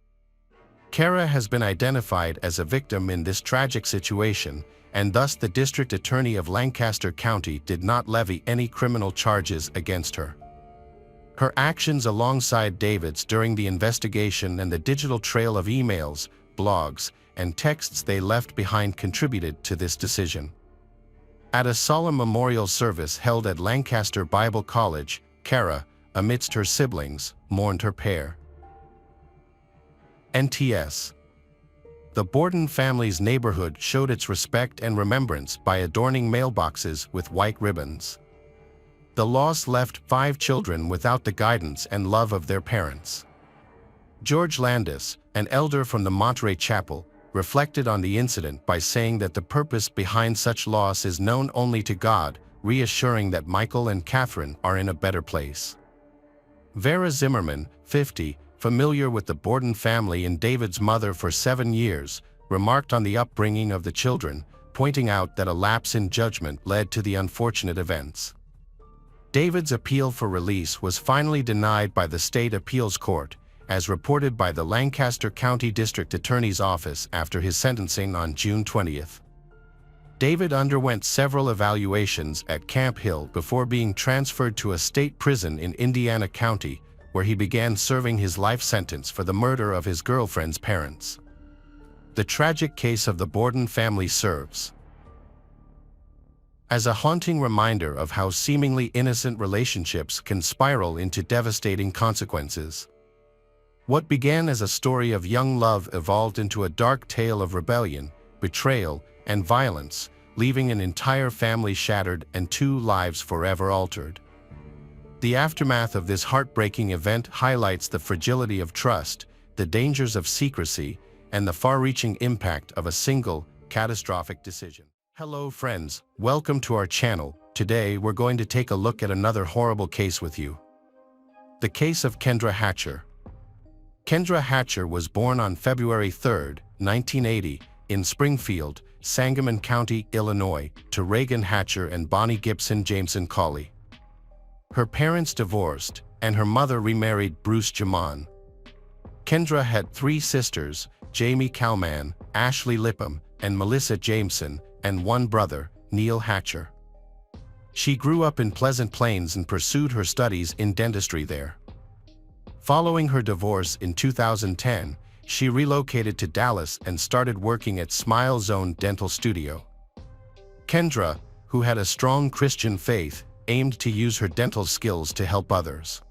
Kara has been identified as a victim in this tragic situation, and thus the District Attorney of Lancaster County did not levy any criminal charges against her. Her actions alongside David's during the investigation and the digital trail of emails, blogs, and texts they left behind contributed to this decision. At a solemn memorial service held at Lancaster Bible College, Kara, amidst her siblings, mourned her pair. NTS. The Bordon family's neighborhood showed its respect and remembrance by adorning mailboxes with white ribbons. The loss left 5 children without the guidance and love of their parents. George Landis, an elder from the Monterey Chapel, reflected on the incident by saying that the purpose behind such loss is known only to God, reassuring that Michael and Catherine are in a better place. Vera Zimmerman, 50, familiar with the Bordon family and David's mother for 7 years, remarked on the upbringing of the children, pointing out that a lapse in judgment led to the unfortunate events. David's appeal for release was finally denied by the state appeals court, as reported by the Lancaster County District Attorney's Office after his sentencing on June 20th. David underwent several evaluations at Camp Hill before being transferred to a state prison in Indiana County, where he began serving his life sentence for the murder of his girlfriend's parents. The tragic case of the Bordon family serves as a haunting reminder of how seemingly innocent relationships can spiral into devastating consequences. What began as a story of young love evolved into a dark tale of rebellion, betrayal, and violence, leaving an entire family shattered and 2 lives forever altered. The aftermath of this heartbreaking event highlights the fragility of trust, the dangers of secrecy, and the far-reaching impact of a single, catastrophic decision. Hello friends, welcome to our channel. Today we're going to take a look at another horrible case with you. The case of Kendra Hatcher. Kendra Hatcher was born on February 3, 1980, in Springfield, Sangamon County, Illinois, to Reagan Hatcher and Bonnie Gibson Jameson Cawley. Her parents divorced, and her mother remarried Bruce Jamon. Kendra had 3 sisters, Jamie Kalman, Ashley Lipham, and Melissa Jameson, and 1 brother, Neil Hatcher. She grew up in Pleasant Plains and pursued her studies in dentistry there. Following her divorce in 2010, she relocated to Dallas and started working at Smile Zone Dental Studio. Kendra, who had a strong Christian faith, aimed to use her dental skills to help others.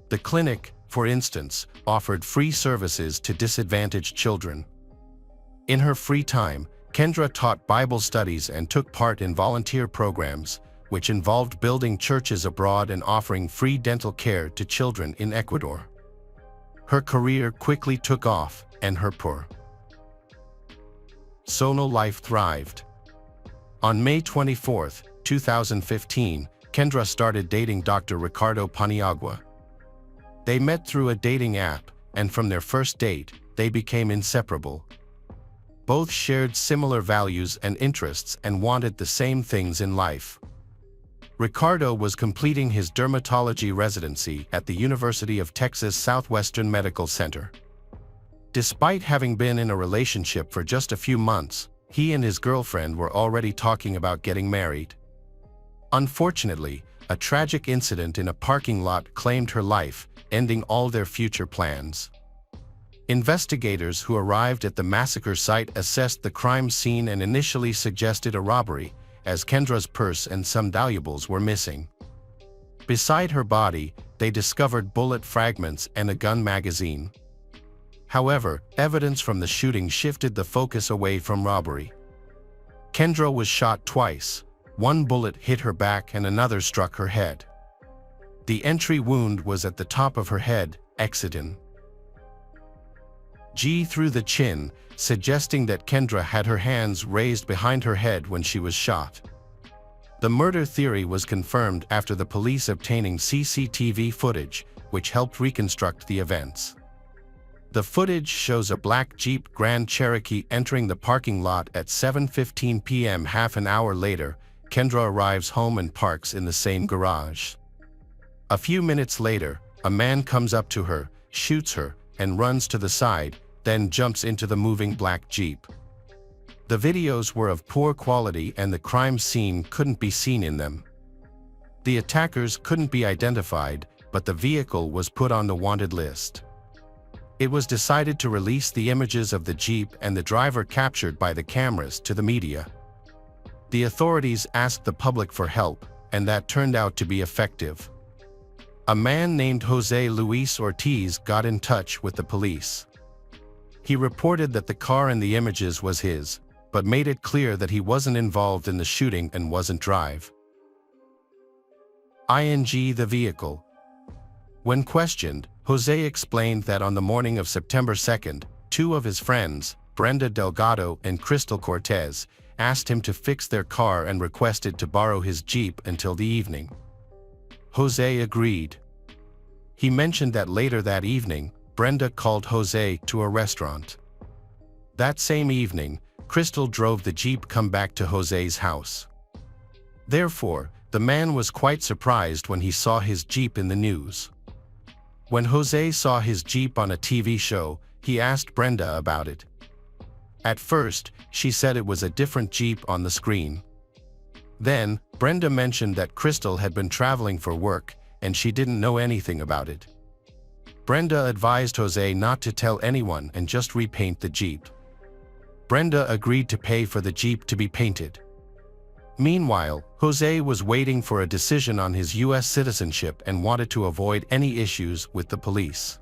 The clinic, for instance, offered free services to disadvantaged children. In her free time, Kendra taught Bible studies and took part in volunteer programs, which involved building churches abroad and offering free dental care to children in Ecuador. Her career quickly took off, and her solo life thrived. On May 24, 2015, Kendra started dating Dr. Ricardo Paniagua. They met through a dating app, and from their first date, they became inseparable. Both shared similar values and interests and wanted the same things in life. Ricardo was completing his dermatology residency at the University of Texas Southwestern Medical Center. Despite having been in a relationship for just a few months, he and his girlfriend were already talking about getting married. Unfortunately, a tragic incident in a parking lot claimed her life, ending all their future plans. Investigators who arrived at the massacre site assessed the crime scene and initially suggested a robbery, as Kendra's purse and some valuables were missing. Beside her body, they discovered bullet fragments and a gun magazine. However, evidence from the shooting shifted the focus away from robbery. Kendra was shot twice. 1 bullet hit her back and another struck her head. The entry wound was at the top of her head, exciting through the chin, suggesting that Kendra had her hands raised behind her head when she was shot. The murder theory was confirmed after the police obtaining CCTV footage, which helped reconstruct the events. The footage shows a black Jeep Grand Cherokee entering the parking lot at 7:15 p.m. Half an hour later, Kendra arrives home and parks in the same garage. A few minutes later, a man comes up to her, shoots her, and runs to the side, then jumps into the moving black Jeep. The videos were of poor quality and the crime scene couldn't be seen in them. The attackers couldn't be identified, but the vehicle was put on the wanted list. It was decided to release the images of the Jeep and the driver captured by the cameras to the media. The authorities asked the public for help, and that turned out to be effective. A man named Jose Luis Ortiz got in touch with the police. He reported that the car in the images was his, but made it clear that he wasn't involved in the shooting and wasn't drive. The vehicle. When questioned, Jose explained that on the morning of September 2nd, 2 of his friends, Brenda Delgado and Crystal Cortez, asked him to fix their car and requested to borrow his Jeep until the evening. Jose agreed. He mentioned that later that evening, Brenda called Jose to a restaurant. That same evening, Crystal drove the Jeep come back to Jose's house. Therefore, the man was quite surprised when he saw his Jeep in the news. When Jose saw his Jeep on a TV show, he asked Brenda about it. At first, she said it was a different Jeep on the screen. Then, Brenda mentioned that Crystal had been traveling for work, and she didn't know anything about it. Brenda advised Jose not to tell anyone and just repaint the Jeep. Brenda agreed to pay for the Jeep to be painted. Meanwhile, Jose was waiting for a decision on his U.S. citizenship and wanted to avoid any issues with the police.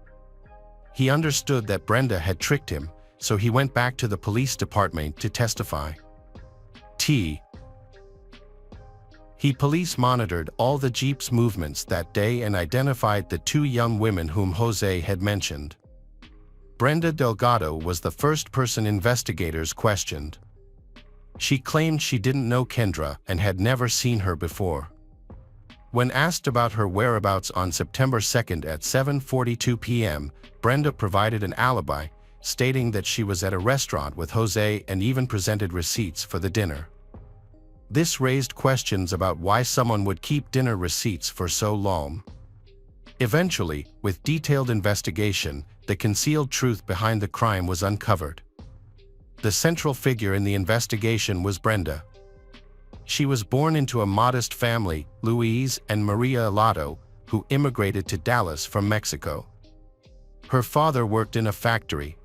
He understood that Brenda had tricked him, so he went back to the police department to testify. He police monitored all the Jeep's movements that day and identified the two young women whom Jose had mentioned. Brenda Delgado was the first person investigators questioned. She claimed she didn't know Kendra and had never seen her before. When asked about her whereabouts on September 2nd at 7:42 p.m., Brenda provided an alibi, stating that she was at a restaurant with Jose and even presented receipts for the dinner. This raised questions about why someone would keep dinner receipts for so long. Eventually, with detailed investigation, the concealed truth behind the crime was uncovered. The central figure in the investigation was Brenda. She was born into a modest family, Luis and Maria Alado, who immigrated to Dallas from Mexico. Her father worked in a factory.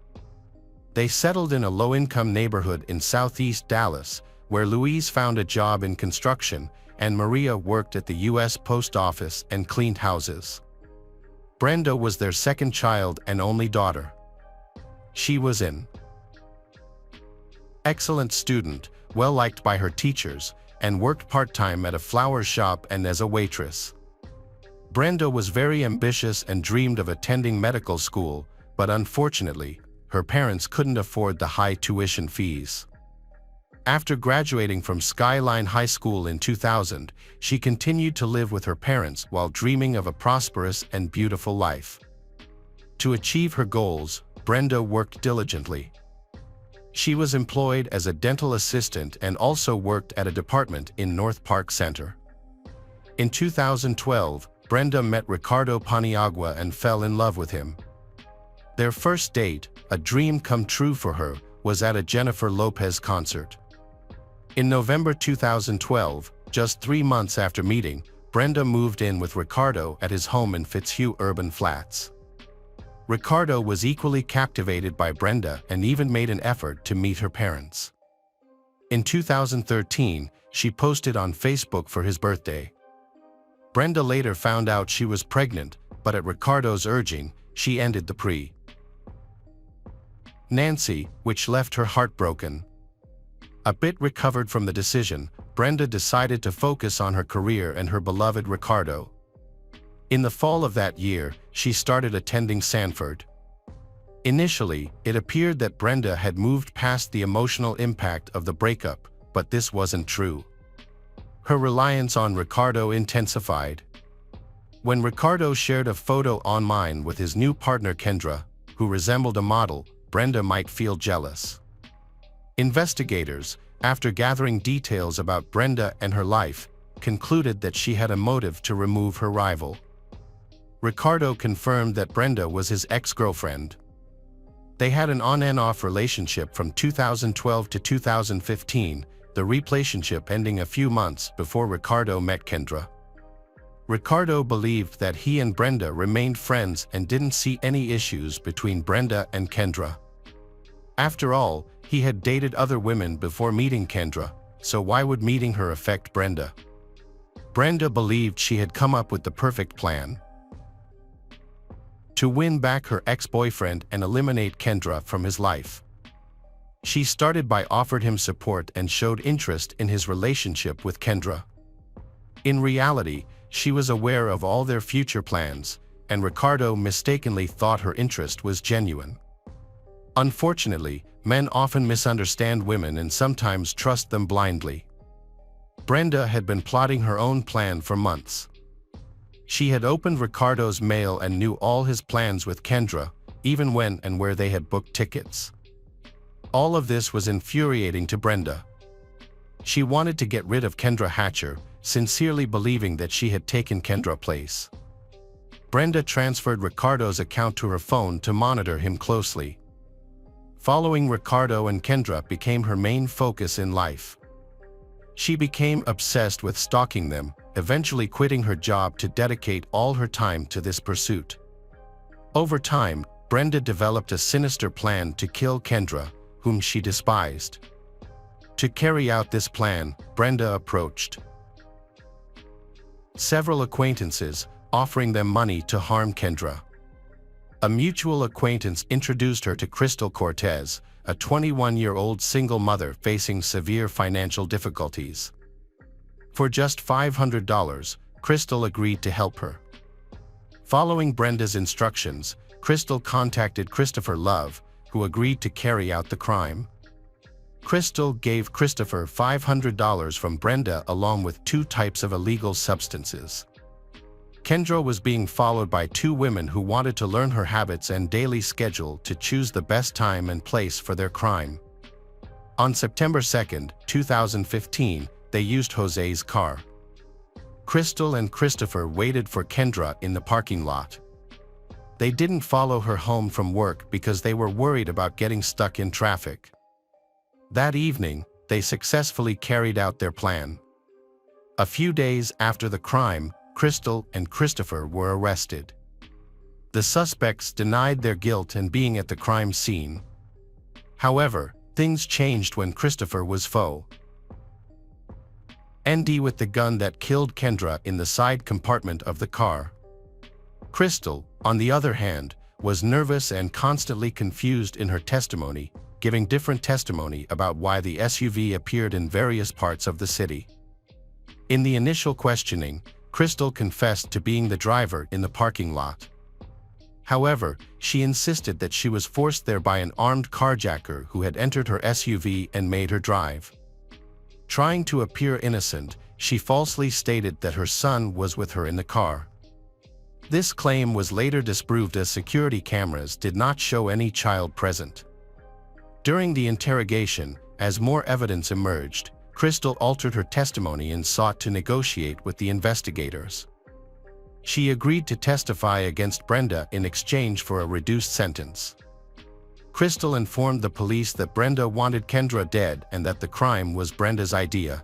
They settled in a low-income neighborhood in southeast Dallas, where Luis found a job in construction, and Maria worked at the U.S. Post Office and cleaned houses. Brenda was their second child and only daughter. She was an excellent student, well-liked by her teachers, and worked part-time at a flower shop and as a waitress. Brenda was very ambitious and dreamed of attending medical school, but unfortunately, her parents couldn't afford the high tuition fees. After graduating from Skyline High School in 2000, she continued to live with her parents while dreaming of a prosperous and beautiful life. To achieve her goals, Brenda worked diligently. She was employed as a dental assistant and also worked at a department in North Park Center. In 2012, Brenda met Ricardo Paniagua and fell in love with him. Their first date, a dream come true for her, was at a Jennifer Lopez concert. In November 2012, just 3 months after meeting, Brenda moved in with Ricardo at his home in Fitzhugh Urban Flats. Ricardo was equally captivated by Brenda and even made an effort to meet her parents. In 2013, she posted on Facebook for his birthday. Brenda later found out she was pregnant, but at Ricardo's urging, she ended the pregnancy, which left her heartbroken. A bit recovered from the decision, Brenda decided to focus on her career and her beloved Ricardo. In the fall of that year, she started attending Sanford. Initially, it appeared that Brenda had moved past the emotional impact of the breakup, but this wasn't true. Her reliance on Ricardo intensified. When Ricardo shared a photo online with his new partner Kendra, who resembled a model, Brenda might feel jealous. Investigators, after gathering details about Brenda and her life, concluded that she had a motive to remove her rival. Ricardo confirmed that Brenda was his ex-girlfriend. They had an on and off relationship from 2012 to 2015, the relationship ending a few months before Ricardo met Kendra. Ricardo believed that he and Brenda remained friends and didn't see any issues between Brenda and Kendra. After all, he had dated other women before meeting Kendra, so why would meeting her affect Brenda? Brenda believed she had come up with the perfect plan to win back her ex-boyfriend and eliminate Kendra from his life. She started by offering him support and showed interest in his relationship with Kendra. In reality, she was aware of all their future plans, and Ricardo mistakenly thought her interest was genuine. Unfortunately, men often misunderstand women and sometimes trust them blindly. Brenda had been plotting her own plan for months. She had opened Ricardo's mail and knew all his plans with Kendra, even when and where they had booked tickets. All of this was infuriating to Brenda. She wanted to get rid of Kendra Hatcher, sincerely believing that she had taken Kendra's place. Brenda transferred Ricardo's account to her phone to monitor him closely. Following Ricardo and Kendra became her main focus in life. She became obsessed with stalking them, eventually quitting her job to dedicate all her time to this pursuit. Over time, Brenda developed a sinister plan to kill Kendra, whom she despised. To carry out this plan, Brenda approached several acquaintances, offering them money to harm Kendra. A mutual acquaintance introduced her to Crystal Cortez, a 21-year-old single mother facing severe financial difficulties. For just $500, Crystal agreed to help her. Following Brenda's instructions, Crystal contacted Christopher Love, who agreed to carry out the crime. Crystal gave Christopher $500 from Brenda along with 2 types of illegal substances. Kendra was being followed by 2 women who wanted to learn her habits and daily schedule to choose the best time and place for their crime. On September 2, 2015, they used Jose's car. Crystal and Christopher waited for Kendra in the parking lot. They didn't follow her home from work because they were worried about getting stuck in traffic. That evening, they successfully carried out their plan. A few days after the crime, Crystal and Christopher were arrested. The suspects denied their guilt and being at the crime scene. However, things changed when Christopher was found with the gun that killed Kendra in the side compartment of the car. Crystal, on the other hand, was nervous and constantly confused in her testimony, giving different testimony about why the SUV appeared in various parts of the city. In the initial questioning, Crystal confessed to being the driver in the parking lot. However, she insisted that she was forced there by an armed carjacker who had entered her SUV and made her drive. Trying to appear innocent, she falsely stated that her son was with her in the car. This claim was later disproved as security cameras did not show any child present. During the interrogation, as more evidence emerged, Crystal altered her testimony and sought to negotiate with the investigators. She agreed to testify against Brenda in exchange for a reduced sentence. Crystal informed the police that Brenda wanted Kendra dead and that the crime was Brenda's idea.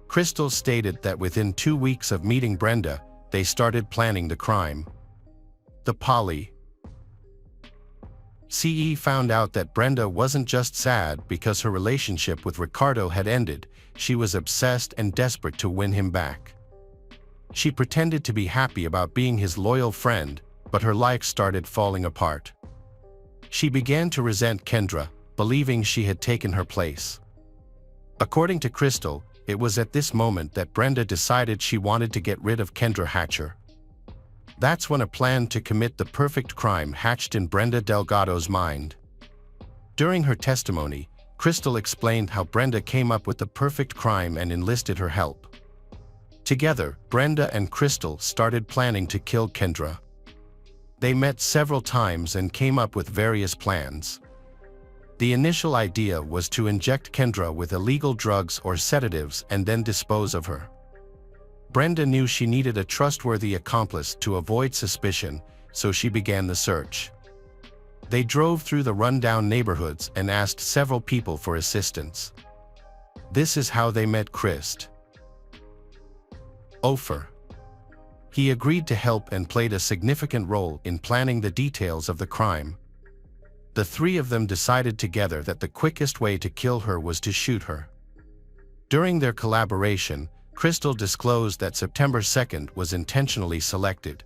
Crystal stated that within 2 weeks of meeting Brenda, they started planning the crime. The CE found out that Brenda wasn't just sad because her relationship with Ricardo had ended, she was obsessed and desperate to win him back. She pretended to be happy about being his loyal friend, but her life started falling apart. She began to resent Kendra, believing she had taken her place. According to Crystal, it was at this moment that Brenda decided she wanted to get rid of Kendra Hatcher. That's when a plan to commit the perfect crime hatched in Brenda Delgado's mind. During her testimony, Crystal explained how Brenda came up with the perfect crime and enlisted her help. Together, Brenda and Crystal started planning to kill Kendra. They met several times and came up with various plans. The initial idea was to inject Kendra with illegal drugs or sedatives and then dispose of her. Brenda knew she needed a trustworthy accomplice to avoid suspicion, so she began the search. They drove through the rundown neighborhoods and asked several people for assistance. This is how they met Christ. Ofer. He agreed to help and played a significant role in planning the details of the crime. The 3 of them decided together that the quickest way to kill her was to shoot her. During their collaboration, Crystal disclosed that September 2nd was intentionally selected.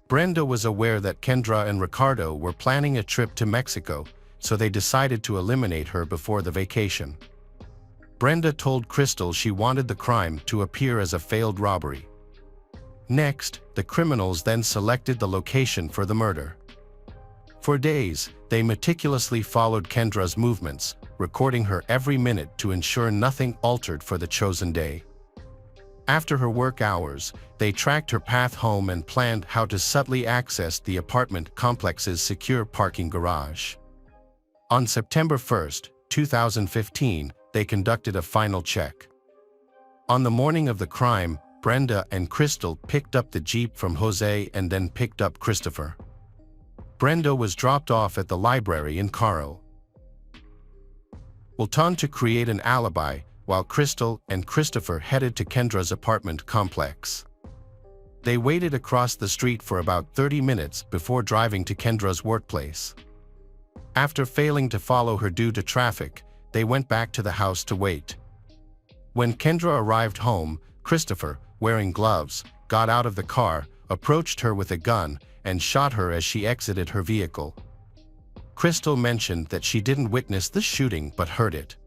Brenda was aware that Kendra and Ricardo were planning a trip to Mexico, so they decided to eliminate her before the vacation. Brenda told Crystal she wanted the crime to appear as a failed robbery. Next, the criminals then selected the location for the murder. For days, they meticulously followed Kendra's movements, recording her every minute to ensure nothing altered for the chosen day. After her work hours, they tracked her path home and planned how to subtly access the apartment complex's secure parking garage. On September 1, 2015, they conducted a final check. On the morning of the crime, Brenda and Crystal picked up the Jeep from Jose and then picked up Christopher. Brenda was dropped off at the library in Caro Wilton to create an alibi, while Crystal and Christopher headed to Kendra's apartment complex. They waited across the street for about 30 minutes before driving to Kendra's workplace. After failing to follow her due to traffic, they went back to the house to wait. When Kendra arrived home, Christopher, wearing gloves, got out of the car, approached her with a gun, and shot her as she exited her vehicle. Crystal mentioned that she didn't witness the shooting but heard it.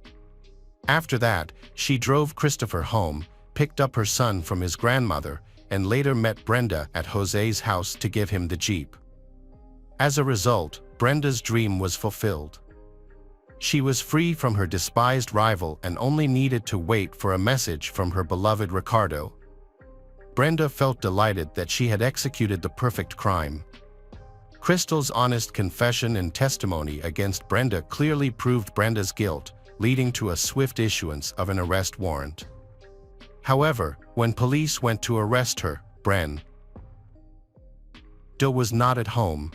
After that, she drove Christopher home, picked up her son from his grandmother, and later met Brenda at Jose's house to give him the Jeep. As a result, Brenda's dream was fulfilled. She was free from her despised rival and only needed to wait for a message from her beloved Ricardo. Brenda felt delighted that she had executed the perfect crime. Crystal's honest confession and testimony against Brenda clearly proved Brenda's guilt, leading to a swift issuance of an arrest warrant. However, when police went to arrest her, Brenda was not at home.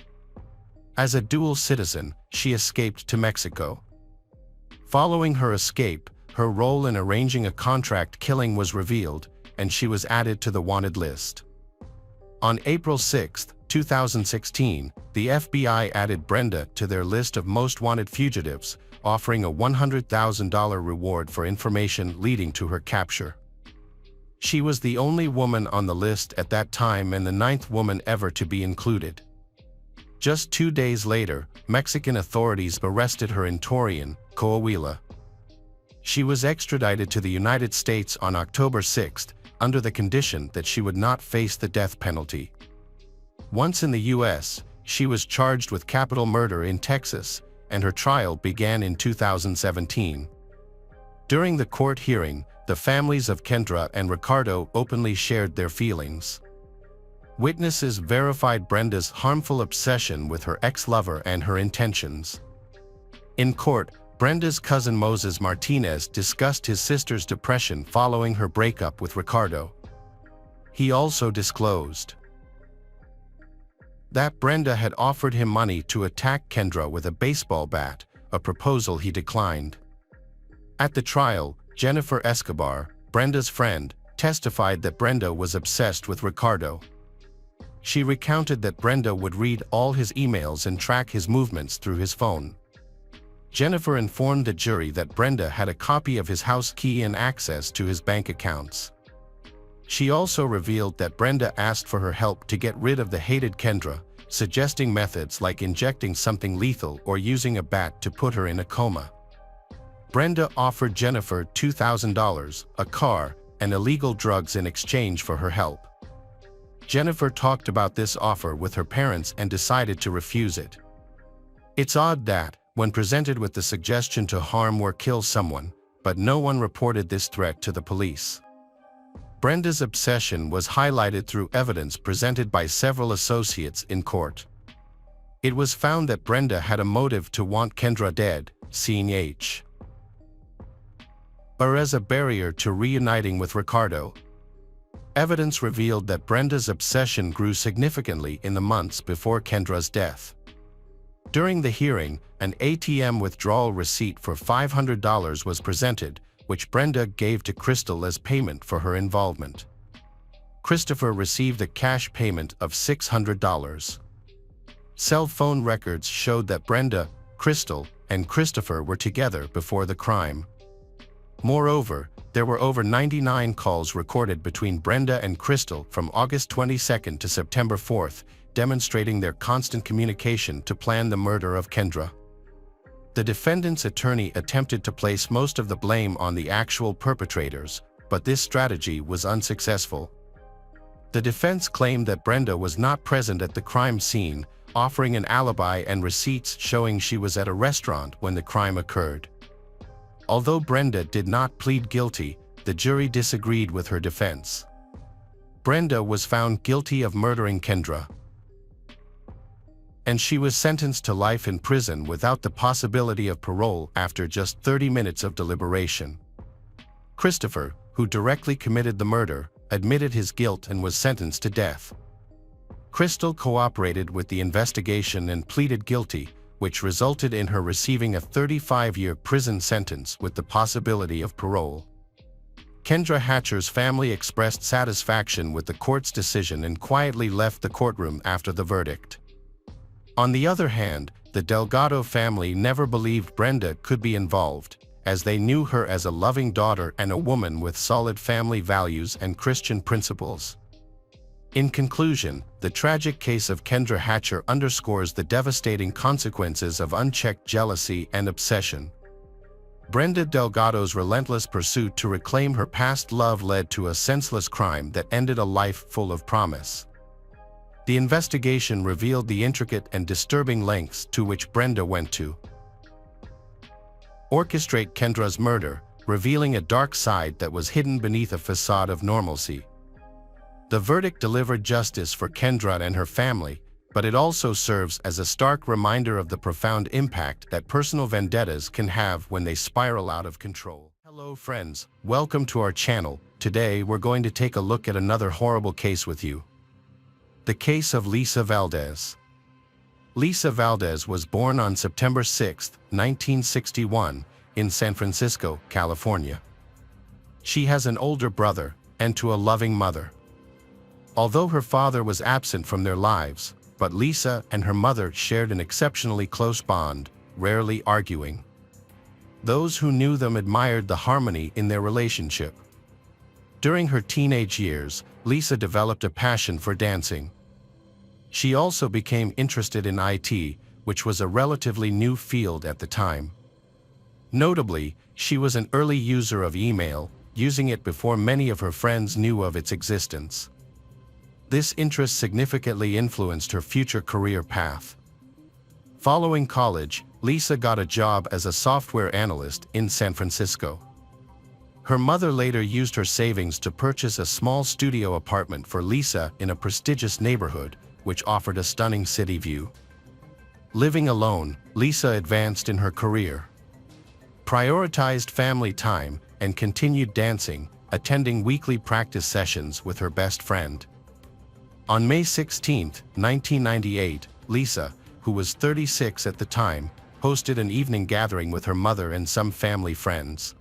As a dual citizen, she escaped to Mexico. Following her escape, her role in arranging a contract killing was revealed, and she was added to the wanted list. On April 6, 2016, the FBI added Brenda to their list of most wanted fugitives, offering a $100,000 reward for information leading to her capture. She was the only woman on the list at that time and the 9th woman ever to be included. Just 2 days later, Mexican authorities arrested her in Torreon, Coahuila. She was extradited to the United States on October 6, under the condition that she would not face the death penalty. Once in the U.S., she was charged with capital murder in Texas, and her trial began in 2017. During the court hearing, the families of Kendra and Ricardo openly shared their feelings. Witnesses verified Brenda's harmful obsession with her ex-lover and her intentions. In court, Brenda's cousin Moses Martinez discussed his sister's depression following her breakup with Ricardo. He also disclosed that Brenda had offered him money to attack Kendra with a baseball bat, a proposal he declined. At the trial, Jennifer Escobar, Brenda's friend, testified that Brenda was obsessed with Ricardo. She recounted that Brenda would read all his emails and track his movements through his phone. Jennifer informed the jury that Brenda had a copy of his house key and access to his bank accounts. She also revealed that Brenda asked for her help to get rid of the hated Kendra, suggesting methods like injecting something lethal or using a bat to put her in a coma. Brenda offered Jennifer $2,000, a car, and illegal drugs in exchange for her help. Jennifer talked about this offer with her parents and decided to refuse it. It's odd that, when presented with the suggestion to harm or kill someone, but no one reported this threat to the police. Brenda's obsession was highlighted through evidence presented by several associates in court. It was found that Brenda had a motive to want Kendra dead, seeing H. or as a barrier to reuniting with Ricardo. Evidence revealed that Brenda's obsession grew significantly in the months before Kendra's death. During the hearing, an ATM withdrawal receipt for $500 was presented, which Brenda gave to Crystal as payment for her involvement. Christopher received a cash payment of $600. Cell phone records showed that Brenda, Crystal, and Christopher were together before the crime. Moreover, there were over 99 calls recorded between Brenda and Crystal from August 22 to September 4, demonstrating their constant communication to plan the murder of Kendra. The defendant's attorney attempted to place most of the blame on the actual perpetrators, but this strategy was unsuccessful. The defense claimed that Brenda was not present at the crime scene, offering an alibi and receipts showing she was at a restaurant when the crime occurred. Although Brenda did not plead guilty, the jury disagreed with her defense. Brenda was found guilty of murdering Kendra, and she was sentenced to life in prison without the possibility of parole after just 30 minutes of deliberation. Christopher, who directly committed the murder, admitted his guilt and was sentenced to death. Crystal cooperated with the investigation and pleaded guilty, which resulted in her receiving a 35-year prison sentence with the possibility of parole. Kendra Hatcher's family expressed satisfaction with the court's decision and quietly left the courtroom after the verdict. On the other hand, the Delgado family never believed Brenda could be involved, as they knew her as a loving daughter and a woman with solid family values and Christian principles. In conclusion, the tragic case of Kendra Hatcher underscores the devastating consequences of unchecked jealousy and obsession. Brenda Delgado's relentless pursuit to reclaim her past love led to a senseless crime that ended a life full of promise. The investigation revealed the intricate and disturbing lengths to which Brenda went to orchestrate Kendra's murder, revealing a dark side that was hidden beneath a facade of normalcy. The verdict delivered justice for Kendra and her family, but it also serves as a stark reminder of the profound impact that personal vendettas can have when they spiral out of control. Hello friends, welcome to our channel. Today we're going to take a look at another horrible case with you. The case of Lisa Valdez. Lisa Valdez was born on September 6, 1961, in San Francisco, California. She has an older brother and a loving mother. Although her father was absent from their lives, but Lisa and her mother shared an exceptionally close bond, rarely arguing. Those who knew them admired the harmony in their relationship. During her teenage years, Lisa developed a passion for dancing. She also became interested in IT, which was a relatively new field at the time. Notably, she was an early user of email, using it before many of her friends knew of its existence. This interest significantly influenced her future career path. Following college, Lisa got a job as a software analyst in San Francisco. Her mother later used her savings to purchase a small studio apartment for Lisa in a prestigious neighborhood, which offered a stunning city view. Living alone, Lisa advanced in her career, prioritized family time, and continued dancing, attending weekly practice sessions with her best friend. On May 16, 1998, Lisa, who was 36 at the time, hosted an evening gathering with her mother and some family friends.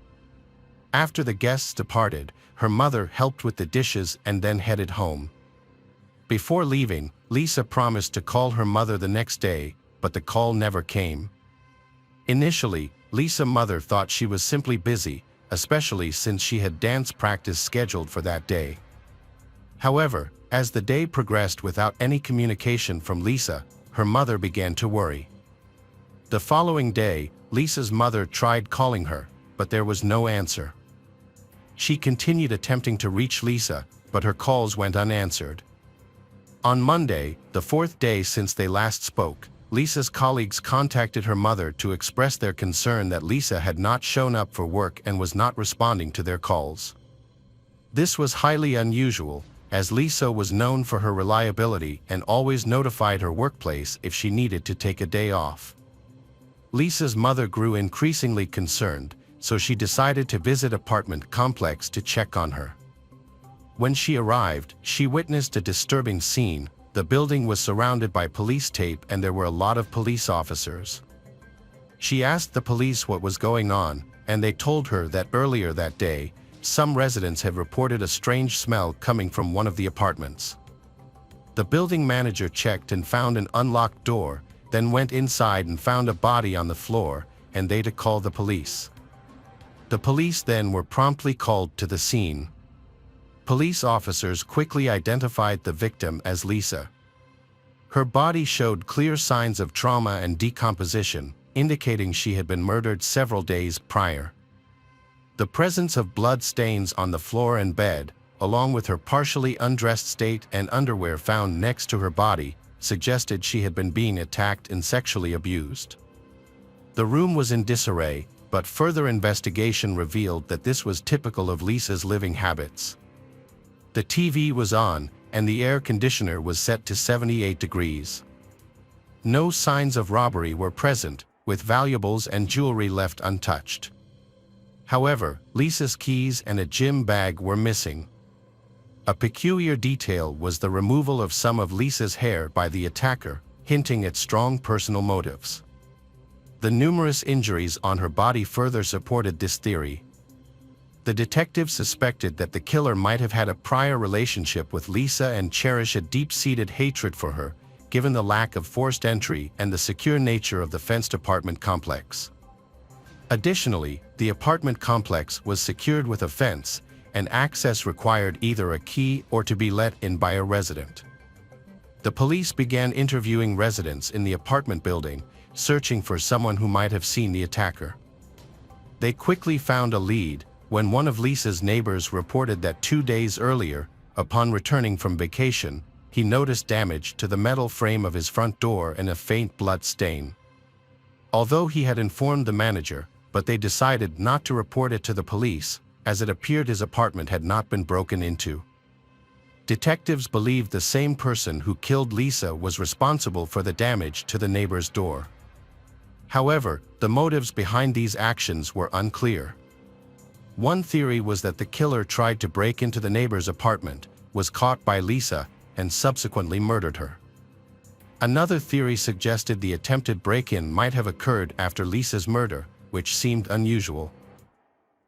After the guests departed, her mother helped with the dishes and then headed home. Before leaving, Lisa promised to call her mother the next day, but the call never came. Initially, Lisa's mother thought she was simply busy, especially since she had dance practice scheduled for that day. However, as the day progressed without any communication from Lisa, her mother began to worry. The following day, Lisa's mother tried calling her, but there was no answer. She continued attempting to reach Lisa, but her calls went unanswered. On Monday, the fourth day since they last spoke, Lisa's colleagues contacted her mother to express their concern that Lisa had not shown up for work and was not responding to their calls. This was highly unusual, as Lisa was known for her reliability and always notified her workplace if she needed to take a day off. Lisa's mother grew increasingly concerned, so she decided to visit apartment complex to check on her. When she arrived, she witnessed a disturbing scene. The building was surrounded by police tape and there were a lot of police officers. She asked the police what was going on, and they told her that earlier that day, some residents had reported a strange smell coming from one of the apartments. The building manager checked and found an unlocked door, then went inside and found a body on the floor, and they called the police. The police then were promptly called to the scene. Police officers quickly identified the victim as Lisa. Her body showed clear signs of trauma and decomposition, indicating she had been murdered several days prior. The presence of blood stains on the floor and bed, along with her partially undressed state and underwear found next to her body, suggested she had been being attacked and sexually abused. The room was in disarray, but further investigation revealed that this was typical of Lisa's living habits. The TV was on, and the air conditioner was set to 78 degrees. No signs of robbery were present, with valuables and jewelry left untouched. However, Lisa's keys and a gym bag were missing. A peculiar detail was the removal of some of Lisa's hair by the attacker, hinting at strong personal motives. The numerous injuries on her body further supported this theory. The detectives suspected that the killer might have had a prior relationship with Lisa and cherish a deep-seated hatred for her, given the lack of forced entry and the secure nature of the fenced apartment complex. Additionally, the apartment complex was secured with a fence, and access required either a key or to be let in by a resident. The police began interviewing residents in the apartment building, searching for someone who might have seen the attacker. They quickly found a lead when one of Lisa's neighbors reported that 2 days earlier, upon returning from vacation, he noticed damage to the metal frame of his front door and a faint blood stain. Although he had informed the manager, but they decided not to report it to the police, as it appeared his apartment had not been broken into. Detectives believed the same person who killed Lisa was responsible for the damage to the neighbor's door. However, the motives behind these actions were unclear. One theory was that the killer tried to break into the neighbor's apartment, was caught by Lisa, and subsequently murdered her. Another theory suggested the attempted break-in might have occurred after Lisa's murder, which seemed unusual.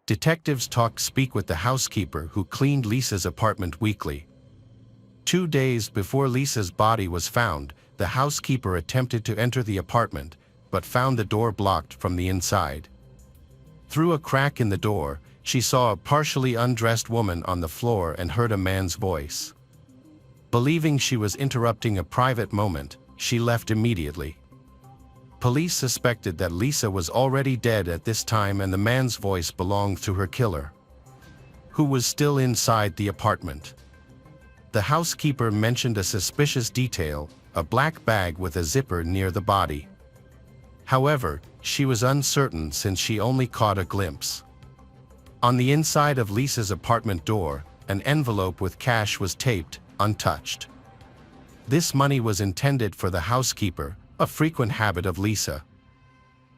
Detectives speak with the housekeeper who cleaned Lisa's apartment weekly. 2 days before Lisa's body was found, the housekeeper attempted to enter the apartment, but found the door blocked from the inside. Through a crack in the door, she saw a partially undressed woman on the floor and heard a man's voice. Believing she was interrupting a private moment, she left immediately. Police suspected that Lisa was already dead at this time and the man's voice belonged to her killer, who was still inside the apartment. The housekeeper mentioned a suspicious detail, a black bag with a zipper near the body. However, she was uncertain since she only caught a glimpse. On the inside of Lisa's apartment door, an envelope with cash was taped, untouched. This money was intended for the housekeeper, a frequent habit of Lisa.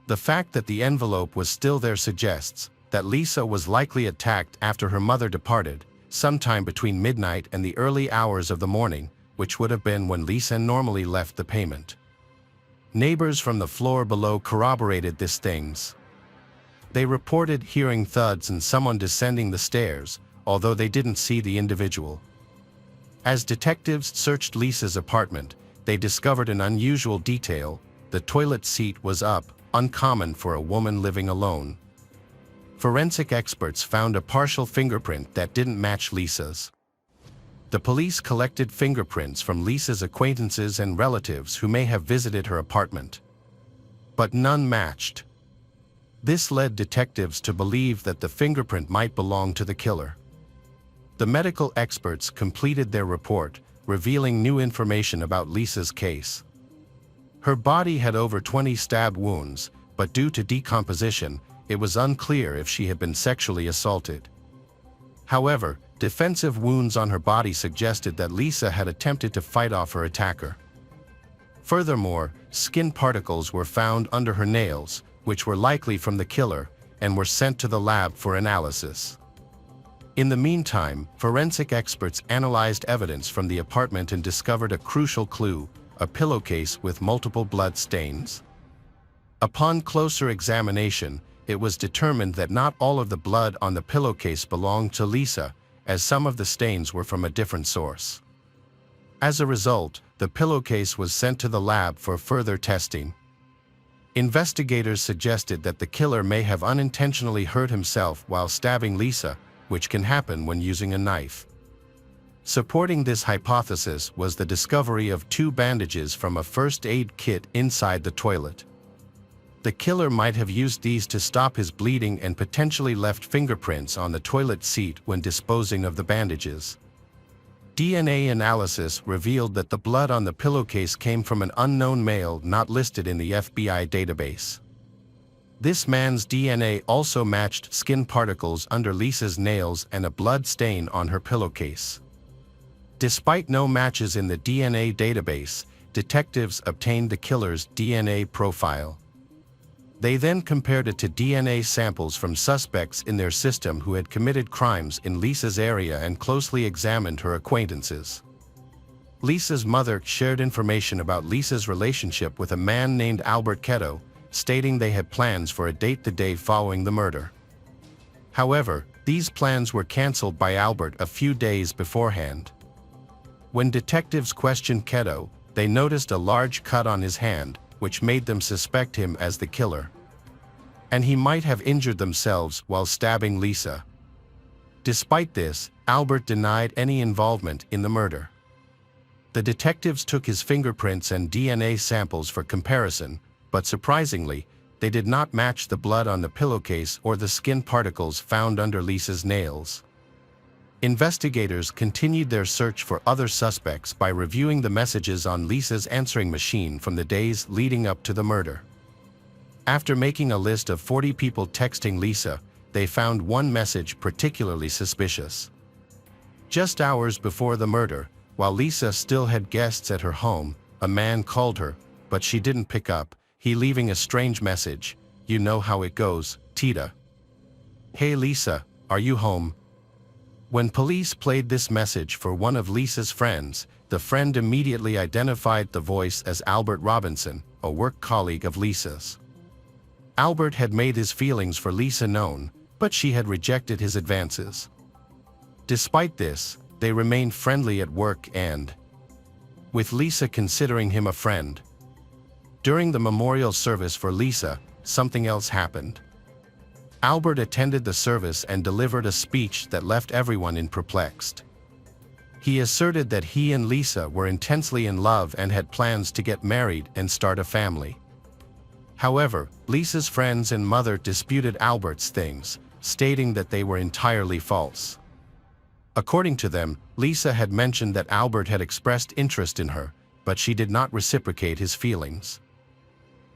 The fact that the envelope was still there suggests that Lisa was likely attacked after her mother departed, sometime between midnight and the early hours of the morning, which would have been when Lisa normally left the payment. Neighbors from the floor below corroborated these things. They reported hearing thuds and someone descending the stairs, although they didn't see the individual. As detectives searched Lisa's apartment, they discovered an unusual detail: the toilet seat was up, uncommon for a woman living alone. Forensic experts found a partial fingerprint that didn't match Lisa's. The police collected fingerprints from Lisa's acquaintances and relatives who may have visited her apartment, but none matched. This led detectives to believe that the fingerprint might belong to the killer. The medical experts completed their report, revealing new information about Lisa's case. Her body had over 20 stab wounds, but due to decomposition, it was unclear if she had been sexually assaulted. However, defensive wounds on her body suggested that Lisa had attempted to fight off her attacker. Furthermore, skin particles were found under her nails, which were likely from the killer, and were sent to the lab for analysis. In the meantime, forensic experts analyzed evidence from the apartment and discovered a crucial clue: a pillowcase with multiple blood stains. Upon closer examination, it was determined that not all of the blood on the pillowcase belonged to Lisa, as some of the stains were from a different source. As a result, the pillowcase was sent to the lab for further testing. Investigators suggested that the killer may have unintentionally hurt himself while stabbing Lisa, which can happen when using a knife. Supporting this hypothesis was the discovery of 2 bandages from a first aid kit inside the toilet. The killer might have used these to stop his bleeding and potentially left fingerprints on the toilet seat when disposing of the bandages. DNA analysis revealed that the blood on the pillowcase came from an unknown male not listed in the FBI database. This man's DNA also matched skin particles under Lisa's nails and a blood stain on her pillowcase. Despite no matches in the DNA database, detectives obtained the killer's DNA profile. They then compared it to DNA samples from suspects in their system who had committed crimes in Lisa's area and closely examined her acquaintances. Lisa's mother shared information about Lisa's relationship with a man named Albert Ketto, stating they had plans for a date the day following the murder. However, these plans were canceled by Albert a few days beforehand. When detectives questioned Ketto, they noticed a large cut on his hand, which made them suspect him as the killer. And he might have injured themselves while stabbing Lisa. Despite this, Albert denied any involvement in the murder. The detectives took his fingerprints and DNA samples for comparison, but surprisingly, they did not match the blood on the pillowcase or the skin particles found under Lisa's nails. Investigators continued their search for other suspects by reviewing the messages on Lisa's answering machine from the days leading up to the murder. After making a list of 40 people texting Lisa, they found one message particularly suspicious. Just hours before the murder, while Lisa still had guests at her home, a man called her, but she didn't pick up, he leaving a strange message. "You know how it goes, Tita. Hey Lisa, are you home?" When police played this message for one of Lisa's friends, the friend immediately identified the voice as Albert Robinson, a work colleague of Lisa's. Albert had made his feelings for Lisa known, but she had rejected his advances. Despite this, they remained friendly at work and, with Lisa considering him a friend. During the memorial service for Lisa, something else happened. Albert attended the service and delivered a speech that left everyone perplexed. He asserted that he and Lisa were intensely in love and had plans to get married and start a family. However, Lisa's friends and mother disputed Albert's things, stating that they were entirely false. According to them, Lisa had mentioned that Albert had expressed interest in her, but she did not reciprocate his feelings.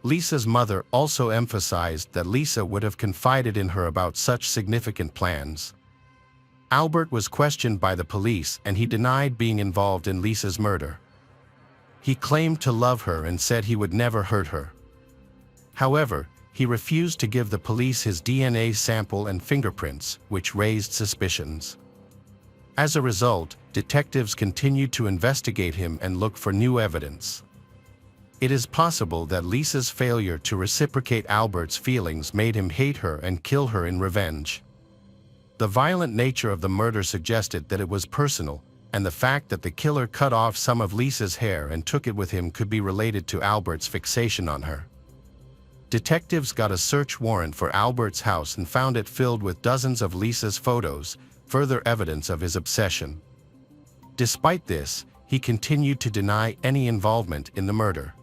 Lisa's mother also emphasized that Lisa would have confided in her about such significant plans. Albert was questioned by the police and he denied being involved in Lisa's murder. He claimed to love her and said he would never hurt her. However, he refused to give the police his DNA sample and fingerprints, which raised suspicions. As a result, detectives continued to investigate him and look for new evidence. It is possible that Lisa's failure to reciprocate Albert's feelings made him hate her and kill her in revenge. The violent nature of the murder suggested that it was personal, and the fact that the killer cut off some of Lisa's hair and took it with him could be related to Albert's fixation on her. Detectives got a search warrant for Albert's house and found it filled with dozens of Lisa's photos, further evidence of his obsession. Despite this, he continued to deny any involvement in the murder.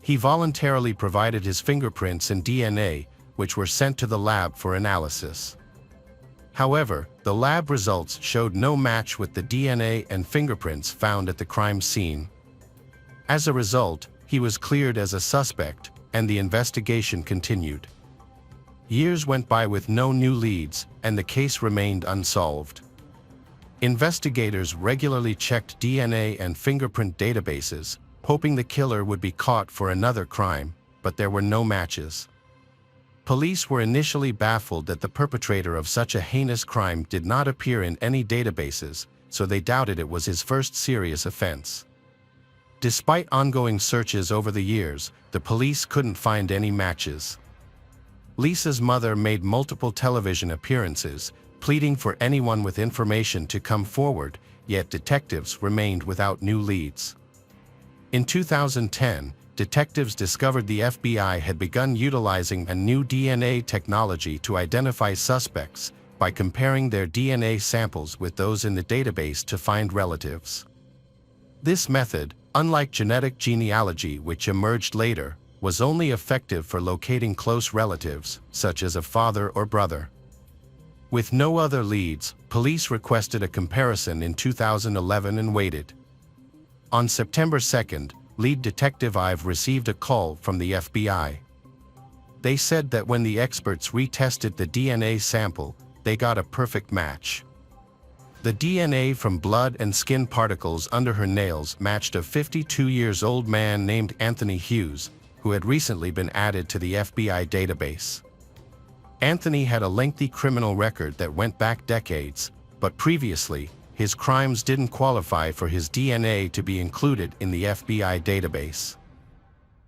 He voluntarily provided his fingerprints and DNA, which were sent to the lab for analysis. However, the lab results showed no match with the DNA and fingerprints found at the crime scene. As a result, he was cleared as a suspect, and the investigation continued. Years went by with no new leads, and the case remained unsolved. Investigators regularly checked DNA and fingerprint databases, hoping the killer would be caught for another crime, but there were no matches. Police were initially baffled that the perpetrator of such a heinous crime did not appear in any databases, so they doubted it was his first serious offense. Despite ongoing searches over the years, the police couldn't find any matches. Lisa's mother made multiple television appearances, pleading for anyone with information to come forward, yet detectives remained without new leads. In 2010, detectives discovered the FBI had begun utilizing a new DNA technology to identify suspects by comparing their DNA samples with those in the database to find relatives. This method, unlike genetic genealogy which emerged later, was only effective for locating close relatives, such as a father or brother. With no other leads, police requested a comparison in 2011 and waited. On September 2nd, lead detective Ive received a call from the FBI. They said that when the experts retested the DNA sample, they got a perfect match. The DNA from blood and skin particles under her nails matched a 52-year-old man named Anthony Hughes, who had recently been added to the FBI database. Anthony had a lengthy criminal record that went back decades, but previously, his crimes didn't qualify for his DNA to be included in the FBI database.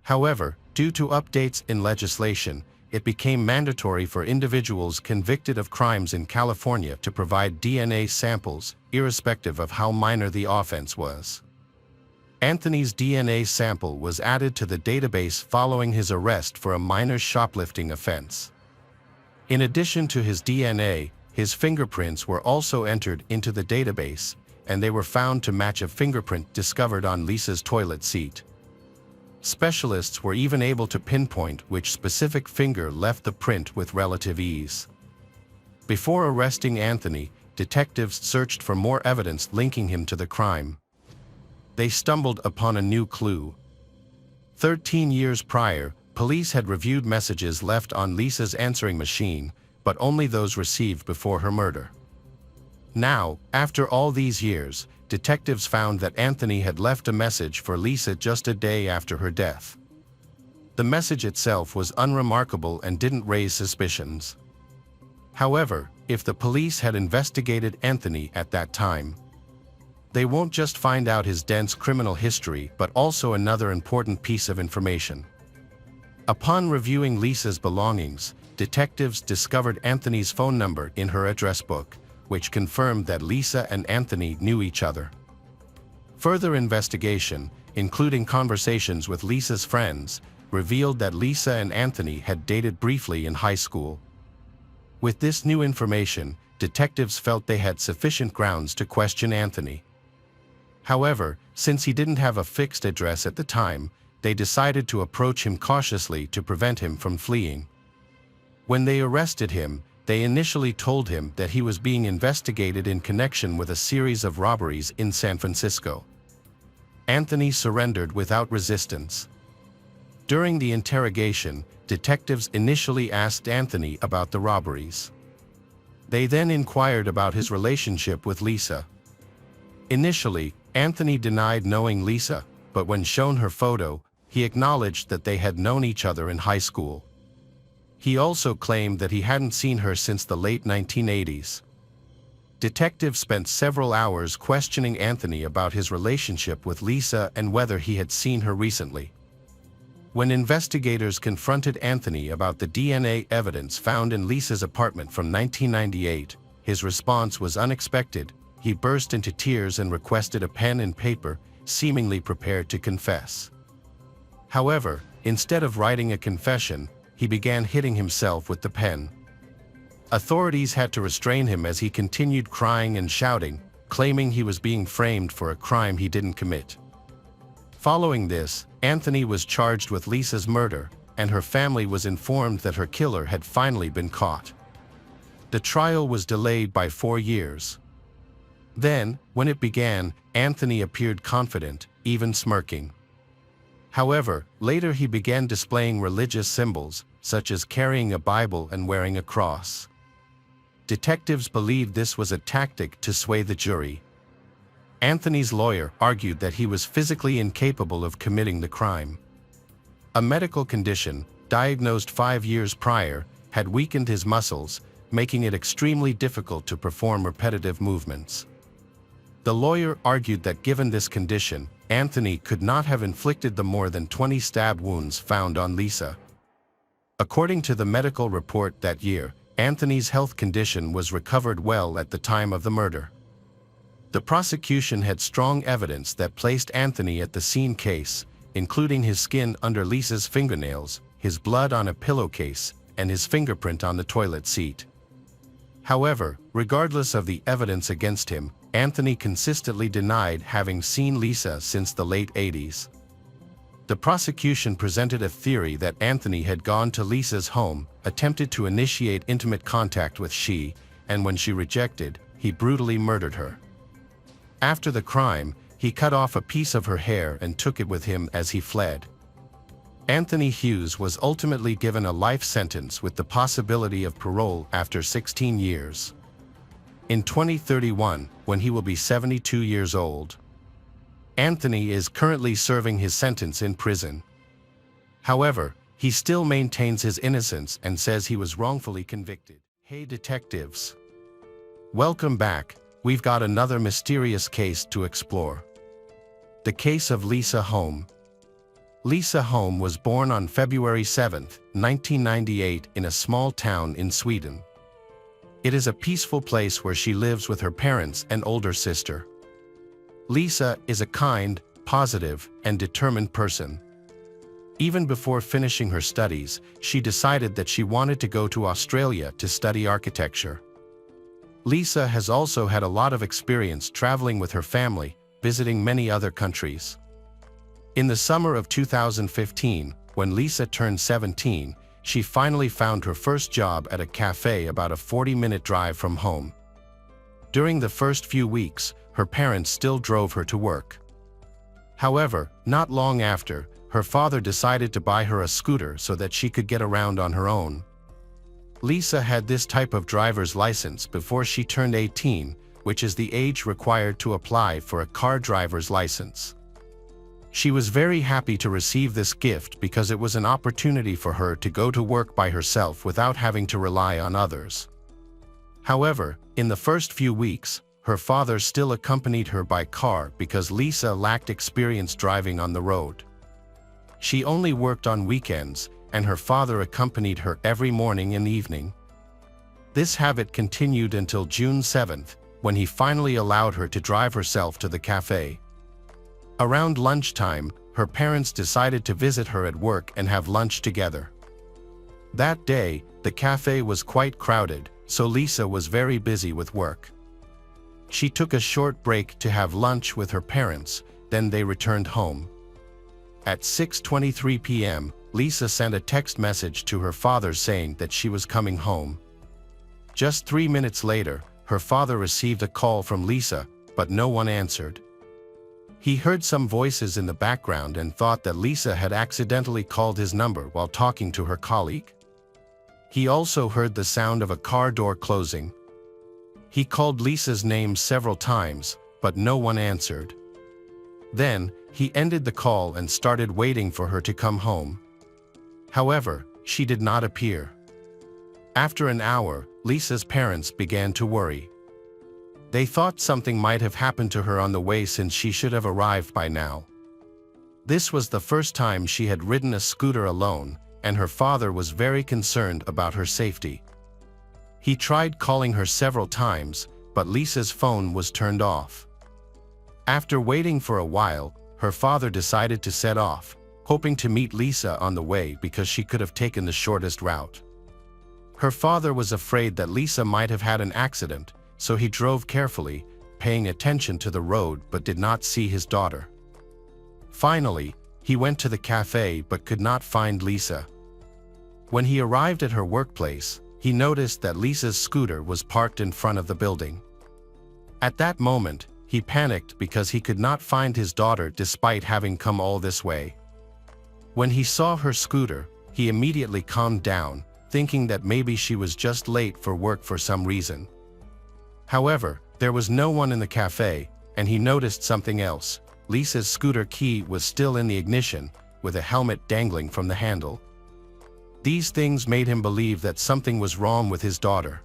However, due to updates in legislation, it became mandatory for individuals convicted of crimes in California to provide DNA samples, irrespective of how minor the offense was. Anthony's DNA sample was added to the database following his arrest for a minor shoplifting offense. In addition to his DNA, his fingerprints were also entered into the database, and they were found to match a fingerprint discovered on Lisa's toilet seat. Specialists were even able to pinpoint which specific finger left the print with relative ease. Before arresting Anthony, detectives searched for more evidence linking him to the crime. They stumbled upon a new clue. 13 years prior, police had reviewed messages left on Lisa's answering machine, but only those received before her murder. Now, after all these years, detectives found that Anthony had left a message for Lisa just a day after her death. The message itself was unremarkable and didn't raise suspicions. However, if the police had investigated Anthony at that time, they won't just find out his dense criminal history but also another important piece of information. Upon reviewing Lisa's belongings, detectives discovered Anthony's phone number in her address book, which confirmed that Lisa and Anthony knew each other. Further investigation, including conversations with Lisa's friends, revealed that Lisa and Anthony had dated briefly in high school. With this new information, detectives felt they had sufficient grounds to question Anthony. However, since he didn't have a fixed address at the time, they decided to approach him cautiously to prevent him from fleeing. When they arrested him, they initially told him that he was being investigated in connection with a series of robberies in San Francisco. Anthony surrendered without resistance. During the interrogation, detectives initially asked Anthony about the robberies. They then inquired about his relationship with Lisa. Initially, Anthony denied knowing Lisa, but when shown her photo, he acknowledged that they had known each other in high school. He also claimed that he hadn't seen her since the late 1980s. Detectives spent several hours questioning Anthony about his relationship with Lisa and whether he had seen her recently. When investigators confronted Anthony about the DNA evidence found in Lisa's apartment from 1998, his response was unexpected. He burst into tears and requested a pen and paper, seemingly prepared to confess. However, instead of writing a confession, he began hitting himself with the pen. Authorities had to restrain him as he continued crying and shouting, claiming he was being framed for a crime he didn't commit. Following this, Anthony was charged with Lisa's murder, and her family was informed that her killer had finally been caught. The trial was delayed by 4 years. Then, when it began, Anthony appeared confident, even smirking. However, later he began displaying religious symbols, such as carrying a Bible and wearing a cross. Detectives believed this was a tactic to sway the jury. Anthony's lawyer argued that he was physically incapable of committing the crime. A medical condition, diagnosed 5 years prior, had weakened his muscles, making it extremely difficult to perform repetitive movements. The lawyer argued that given this condition, Anthony could not have inflicted the more than 20 stab wounds found on Lisa. According to the medical report that year, Anthony's health condition was recovered well at the time of the murder. The prosecution had strong evidence that placed Anthony at the scene case, including his skin under Lisa's fingernails, his blood on a pillowcase, and his fingerprint on the toilet seat. However, regardless of the evidence against him, Anthony consistently denied having seen Lisa since the late 80s. The prosecution presented a theory that Anthony had gone to Lisa's home, attempted to initiate intimate contact with she, and when she rejected, he brutally murdered her. After the crime, he cut off a piece of her hair and took it with him as he fled. Anthony Hughes was ultimately given a life sentence with the possibility of parole after 16 years. In 2031, when he will be 72 years old. Anthony is currently serving his sentence in prison. However, he still maintains his innocence and says he was wrongfully convicted. Hey detectives! Welcome back. We've got another mysterious case to explore. The case of Lisa Holm. Lisa Holm was born on February 7, 1998 in a small town in Sweden. It is a peaceful place where she lives with her parents and older sister. Lisa is a kind, positive, and determined person. Even before finishing her studies, she decided that she wanted to go to Australia to study architecture. Lisa has also had a lot of experience traveling with her family, visiting many other countries. In the summer of 2015, when Lisa turned 17, she finally found her first job at a cafe about a 40-minute drive from home. During the first few weeks, her parents still drove her to work. However, not long after, her father decided to buy her a scooter so that she could get around on her own. Lisa had this type of driver's license before she turned 18, which is the age required to apply for a car driver's license. She was very happy to receive this gift because it was an opportunity for her to go to work by herself without having to rely on others. However, in the first few weeks, her father still accompanied her by car because Lisa lacked experience driving on the road. She only worked on weekends, and her father accompanied her every morning and evening. This habit continued until June 7th, when he finally allowed her to drive herself to the cafe. Around lunchtime, her parents decided to visit her at work and have lunch together. That day, the cafe was quite crowded, so Lisa was very busy with work. She took a short break to have lunch with her parents, then they returned home. At 6:23 p.m., Lisa sent a text message to her father saying that she was coming home. Just 3 minutes later, her father received a call from Lisa, but no one answered. He heard some voices in the background and thought that Lisa had accidentally called his number while talking to her colleague. He also heard the sound of a car door closing. He called Lisa's name several times, but no one answered. Then, he ended the call and started waiting for her to come home. However, she did not appear. After an hour, Lisa's parents began to worry. They thought something might have happened to her on the way since she should have arrived by now. This was the first time she had ridden a scooter alone, and her father was very concerned about her safety. He tried calling her several times, but Lisa's phone was turned off. After waiting for a while, her father decided to set off, hoping to meet Lisa on the way because she could have taken the shortest route. Her father was afraid that Lisa might have had an accident, so he drove carefully, paying attention to the road but did not see his daughter. Finally, he went to the cafe but could not find Lisa. When he arrived at her workplace, he noticed that Lisa's scooter was parked in front of the building. At that moment, he panicked because he could not find his daughter despite having come all this way. When he saw her scooter, he immediately calmed down, thinking that maybe she was just late for work for some reason. However, there was no one in the cafe, and he noticed something else. Lisa's scooter key was still in the ignition, with a helmet dangling from the handle. These things made him believe that something was wrong with his daughter.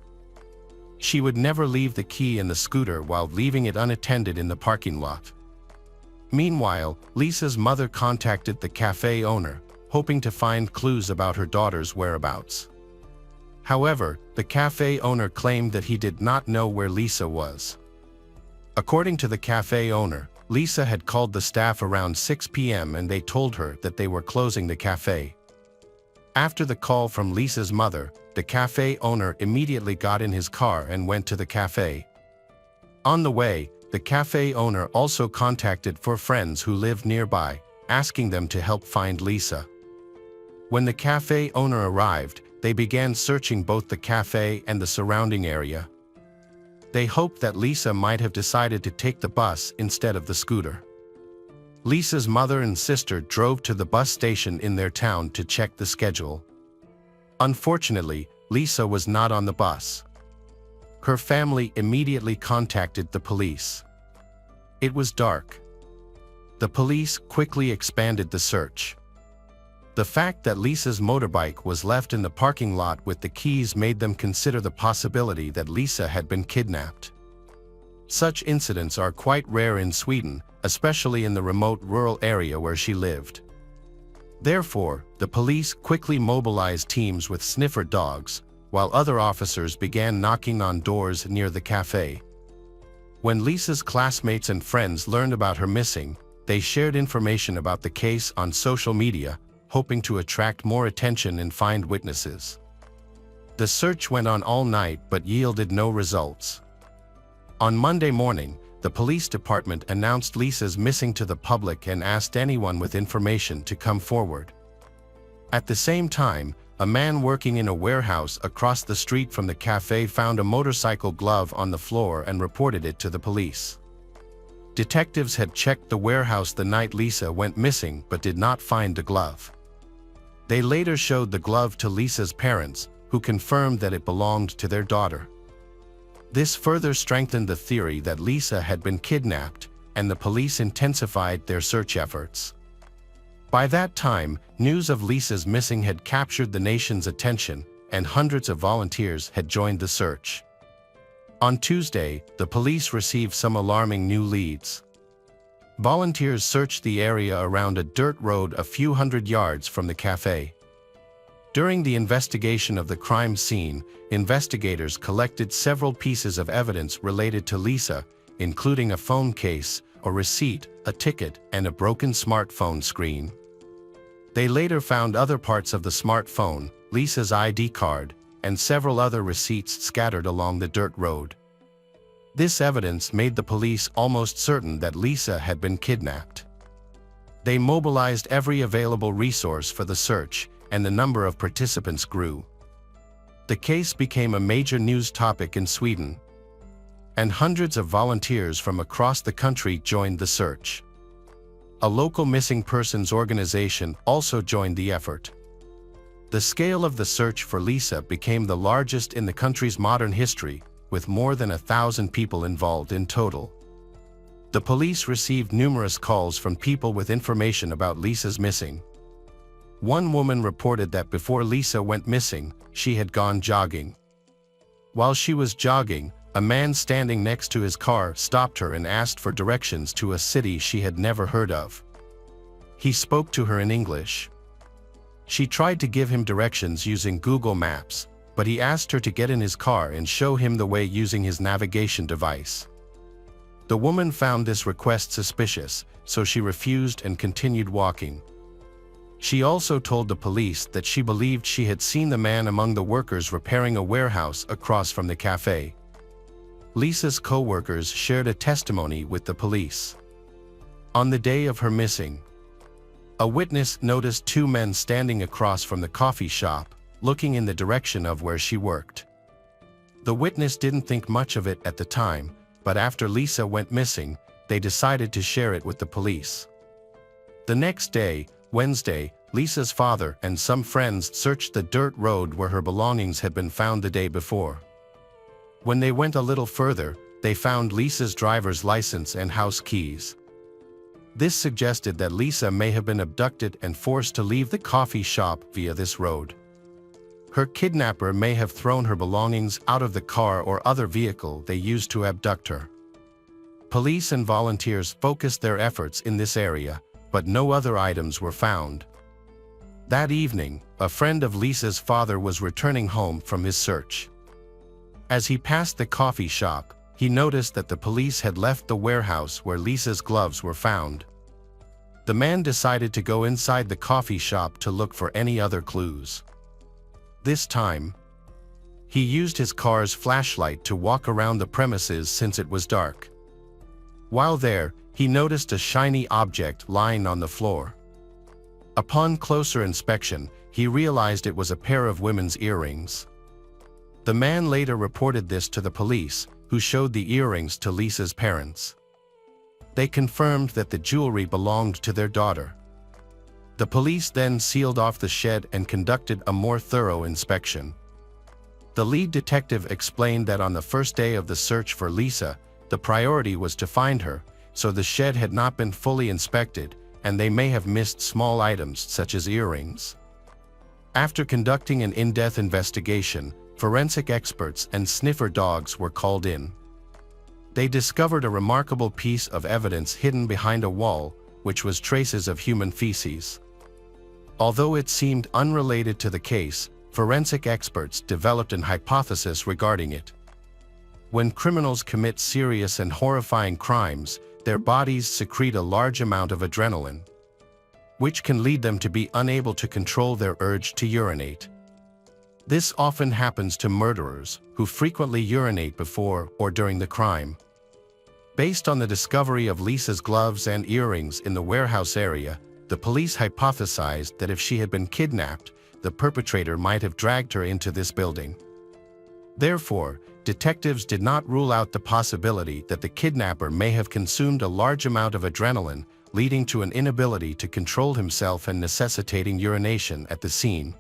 She would never leave the key in the scooter while leaving it unattended in the parking lot. Meanwhile, Lisa's mother contacted the cafe owner, hoping to find clues about her daughter's whereabouts. However, the cafe owner claimed that he did not know where Lisa was. According to the cafe owner, Lisa had called the staff around 6 p.m. and they told her that they were closing the cafe. After the call from Lisa's mother, the cafe owner immediately got in his car and went to the cafe. On the way, the cafe owner also contacted 4 friends who lived nearby, asking them to help find Lisa. When the cafe owner arrived, they began searching both the cafe and the surrounding area. They hoped that Lisa might have decided to take the bus instead of the scooter. Lisa's mother and sister drove to the bus station in their town to check the schedule. Unfortunately, Lisa was not on the bus. Her family immediately contacted the police. It was dark. The police quickly expanded the search. The fact that Lisa's motorbike was left in the parking lot with the keys made them consider the possibility that Lisa had been kidnapped. Such incidents are quite rare in Sweden, especially in the remote rural area where she lived. Therefore, the police quickly mobilized teams with sniffer dogs, while other officers began knocking on doors near the cafe. When Lisa's classmates and friends learned about her missing, they shared information about the case on social media, hoping to attract more attention and find witnesses. The search went on all night but yielded no results. On Monday morning, the police department announced Lisa's missing to the public and asked anyone with information to come forward. At the same time, a man working in a warehouse across the street from the cafe found a motorcycle glove on the floor and reported it to the police. Detectives had checked the warehouse the night Lisa went missing but did not find the glove. They later showed the glove to Lisa's parents, who confirmed that it belonged to their daughter. This further strengthened the theory that Lisa had been kidnapped, and the police intensified their search efforts. By that time, news of Lisa's missing had captured the nation's attention, and hundreds of volunteers had joined the search. On Tuesday, the police received some alarming new leads. Volunteers searched the area around a dirt road a few hundred yards from the cafe. During the investigation of the crime scene, investigators collected several pieces of evidence related to Lisa, including a phone case, a receipt, a ticket, and a broken smartphone screen. They later found other parts of the smartphone, Lisa's ID card, and several other receipts scattered along the dirt road. This evidence made the police almost certain that Lisa had been kidnapped. They mobilized every available resource for the search, and the number of participants grew. The case became a major news topic in Sweden, and hundreds of volunteers from across the country joined the search. A local missing persons organization also joined the effort. The scale of the search for Lisa became the largest in the country's modern history, with more than 1,000 people involved in total. The police received numerous calls from people with information about Lisa's missing. One woman reported that before Lisa went missing, she had gone jogging. While she was jogging, a man standing next to his car stopped her and asked for directions to a city she had never heard of. He spoke to her in English. She tried to give him directions using Google Maps, but he asked her to get in his car and show him the way using his navigation device. The woman found this request suspicious, so she refused and continued walking. She also told the police that she believed she had seen the man among the workers repairing a warehouse across from the cafe. Lisa's co-workers shared a testimony with the police. On the day of her missing, a witness noticed two men standing across from the coffee shop, looking in the direction of where she worked. The witness didn't think much of it at the time, but after Lisa went missing, they decided to share it with the police. The next day, Wednesday, Lisa's father and some friends searched the dirt road where her belongings had been found the day before. When they went a little further, they found Lisa's driver's license and house keys. This suggested that Lisa may have been abducted and forced to leave the coffee shop via this road. Her kidnapper may have thrown her belongings out of the car or other vehicle they used to abduct her. Police and volunteers focused their efforts in this area, but no other items were found. That evening, a friend of Lisa's father was returning home from his search. As he passed the coffee shop, he noticed that the police had left the warehouse where Lisa's gloves were found. The man decided to go inside the coffee shop to look for any other clues. This time, he used his car's flashlight to walk around the premises since it was dark. While there, he noticed a shiny object lying on the floor. Upon closer inspection, he realized it was a pair of women's earrings. The man later reported this to the police, who showed the earrings to Lisa's parents. They confirmed that the jewelry belonged to their daughter. The police then sealed off the shed and conducted a more thorough inspection. The lead detective explained that on the first day of the search for Lisa, the priority was to find her, so the shed had not been fully inspected, and they may have missed small items such as earrings. After conducting an in-depth investigation, forensic experts and sniffer dogs were called in. They discovered a remarkable piece of evidence hidden behind a wall, which was traces of human feces. Although it seemed unrelated to the case, forensic experts developed an hypothesis regarding it. When criminals commit serious and horrifying crimes, their bodies secrete a large amount of adrenaline, which can lead them to be unable to control their urge to urinate. This often happens to murderers, who frequently urinate before or during the crime. Based on the discovery of Lisa's gloves and earrings in the warehouse area, the police hypothesized that if she had been kidnapped, the perpetrator might have dragged her into this building. Therefore, detectives did not rule out the possibility that the kidnapper may have consumed a large amount of adrenaline, leading to an inability to control himself and necessitating urination at the scene.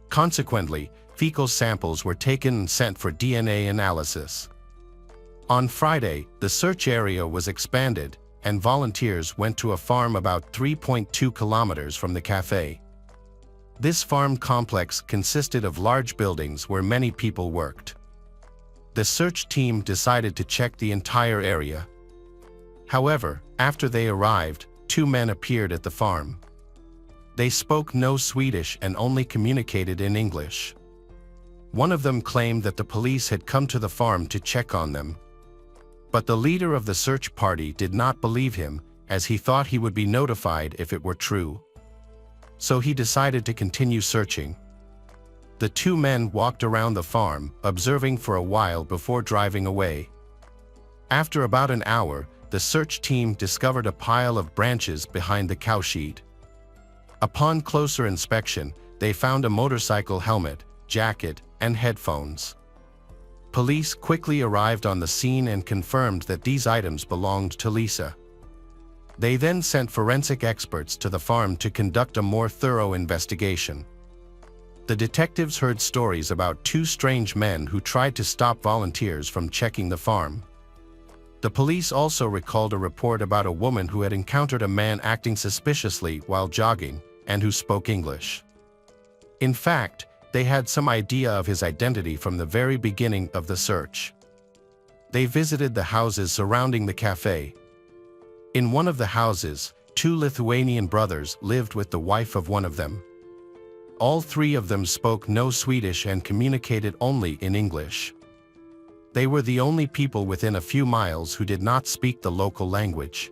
Consequently, fecal samples were taken and sent for DNA analysis. On Friday, the search area was expanded, and volunteers went to a farm about 3.2 kilometers from the cafe. This farm complex consisted of large buildings where many people worked. The search team decided to check the entire area. However, after they arrived, two men appeared at the farm. They spoke no Swedish and only communicated in English. One of them claimed that the police had come to the farm to check on them. But the leader of the search party did not believe him, as he thought he would be notified if it were true. So he decided to continue searching. The two men walked around the farm, observing for a while before driving away. After about an hour, the search team discovered a pile of branches behind the cowshed. Upon closer inspection, they found a motorcycle helmet, jacket, and headphones. Police quickly arrived on the scene and confirmed that these items belonged to Lisa. They then sent forensic experts to the farm to conduct a more thorough investigation. The detectives heard stories about two strange men who tried to stop volunteers from checking the farm. The police also recalled a report about a woman who had encountered a man acting suspiciously while jogging and who spoke English. In fact, they had some idea of his identity from the very beginning of the search. They visited the houses surrounding the cafe. In one of the houses, two Lithuanian brothers lived with the wife of one of them. All three of them spoke no Swedish and communicated only in English. They were the only people within a few miles who did not speak the local language.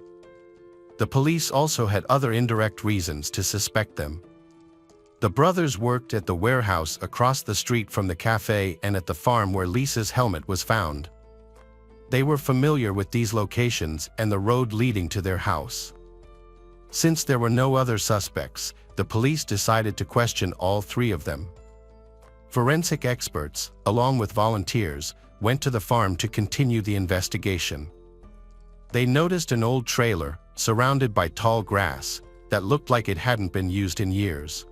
The police also had other indirect reasons to suspect them. The brothers worked at the warehouse across the street from the cafe and at the farm where Lisa's helmet was found. They were familiar with these locations and the road leading to their house. Since there were no other suspects, the police decided to question all three of them. Forensic experts, along with volunteers, went to the farm to continue the investigation. They noticed an old trailer, surrounded by tall grass, that looked like it hadn't been used in years.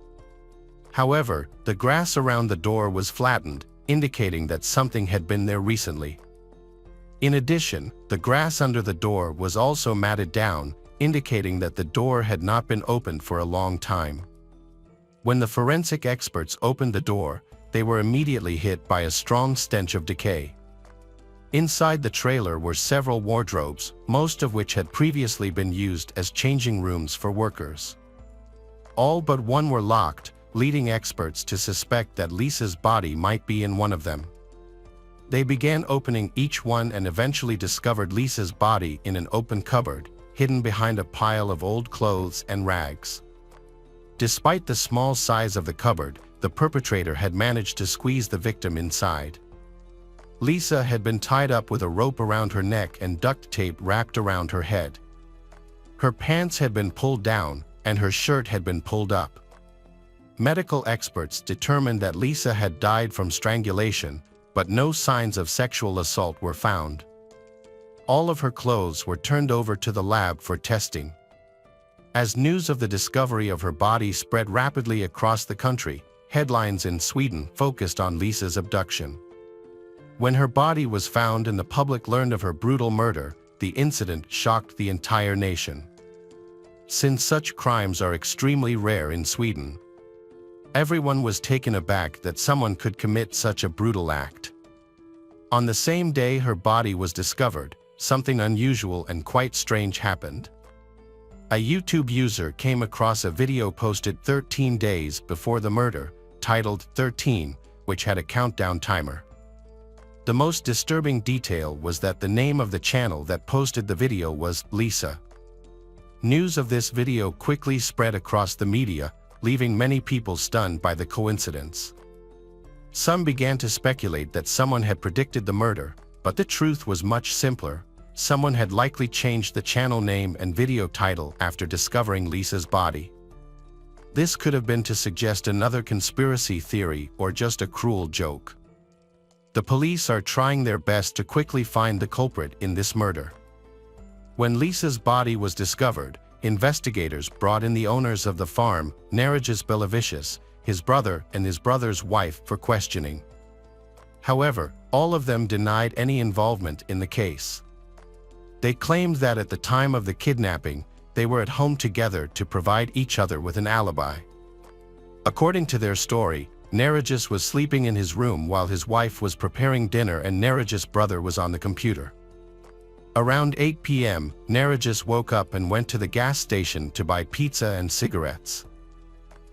However, the grass around the door was flattened, indicating that something had been there recently. In addition, the grass under the door was also matted down, indicating that the door had not been opened for a long time. When the forensic experts opened the door, they were immediately hit by a strong stench of decay. Inside the trailer were several wardrobes, most of which had previously been used as changing rooms for workers. All but one were locked, leading experts to suspect that Lisa's body might be in one of them. They began opening each one and eventually discovered Lisa's body in an open cupboard, hidden behind a pile of old clothes and rags. Despite the small size of the cupboard, the perpetrator had managed to squeeze the victim inside. Lisa had been tied up with a rope around her neck and duct tape wrapped around her head. Her pants had been pulled down, and her shirt had been pulled up. Medical experts determined that Lisa had died from strangulation, but no signs of sexual assault were found. All of her clothes were turned over to the lab for testing. As news of the discovery of her body spread rapidly across the country, headlines in Sweden focused on Lisa's abduction. When her body was found and the public learned of her brutal murder, the incident shocked the entire nation. since such crimes are extremely rare in Sweden. Everyone was taken aback that someone could commit such a brutal act. On the same day her body was discovered, something unusual and quite strange happened. A YouTube user came across a video posted 13 days before the murder, titled 13, which had a countdown timer. The most disturbing detail was that the name of the channel that posted the video was Lisa. News of this video quickly spread across the media, leaving many people stunned by the coincidence. Some began to speculate that someone had predicted the murder, but the truth was much simpler. Someone had likely changed the channel name and video title after discovering Lisa's body. This could have been to suggest another conspiracy theory or just a cruel joke. The police are trying their best to quickly find the culprit in this murder. When Lisa's body was discovered, investigators brought in the owners of the farm, Narigis Belavicius, his brother and his brother's wife, for questioning. However, all of them denied any involvement in the case. They claimed that at the time of the kidnapping, they were at home together to provide each other with an alibi. According to their story, Narigis was sleeping in his room while his wife was preparing dinner and Narigis' brother was on the computer. Around 8 p.m., Narigis woke up and went to the gas station to buy pizza and cigarettes.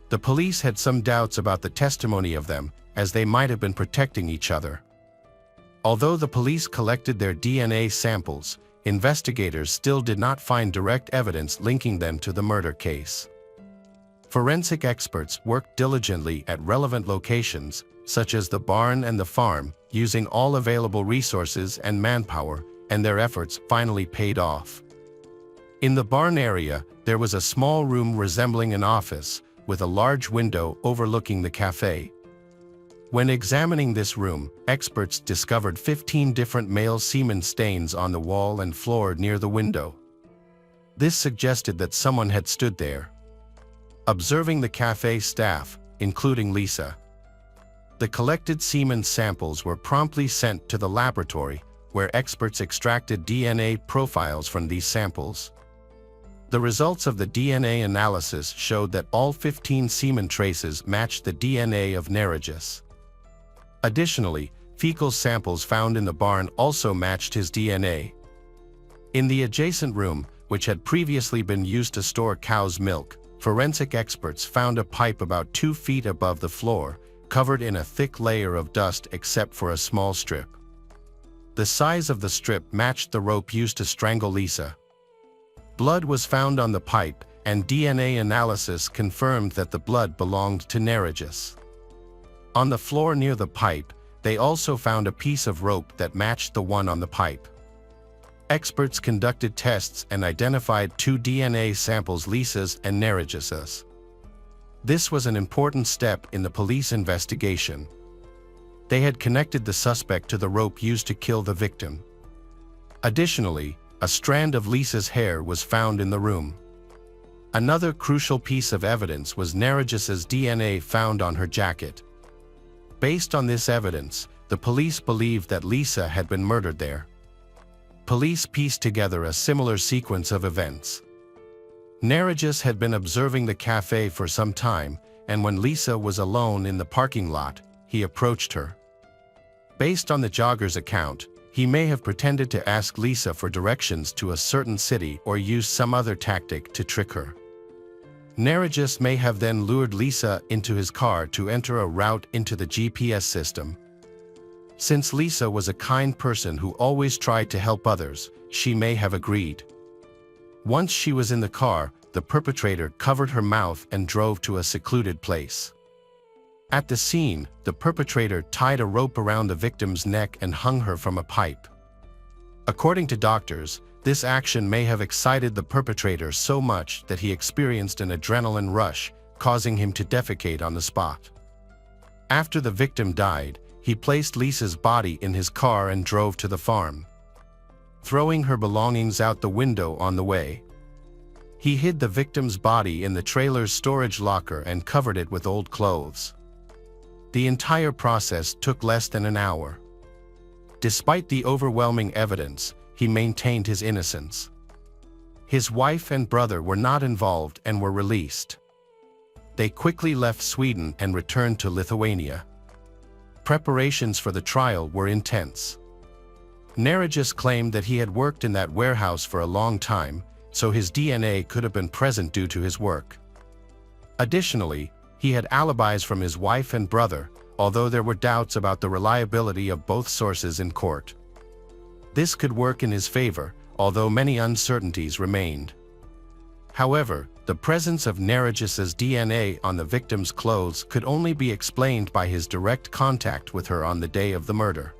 The police had some doubts about the testimony of them, as they might have been protecting each other. Although the police collected their DNA samples, investigators still did not find direct evidence linking them to the murder case. Forensic experts worked diligently at relevant locations, such as the barn and the farm, using all available resources and manpower, and their efforts finally paid off. In the barn area, there was a small room resembling an office, with a large window overlooking the cafe. When examining this room, experts discovered 15 different male semen stains on the wall and floor near the window. This suggested that someone had stood there. Observing the cafe staff, including Lisa, the collected semen samples were promptly sent to the laboratory, where experts extracted DNA profiles from these samples. The results of the DNA analysis showed that all 15 semen traces matched the DNA of Narigis. Additionally, fecal samples found in the barn also matched his DNA. In the adjacent room, which had previously been used to store cow's milk, forensic experts found a pipe about 2 feet above the floor, covered in a thick layer of dust except for a small strip. The size of the strip matched the rope used to strangle Lisa. Blood was found on the pipe, and DNA analysis confirmed that the blood belonged to Narigis. On the floor near the pipe, they also found a piece of rope that matched the one on the pipe. Experts conducted tests and identified 2 DNA samples, Lisa's and Narigis's. This was an important step in the police investigation. They had connected the suspect to the rope used to kill the victim. Additionally, a strand of Lisa's hair was found in the room. Another crucial piece of evidence was Narigis's DNA found on her jacket. Based on this evidence, the police believed that Lisa had been murdered there. Police pieced together a similar sequence of events. Narigis had been observing the cafe for some time, and when Lisa was alone in the parking lot, he approached her. Based on the jogger's account, he may have pretended to ask Lisa for directions to a certain city or used some other tactic to trick her. Narigis may have then lured Lisa into his car to enter a route into the GPS system. Since Lisa was a kind person who always tried to help others, she may have agreed. Once she was in the car, the perpetrator covered her mouth and drove to a secluded place. At the scene, the perpetrator tied a rope around the victim's neck and hung her from a pipe. According to doctors, this action may have excited the perpetrator so much that he experienced an adrenaline rush, causing him to defecate on the spot. After the victim died, he placed Lisa's body in his car and drove to the farm, throwing her belongings out the window on the way. He hid the victim's body in the trailer's storage locker and covered it with old clothes. The entire process took less than an hour. Despite the overwhelming evidence, he maintained his innocence. His wife and brother were not involved and were released. They quickly left Sweden and returned to Lithuania. Preparations for the trial were intense. Narigis claimed that he had worked in that warehouse for a long time, so his DNA could have been present due to his work. Additionally, he had alibis from his wife and brother, although there were doubts about the reliability of both sources in court. This could work in his favor, although many uncertainties remained. However, the presence of Narigis's DNA on the victim's clothes could only be explained by his direct contact with her on the day of the murder.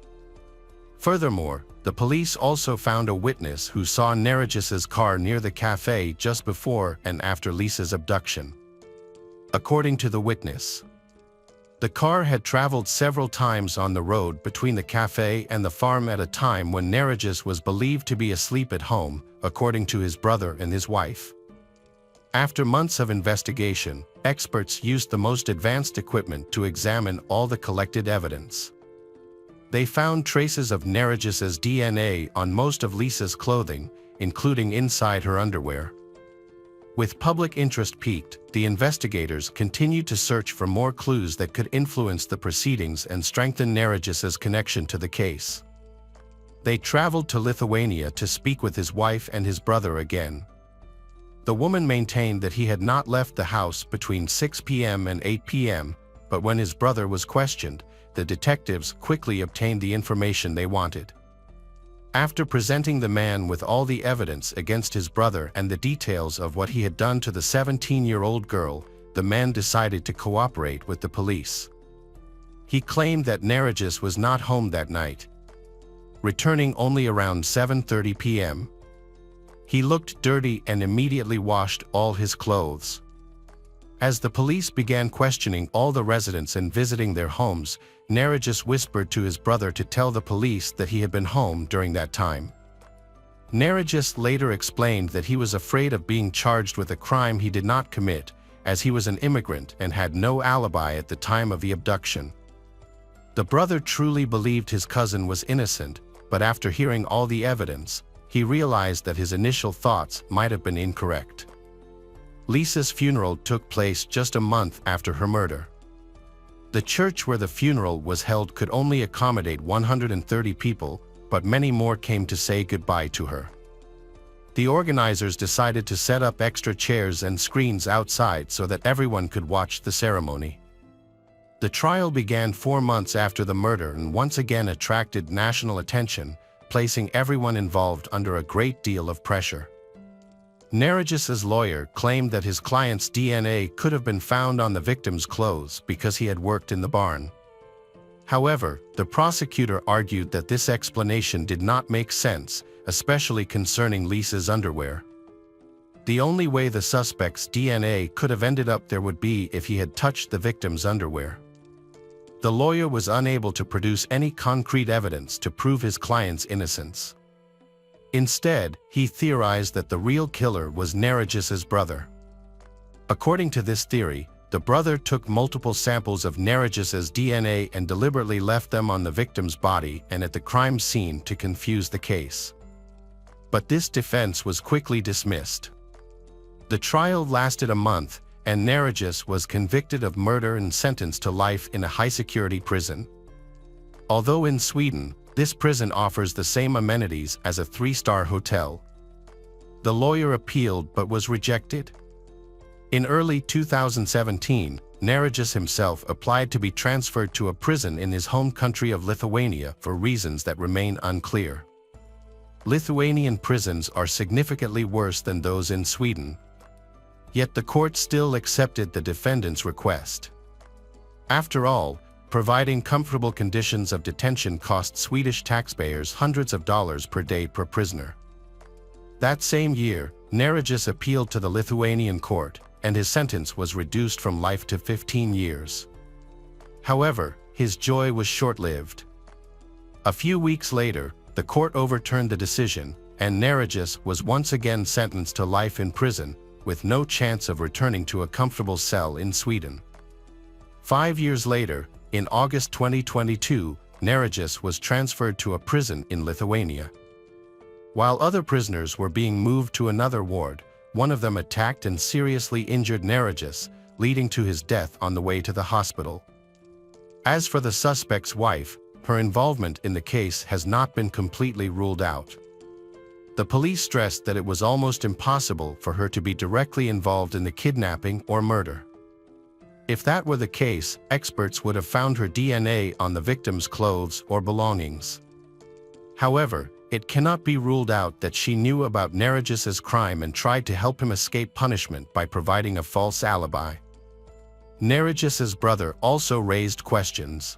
Furthermore, the police also found a witness who saw Narigis's car near the cafe just before and after Lisa's abduction. According to the witness, the car had traveled several times on the road between the cafe and the farm at a time when Narigis was believed to be asleep at home, according to his brother and his wife. After months of investigation, experts used the most advanced equipment to examine all the collected evidence. They found traces of Narigis's DNA on most of Lisa's clothing, including inside her underwear. With public interest piqued, the investigators continued to search for more clues that could influence the proceedings and strengthen Narigis's connection to the case. They traveled to Lithuania to speak with his wife and his brother again. The woman maintained that he had not left the house between 6 p.m. and 8 p.m., but when his brother was questioned, the detectives quickly obtained the information they wanted. After presenting the man with all the evidence against his brother and the details of what he had done to the 17-year-old girl, the man decided to cooperate with the police. He claimed that Narigis was not home that night, returning only around 7:30 p.m. He looked dirty and immediately washed all his clothes. As the police began questioning all the residents and visiting their homes, Narigis whispered to his brother to tell the police that he had been home during that time. Narigis later explained that he was afraid of being charged with a crime he did not commit, as he was an immigrant and had no alibi at the time of the abduction. The brother truly believed his cousin was innocent, but after hearing all the evidence, he realized that his initial thoughts might have been incorrect. Lisa's funeral took place just a month after her murder. The church where the funeral was held could only accommodate 130 people, but many more came to say goodbye to her. The organizers decided to set up extra chairs and screens outside so that everyone could watch the ceremony. The trial began 4 months after the murder and once again attracted national attention, placing everyone involved under a great deal of pressure. Narigis's lawyer claimed that his client's DNA could have been found on the victim's clothes because he had worked in the barn. However, the prosecutor argued that this explanation did not make sense, especially concerning Lisa's underwear. The only way the suspect's DNA could have ended up there would be if he had touched the victim's underwear. The lawyer was unable to produce any concrete evidence to prove his client's innocence. Instead, he theorized that the real killer was Narigis's brother. According to this theory, the brother took multiple samples of Narigis's DNA and deliberately left them on the victim's body and at the crime scene to confuse the case. But this defense was quickly dismissed. The trial lasted a month, and Narigis was convicted of murder and sentenced to life in a high-security prison. Although in Sweden, this prison offers the same amenities as a 3-star hotel. The lawyer appealed but was rejected. In early 2017, Narigis himself applied to be transferred to a prison in his home country of Lithuania for reasons that remain unclear. Lithuanian prisons are significantly worse than those in Sweden. Yet the court still accepted the defendant's request. After all, providing comfortable conditions of detention cost Swedish taxpayers hundreds of dollars per day per prisoner. That same year, Narigis appealed to the Lithuanian court, and his sentence was reduced from life to 15 years. However, his joy was short-lived. A few weeks later, the court overturned the decision, and Narigis was once again sentenced to life in prison, with no chance of returning to a comfortable cell in Sweden. 5 years later, in August 2022, Narigis was transferred to a prison in Lithuania. While other prisoners were being moved to another ward, one of them attacked and seriously injured Narigis, leading to his death on the way to the hospital. As for the suspect's wife, her involvement in the case has not been completely ruled out. The police stressed that it was almost impossible for her to be directly involved in the kidnapping or murder. If that were the case, experts would have found her DNA on the victim's clothes or belongings. However, it cannot be ruled out that she knew about Narigis's crime and tried to help him escape punishment by providing a false alibi. Narigis's brother also raised questions.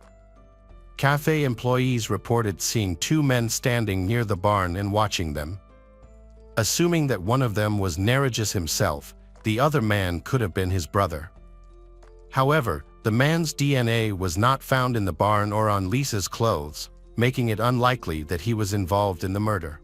Cafe employees reported seeing two men standing near the barn and watching them. Assuming that one of them was Narigis himself, the other man could have been his brother. However, the man's DNA was not found in the barn or on Lisa's clothes, making it unlikely that he was involved in the murder.